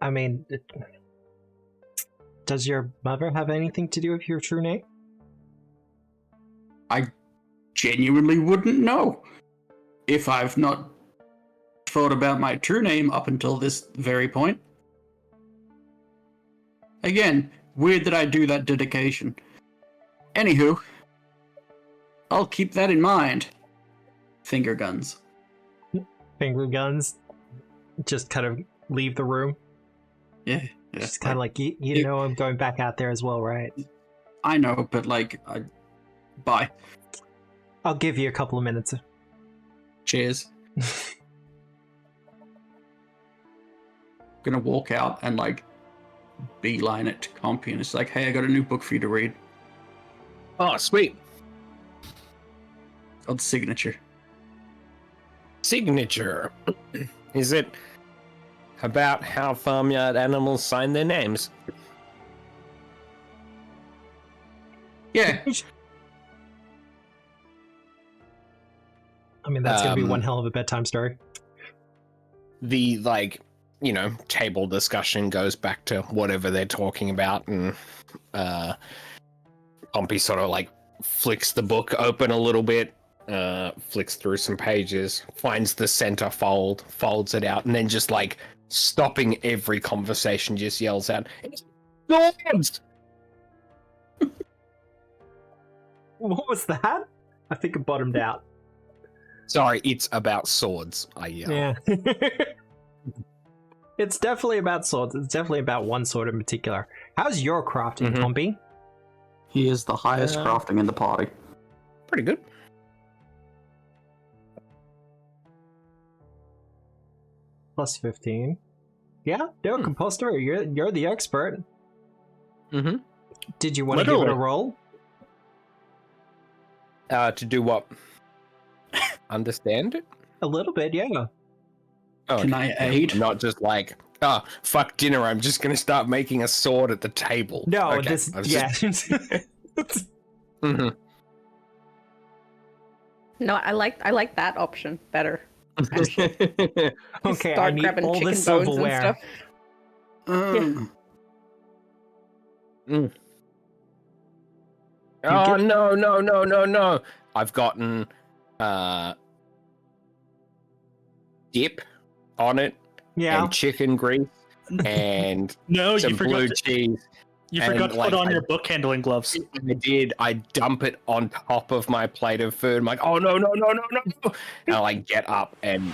I mean, does your mother have anything to do with your true name? I genuinely wouldn't know if I've not thought about my true name up until this very point. Again, weird that I do that dedication. Anywho, I'll keep that in mind. Finger guns. Finger guns just kind of leave the room. Yeah. Just kind of like, you know I'm going back out there as well, right? I know, but like, bye. I'll give you a couple of minutes. Cheers. Gonna walk out and like beeline it to Compy, and it's like, hey, I got a new book for you to read. Oh, sweet. Called Signature. Signature. Is it about how farmyard animals sign their names? Yeah. I mean, that's going to be one hell of a bedtime story. The, like, you know, table discussion goes back to whatever they're talking about, and Pompey sort of, like, flicks the book open a little bit, flicks through some pages, finds the center fold, folds it out, and then just, like, stopping every conversation, just yells out, "It's swords!" What was that? I think it bottomed out. Sorry, it's about swords, I yell. Yeah. It's definitely about swords. It's definitely about one sword in particular. How's your crafting, Pompey? He is the highest crafting in the party. Pretty good. Plus 15. Yeah, no, Composter, you're the expert. Mm-hmm. Did you want to give it a roll? To do what? Understand it? A little bit, yeah. Oh, Can I aid? Not just like Oh, fuck dinner. I'm just going to start making a sword at the table. No, Okay, this I was yeah. Mhm. No, I like that option better. Actually. Okay, I Start need grabbing all the chicken bones and silverware. stuff. Um, Oh, get- no. I've gotten dip on it Yeah. and chicken grease and No, some blue cheese. You and, forgot to like, put on I- your book handling gloves. I did. I dump it on top of my plate of food. I'm like, oh, no. And I like get up and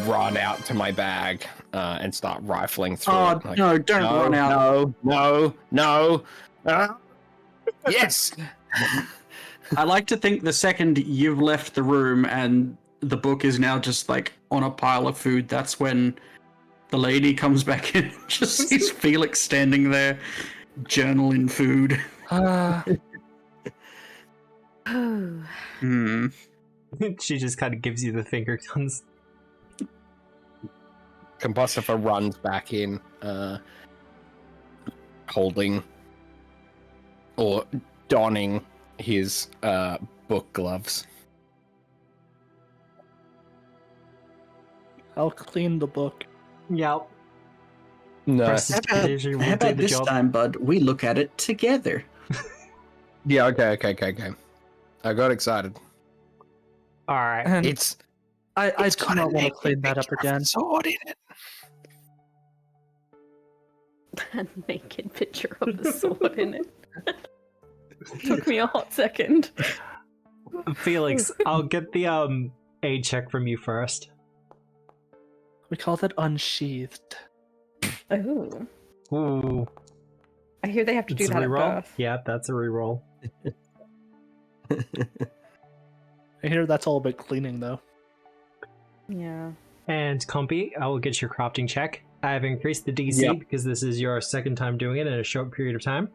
run out to my bag and start rifling through oh, it. Like, no, don't run out. No. Yes. I like to think the second you've left the room and the book is now just like on a pile of food, that's when the lady comes back in and just sees Felix standing there, journaling food. Hmm. She just kind of gives you the finger guns. Compulsifer runs back in, holding or donning his book gloves. I'll clean the book. Yep. No. Prestidigitation will How do about the this job. time, bud? We look at it together. Yeah, okay. I got excited. All right. And It's I it's do got a not want to naked clean that up picture of a again. sword in it. A naked picture of the sword in it. Took me a hot second. Felix, I'll get the aid check from you first. We call that unsheathed. Oh. Ooh. I hear they have to It's do a that at reroll? birth. Yeah, that's a reroll. I hear that's all about cleaning, though. Yeah. And Compy, I will get your crafting check. I have increased the DC Yep. because this is your second time doing it in a short period of time.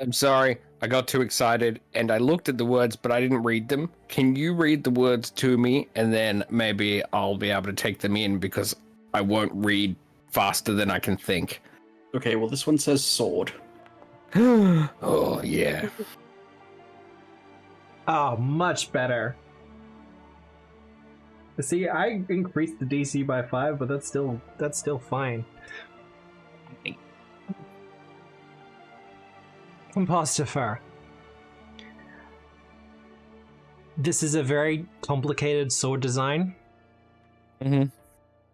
I'm sorry, I got too excited and I looked at the words, but I didn't read them. Can you read the words to me, and then maybe I'll be able to take them in because I won't read faster than I can think. Okay, well, this one says sword. Oh yeah. Oh, much better. See, I increased the DC by 5, but that's still fine. Compostifer. This is a very complicated sword design. Mm-hmm.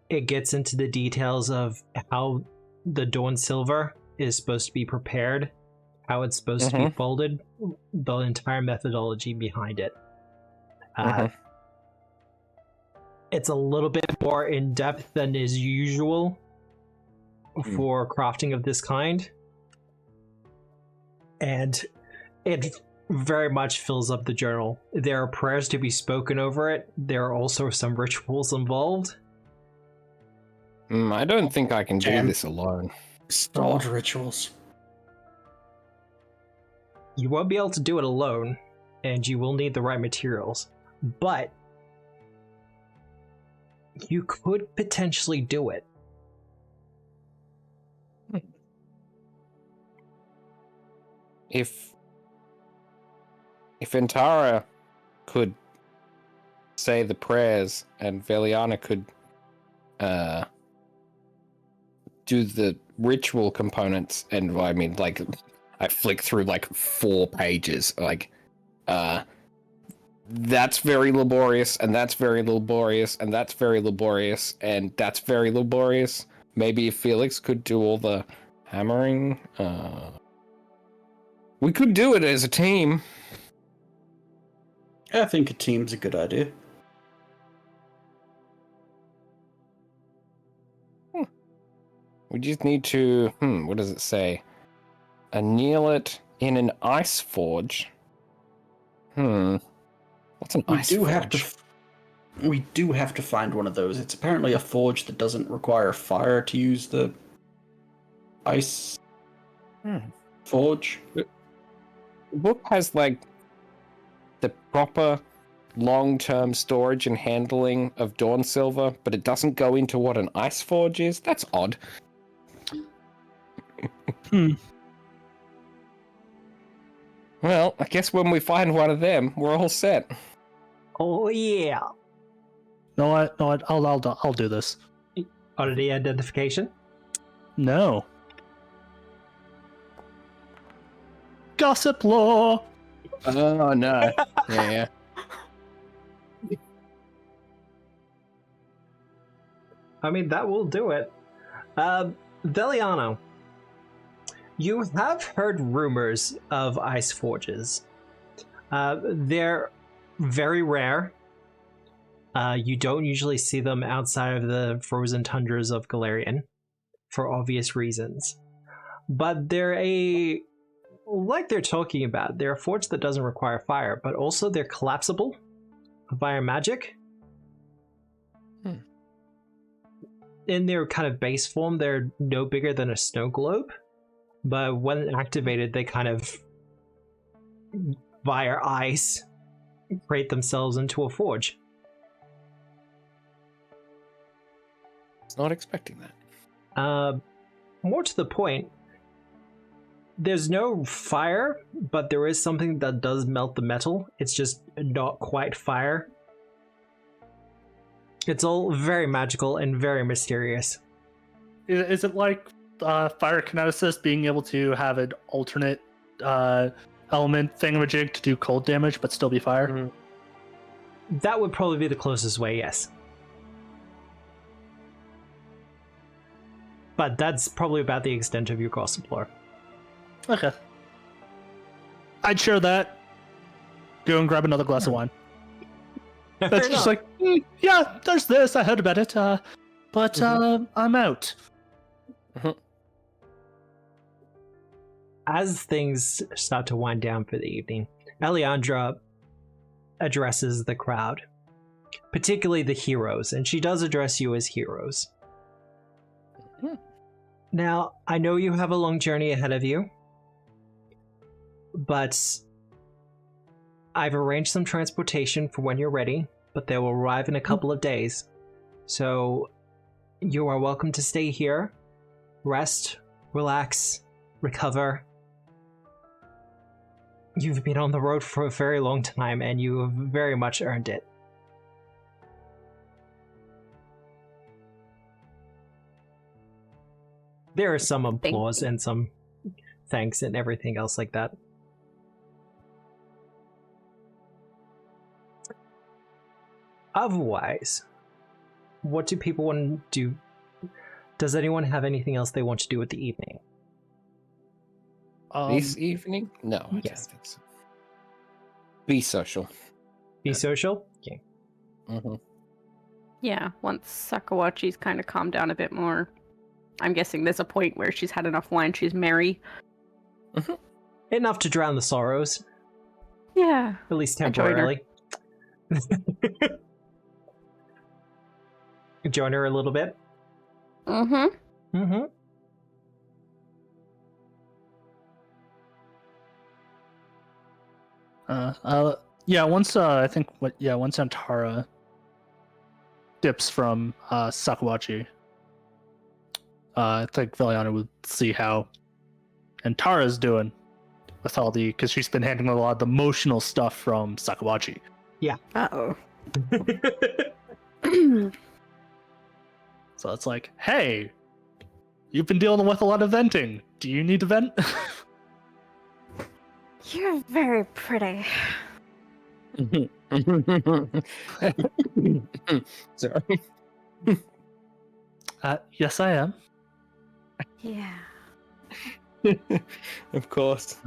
It gets into the details of how the Dawn Silver is supposed to be prepared, how it's supposed to be folded, the entire methodology behind it. It's a little bit more in depth than is usual for crafting of this kind, and it very much fills up the journal. There are prayers to be spoken over it. There are also some rituals involved. I don't think I can do Damn. this alone. Sword rituals. You won't be able to do it alone, and you will need the right materials, but you could potentially do it. If Antara could say the prayers and Veliana could do the ritual components, and I mean, like, I flick through like 4 pages, like that's very laborious, and that's very laborious, and that's very laborious, and that's very laborious. Maybe if Felix could do all the hammering, we could do it as a team. I think a team's a good idea. We just need to, what does it say? Anneal it in an ice forge. What's an ice forge? We do have to find one of those. It's apparently a forge that doesn't require fire to use the ice forge. The book has like the proper long-term storage and handling of Dawn Silver, but it doesn't go into what an ice forge is. That's odd. Well, I guess when we find one of them, we're all set. Oh yeah. No, I'll do this. Oddity identification. No. Gossip law. Oh no. Yeah. I mean, that will do it. Veliano, you have heard rumors of ice forges. They're very rare. You don't usually see them outside of the frozen tundras of Galarian, for obvious reasons. But they're like they're talking about, they're a forge that doesn't require fire, but also they're collapsible via magic. In their kind of base form, they're no bigger than a snow globe, but when activated, they kind of, via ice, create themselves into a forge. Was not expecting that. More to the point, there's no fire, but there is something that does melt the metal. It's just not quite fire. It's all very magical and very mysterious. Is it like fire kineticist being able to have an alternate element thingamajig to do cold damage but still be fire? Mm-hmm. That would probably be the closest way, yes. But that's probably about the extent of your gossip lore. Okay. I'd share that. Go and grab another glass of wine. That's just like, yeah, there's this. I heard about it. But I'm out. As things start to wind down for the evening, Eliandra addresses the crowd, particularly the heroes, and she does address you as heroes. Now, I know you have a long journey ahead of you, but I've arranged some transportation for when you're ready, but they will arrive in a couple of days. So you are welcome to stay here, rest, relax, recover. You've been on the road for a very long time, and you have very much earned it. There is some applause and some thanks and everything else like that. Otherwise, what do people want to do? Does anyone have anything else they want to do with the evening? This evening? No, I yes. don't think so. Be social. Be social? Okay. Mm-hmm. Yeah, once Sakawachi's kind of calmed down a bit more, I'm guessing there's a point where she's had enough wine, she's merry. Mm-hmm. Enough to drown the sorrows. Yeah. At least temporarily. Join her a little bit. Mm-hmm. Mm-hmm. Yeah, once once Antara dips from Sakawachi, I think Veliana would see how Antara's doing with all the, because she's been handling a lot of the emotional stuff from Sakawachi. Uh-oh. So it's like, hey, you've been dealing with a lot of venting. Do you need to vent? You're very pretty. Sorry. Yes, I am. Yeah. Of course.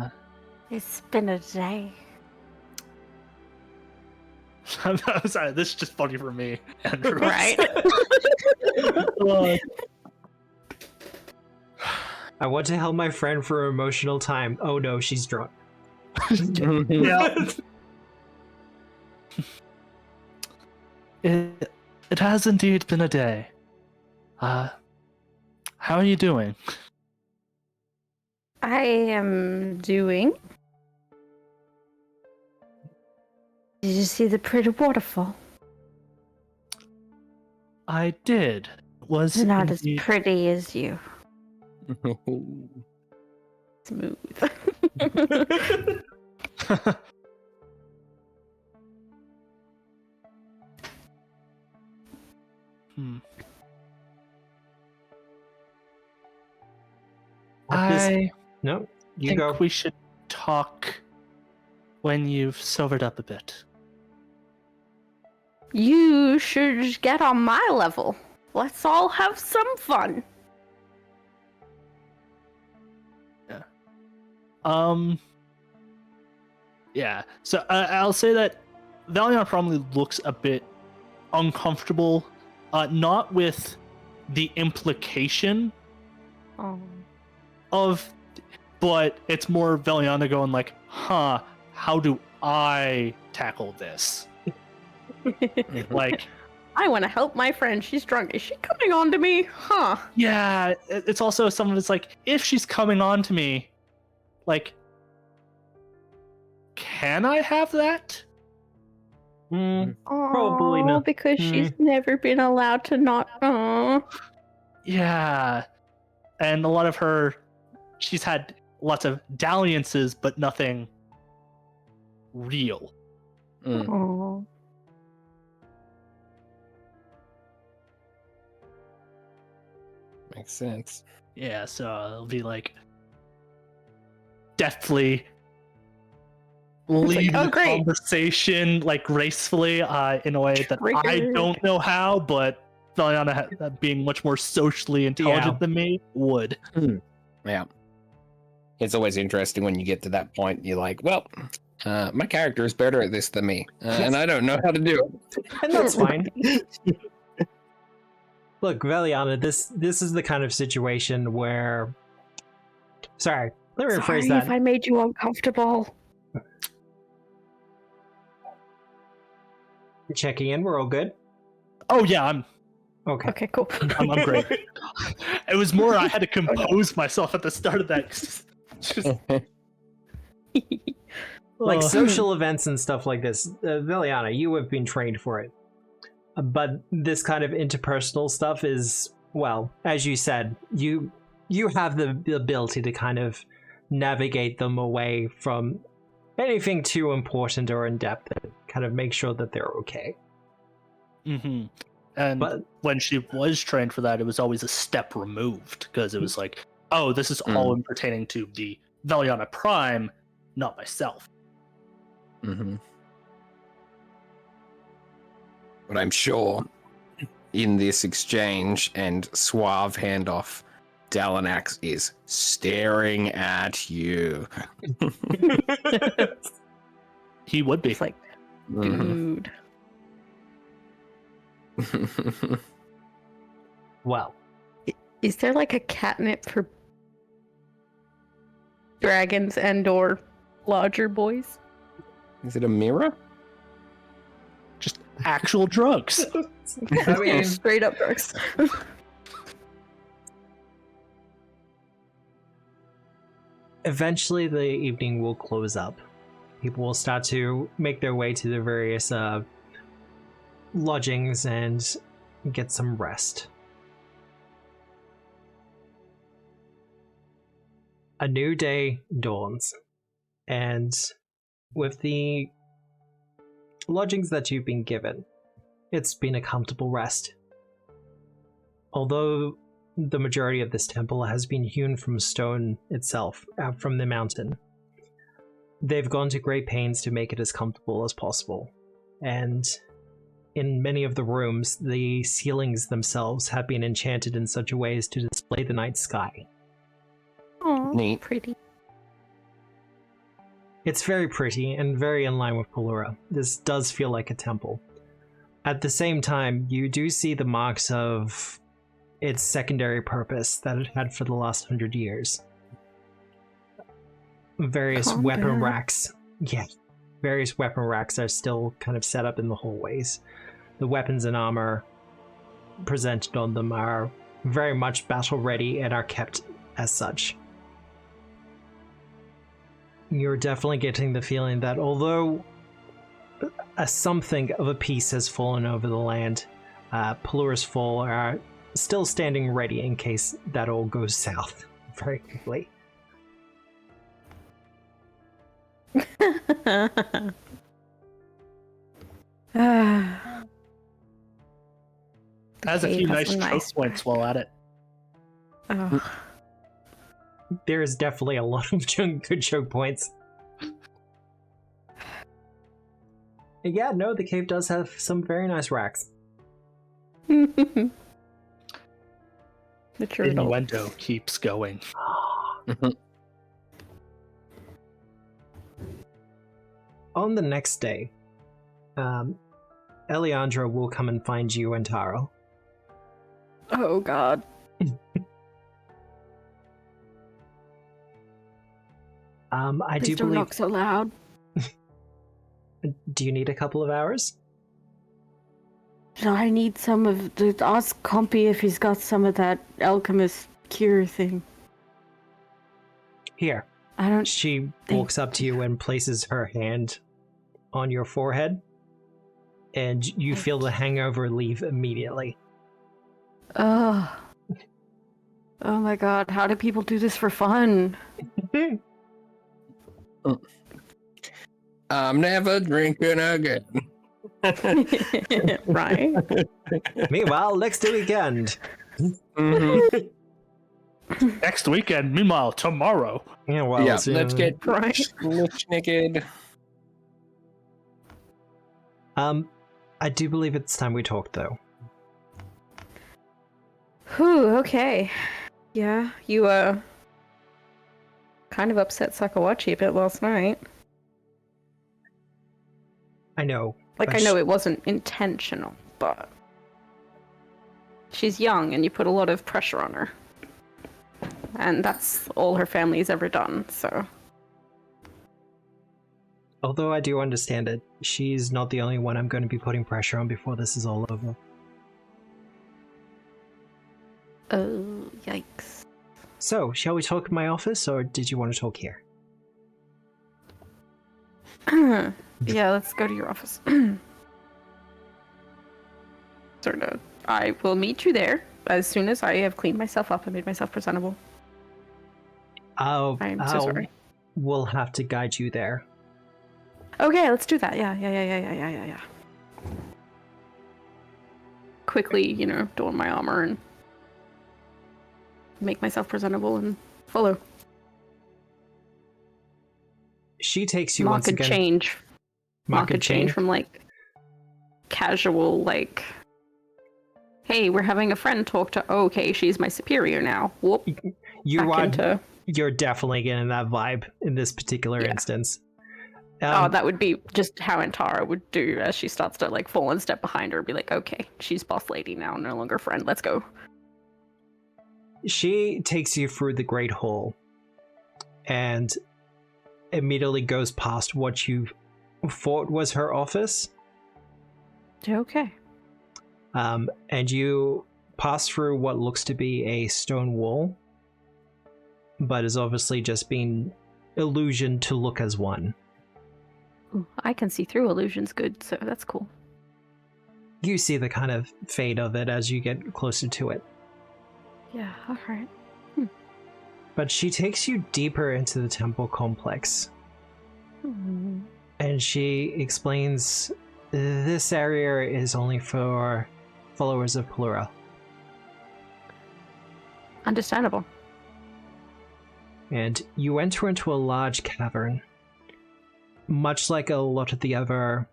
It's been a day. I'm sorry, this is just funny for me, Andrew. Right? I want to help my friend for emotional time. Oh no, she's drunk. Yeah. It has indeed been a day. How are you doing? I am doing Did you see the pretty waterfall? I did. Was It's not as indeed- pretty as you. Smooth. I No, you think go. we should talk when you've sobered up a bit. You should get on my level. Let's all have some fun. Yeah. So I'll say that Valiant probably looks a bit uncomfortable, not with the implication of, but it's more Valiana going like, huh, how do I tackle this? Like, I want to help my friend. She's drunk. Is she coming on to me? Huh. yeah, it's also someone that's like, if she's coming on to me, like, can I have that? Probably Aw, not. because she's never been allowed to not. Aw. Yeah. And a lot of her, she's had lots of dalliances, but nothing real. Aw. Makes sense. Yeah, so it'll be like deftly lead "Oh, the great." conversation like gracefully in a way that I Triggered. don't know how, but Valiana, being much more socially intelligent Yeah. than me, would. Yeah. It's always interesting when you get to that point. You're like, well, my character is better at this than me, and I don't know how to do it. And that's fine. Look, Valiana, this is the kind of situation where. Sorry, let me rephrase Sorry that. if I made you uncomfortable. Checking in, we're all good. Oh yeah, I'm Okay. Okay, cool. I'm great. It was more I had to compose myself at the start of that. Just, Like oh. social events and stuff like this, Valiana, you have been trained for it. But this kind of interpersonal stuff is, well, as you said, you have the ability to kind of navigate them away from anything too important or in depth, and kind of make sure that they're okay. Mm-hmm. And But when she was trained for that, it was always a step removed because it was like, oh, this is all pertaining to the Valiana Prime, not myself. Mm-hmm. But I'm sure in this exchange and suave handoff, Dalanax is staring at you. He would be. It's like, Mhm. dude. well, Is there like a catnip for dragons and/or larger boys? Is it a mirror? Just actual drugs. I mean, Straight up drugs. eventually the evening will close up. People will start to make their way to the various lodgings and get some rest. A new day dawns, and with the lodgings that you've been given, it's been a comfortable rest. Although the majority of this temple has been hewn from stone itself, out from the mountain, they've gone to great pains to make it as comfortable as possible. And in many of the rooms, the ceilings themselves have been enchanted in such a way as to display the night sky. Aw, Neat. pretty. It's very pretty and very in line with Pulura. This does feel like a temple. At the same time, you do see the marks of its secondary purpose that it had for the last 100 years. Various weapon Combat. racks. Yeah. Various weapon racks are still kind of set up in the hallways. The weapons and armor presented on them are very much battle ready and are kept as such. You're definitely getting the feeling that although something of a piece has fallen over the land. Pulura's Fall are still standing ready in case that all goes south very quickly. Has a Okay, few have nice some choke nice points while at it. Oh. There is definitely a lot of good choke points. Yeah, no, the cave does have some very nice racks. The turtle. Innuendo keeps going. On the next day, Eliandra will come and find you and Taro. Oh god. I Please do don't believe. knock so loud. Do you need a couple of hours? I need some of the. Ask Compy if he's got some of that alchemist cure thing. Here. I don't. She walks up to you and places her hand on your forehead, and you feel the hangover leave immediately. Oh. Oh my god, how do people do this for fun? I'm never drinking again. Right? Meanwhile, next weekend. Mhm. Next weekend, meanwhile, tomorrow. Yeah, well, Yeah, so, let's get Right. naked. I do believe it's time we talk, though. Whew, okay. Yeah, you, kind of upset Sakawachi a bit last night. I know. Like, but I know it wasn't intentional, but... She's young, and you put a lot of pressure on her. And that's all her family's ever done, so... Although I do understand it, she's not the only one I'm going to be putting pressure on before this is all over. Oh, yikes. So, shall we talk in my office, or did you want to talk here? Yeah, let's go to your office. Sort of. I will meet you there as soon as I have cleaned myself up and made myself presentable. I'm so sorry. We'll have to guide you there. Okay, let's do that. Yeah. Quickly, don my armor and make myself presentable and follow. She takes you Mock once and again. change. Mock and change from like casual, like, hey, we're having a friend talk to. Oh, okay, she's my superior now. Whoop. You're definitely getting that vibe in this particular instance. That would be just how Antara would do as she starts to like fall one step behind her and be like, okay, she's boss lady now, no longer friend, let's go. She takes you through the Great Hall and immediately goes past what you thought was her office. Okay. And you pass through what looks to be a stone wall, but is obviously just being illusioned to look as one. Ooh, I can see through illusions good, so that's cool. You see the kind of fade of it as you get closer to it. Yeah, alright. But she takes you deeper into the temple complex. And she explains this area is only for followers of Pulura. Understandable. And you enter into a large cavern. Much like a lot of the other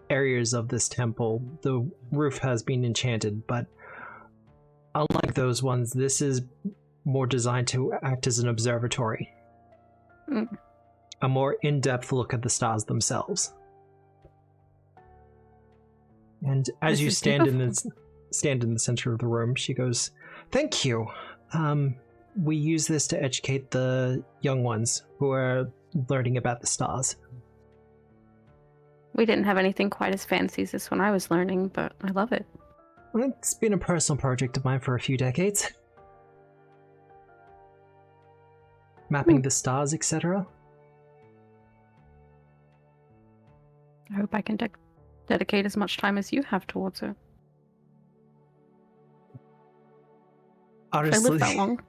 areas of this temple, the roof has been enchanted, but unlike those ones, this is more designed to act as an observatory. A more in-depth look at the stars themselves. And as This you is stand in beautiful. the center of the room, she goes, "Thank you. We use this to educate the young ones who are learning about the stars." We didn't have anything quite as fancy as this when I was learning, but I love it. Well, it's been a personal project of mine for a few decades. Mapping the stars, etc. I hope I can dedicate as much time as you have towards it. If I Honestly, live that long.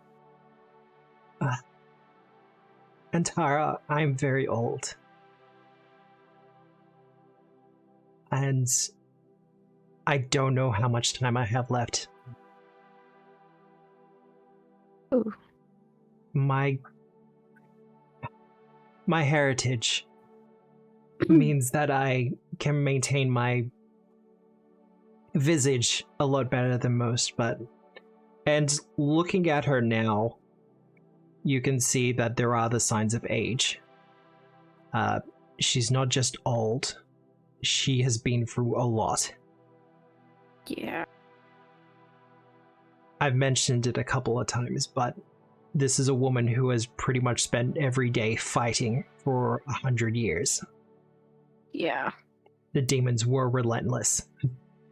and Tara, I'm very old. And I don't know how much time I have left. Ooh. My heritage means that I can maintain my visage a lot better than most, and looking at her now, you can see that there are the signs of age. She's not just old, she has been through a lot. Yeah. I've mentioned it a couple of times, but this is a woman who has pretty much spent every day fighting for 100 years. Yeah. The demons were relentless,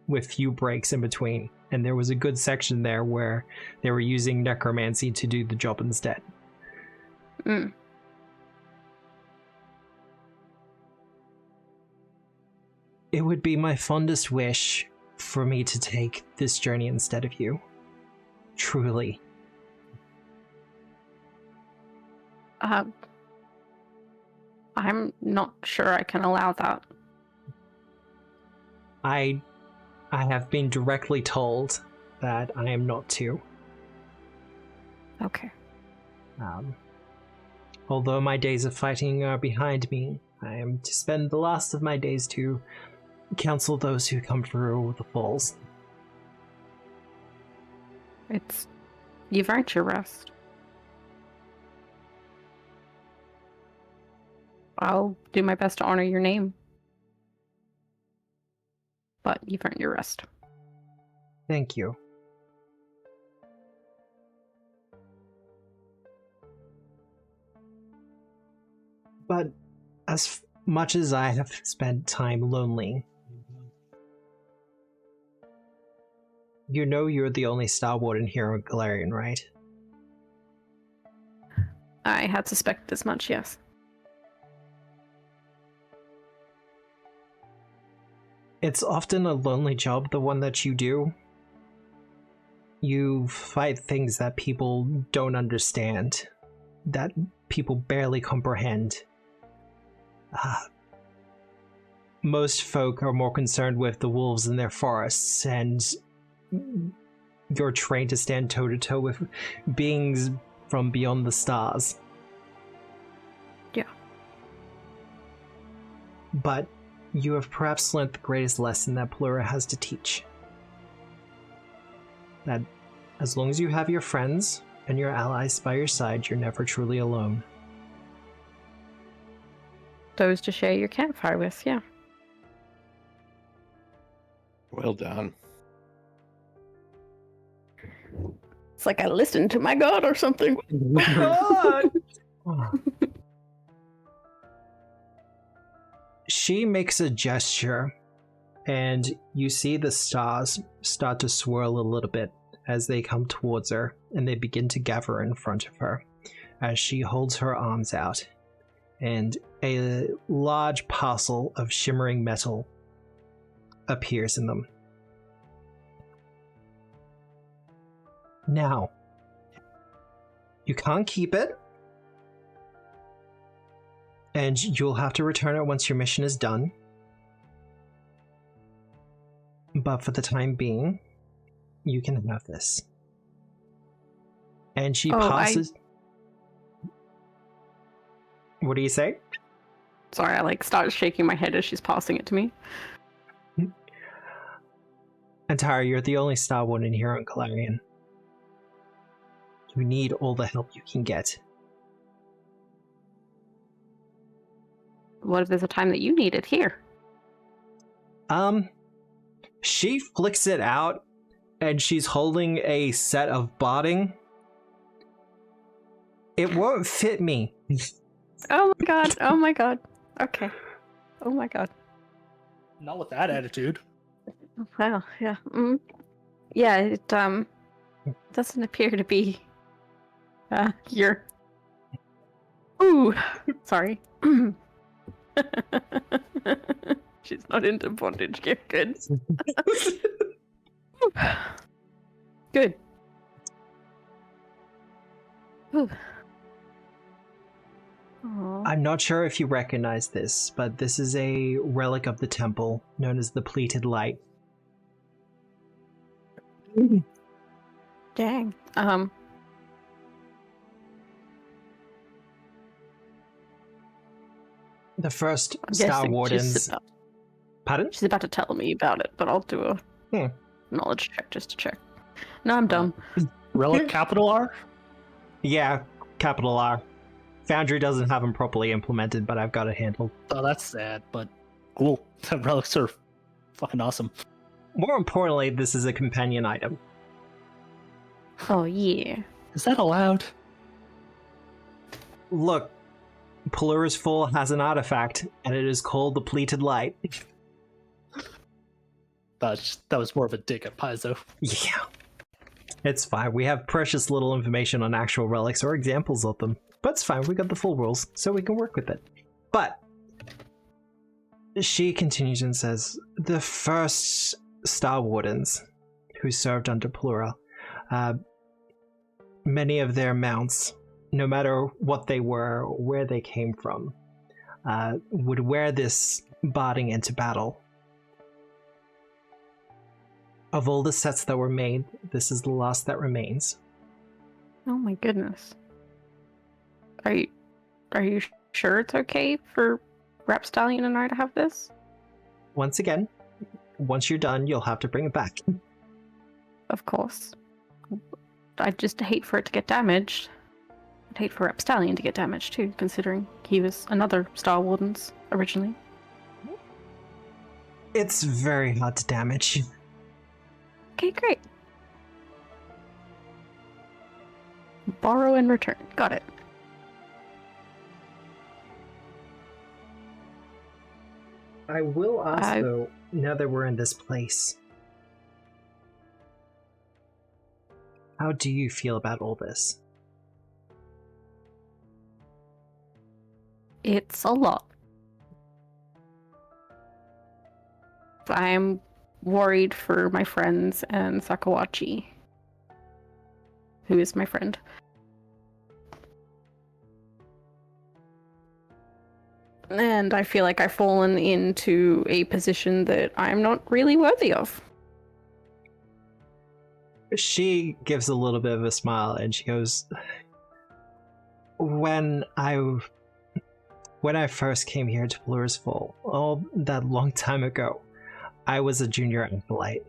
with few breaks in between, and there was a good section there where they were using necromancy to do the job instead. Mm. It would be my fondest wish for me to take this journey instead of you. Truly. I'm not sure I can allow that. I have been directly told that I am not to. Okay. Although my days of fighting are behind me, I am to spend the last of my days to counsel those who come through the falls. You've earned your rest. I'll do my best to honor your name. But you've earned your rest. Thank you. But as much as I have spent time lonely, you know you're the only Star Warden here in Galarian, right? I had suspected as much, yes. It's often a lonely job, the one that you do. You fight things that people don't understand, that people barely comprehend. Most folk are more concerned with the wolves in their forests, and you're trained to stand toe-to-toe with beings from beyond the stars. Yeah. But you have perhaps learnt the greatest lesson that Pulura has to teach. That as long as you have your friends and your allies by your side, you're never truly alone. Those to share your campfire with, yeah. Well done. It's like I listened to my god or something. She makes a gesture, and you see the stars start to swirl a little bit as they come towards her, and they begin to gather in front of her as she holds her arms out, and a large parcel of shimmering metal appears in them. Now, you can't keep it, and you'll have to return it once your mission is done. But for the time being, you can have this. And she passes... What do you say? Sorry, I start shaking my head as she's passing it to me. And Tara, you're the only Star Warden here on Galarian. You need all the help you can get. What if there's a time that you need it here? She flicks it out, and she's holding a set of botting. It won't fit me. Oh my god, oh my god. Okay. Oh my god. Not with that attitude. Well, yeah. Yeah, it doesn't appear to be your... Ooh, sorry. She's not into bondage. You're good. Good. Ooh. Aw. I'm not sure if you recognize this, but this is a relic of the temple known as the Pleated Light. Dang. The first I'm Star guessing Wardens. Pardon? She's about to tell me about it, but I'll do a knowledge check just to check. No, I'm dumb. Relic capital R? Yeah, capital R. Foundry doesn't have them properly implemented, but I've got it handled. Oh, that's sad, but cool. The relics are fucking awesome. More importantly, this is a companion item. Oh, yeah. Is that allowed? Look, Pulura's Full has an artifact, and it is called the Pleated Light. That was more of a dig at Paizo. Yeah. It's fine. We have precious little information on actual relics or examples of them. But it's fine. We got the full rules, so we can work with it. But she continues and says, the first Star Wardens who served under Pulura, many of their mounts, no matter what they were or where they came from, would wear this barding into battle. Of all the sets that were made, this is the last that remains. Oh my goodness. Are you sure it's okay for Rapstallion and I to have this? Once again, once you're done, you'll have to bring it back. Of course. I'd just hate for it to get damaged. I'd hate for Rapstallion to get damaged too, considering he was another Star Warden's originally. It's very hard to damage. Okay, great. Borrow and return. Got it. I will ask, though, now that we're in this place, how do you feel about all this? It's a lot. I'm worried for my friends and Sakawachi, who is my friend. And I feel like I've fallen into a position that I'm not really worthy of. She gives a little bit of a smile and she goes, When I first came here to Pulura's Fall, all that long time ago, I was a junior acolyte.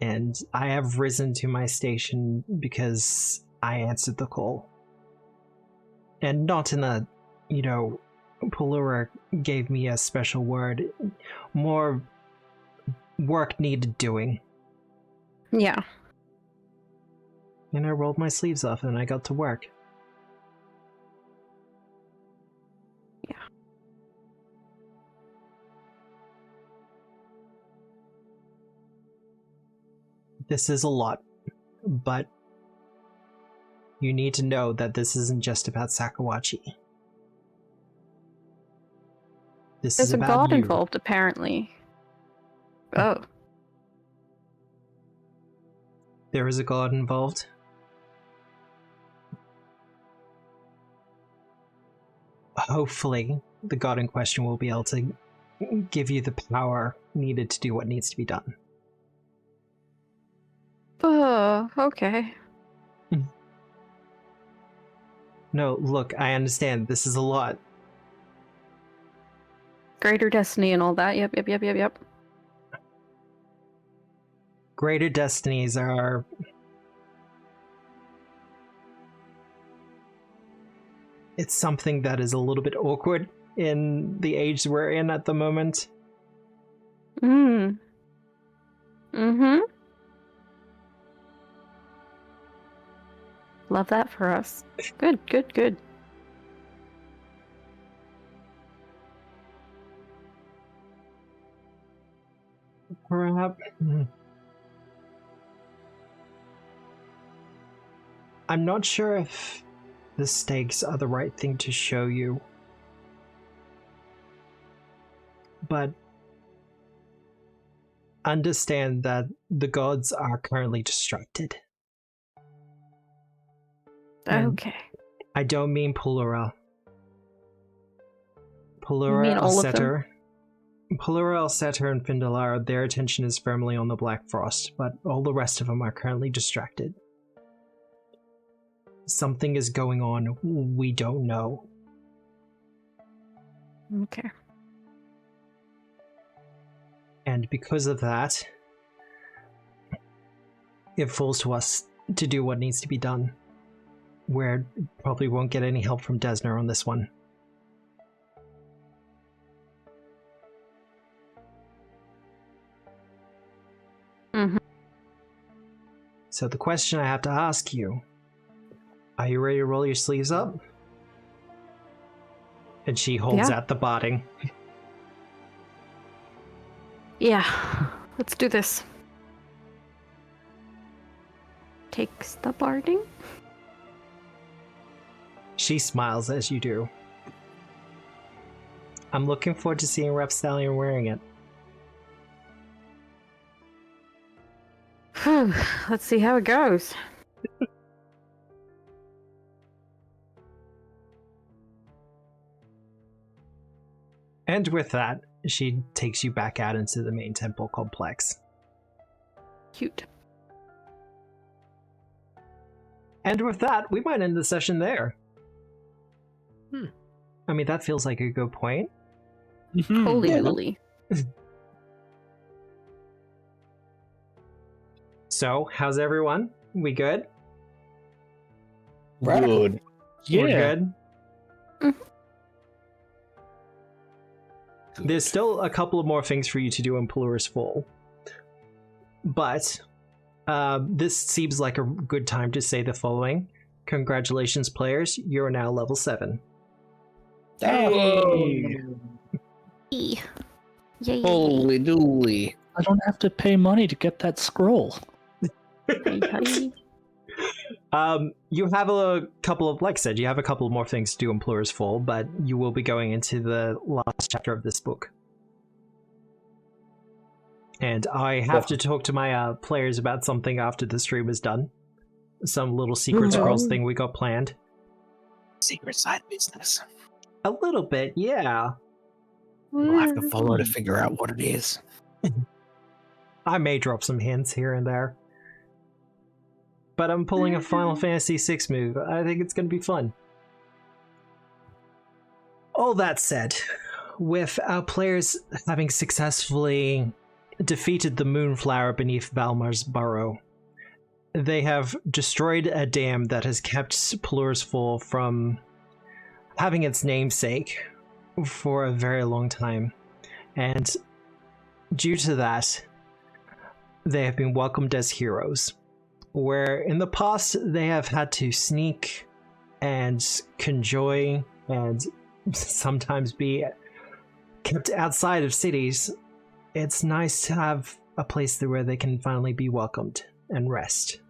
And I have risen to my station because I answered the call. And not in a, Pulura gave me a special word. More work needed doing. Yeah. And I rolled my sleeves off and I got to work. Yeah. This is a lot, but you need to know that this isn't just about Sakawachi. This There's is a about god you. involved, apparently. Oh. There is a god involved. Hopefully, the god in question will be able to give you the power needed to do what needs to be done. Oh, okay. No, look, I understand. This is a lot. Greater destiny and all that. Yep. Greater destinies are... It's something that is a little bit awkward in the age we're in at the moment. Mm-hmm. Love that for us. Good. Perhaps... I'm not sure if the stakes are the right thing to show you. but understand that the gods are currently distracted. Okay. I don't mean Pulura. You mean all of them? Pulura, Alsetter, and Findalar, their attention is firmly on the Black Frost, but all the rest of them are currently distracted. Something is going on we don't know. Okay. And because of that, it falls to us to do what needs to be done. We probably won't get any help from Desner on this one. Mm-hmm. So the question I have to ask you, are you ready to roll your sleeves up? And she holds out the barding. Yeah, let's do this. Takes the barding. She smiles as you do. I'm looking forward to seeing Rep Stallion wearing it. Let's see how it goes. And with that, she takes you back out into the main temple complex. Cute. And with that, we might end the session there. I mean, that feels like a good point. Holy moly. So, how's everyone? We good? Good. Yeah. We're good? There's still a couple of more things for you to do in Pulura's Fall. But this seems like a good time to say the following. Congratulations, players. You're now level 7. Hey. Yay. Holy dooly. I don't have to pay money to get that scroll. Hey. You have a couple of, like I said, you have a couple more things to do in Pulura's Fall, but you will be going into the last chapter of this book. And I have to talk to my players about something after the stream is done. Some little secret scrolls thing we got planned. Secret side business. A little bit, yeah. We'll have to follow to figure out what it is. I may drop some hints here and there. But I'm pulling a Final Fantasy VI move. I think it's going to be fun. All that said, with our players having successfully defeated the Moonflower beneath Valmar's burrow, they have destroyed a dam that has kept Pulura's Fall from having its namesake for a very long time. And due to that, they have been welcomed as heroes. Where in the past they have had to sneak and conjoy and sometimes be kept outside of cities, it's nice to have a place where they can finally be welcomed and rest,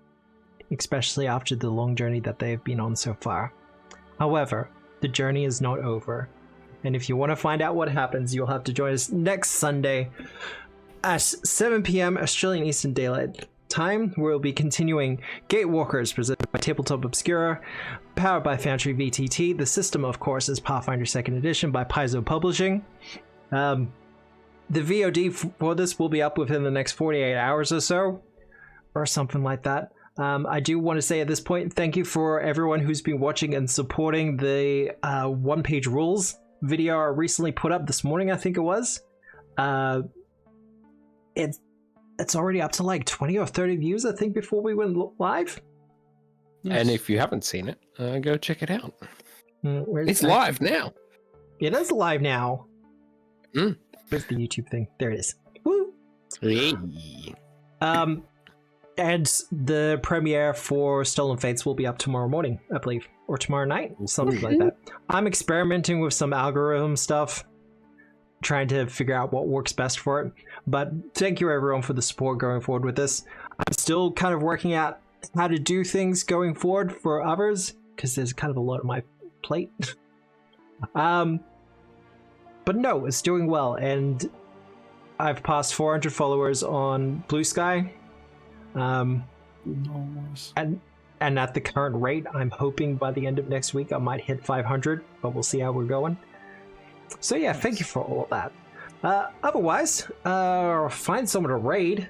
especially after the long journey that they have been on so far. However, the journey is not over, and if you want to find out what happens, you'll have to join us next Sunday at 7 p.m. Australian Eastern Daylight Time. We'll be continuing Gatewalkers, presented by Tabletop Obscura, powered by Foundry VTT. The system, of course, is Pathfinder 2nd Edition by Paizo Publishing. The VOD for this will be up within the next 48 hours or so, or something like that. I do want to say at this point, thank you for everyone who's been watching and supporting the one-page rules video I recently put up this morning, I think it was. It's already up to like 20 or 30 views, I think, before we went live. And if you haven't seen it, go check it out. It's that? live now. It is live now. Where's the YouTube thing? There it is. Woo! Hey. And the premiere for Stolen Fates will be up tomorrow morning, I believe, or tomorrow night, something like that. I'm experimenting with some algorithm stuff, trying to figure out what works best for it. But thank you everyone for the support going forward with this. I'm still kind of working out how to do things going forward for others, because there's kind of a lot on my plate. but no, it's doing well, and I've passed 400 followers on Blue Sky. Nice. And at the current rate, I'm hoping by the end of next week I might hit 500, but we'll see how we're going. So yeah, thank you for all of that. Otherwise, find someone to raid.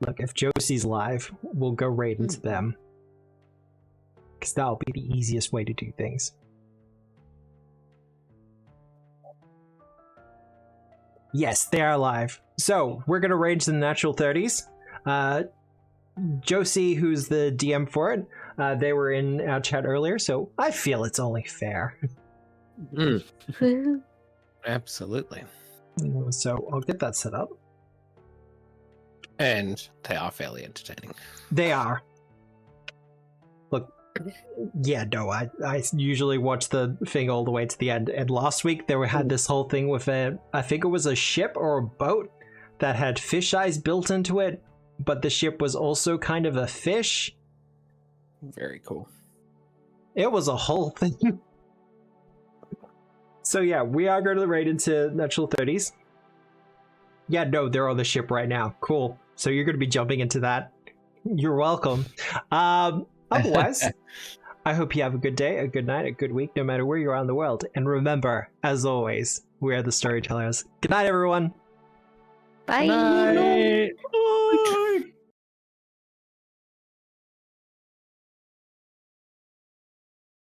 Look, if Josie's live, we'll go raid into them. Because that'll be the easiest way to do things. Yes, they are live. So, we're going to raid to the natural 30s. Josie, who's the DM for it, they were in our chat earlier, so I feel it's only fair. Absolutely. So, I'll get that set up. And they are fairly entertaining. They are. Look, yeah, no, I usually watch the thing all the way to the end. And last week they had this whole thing with I think it was a ship or a boat that had fish eyes built into it, but the ship was also kind of a fish. Very cool. It was a whole thing. So yeah, we are going to raid into natural 30s. Yeah, no, they're on the ship right now. Cool. So you're going to be jumping into that. You're welcome. Otherwise, I hope you have a good day, a good night, a good week, no matter where you are in the world. And remember, as always, we are the storytellers. Good night, everyone. Bye. Night.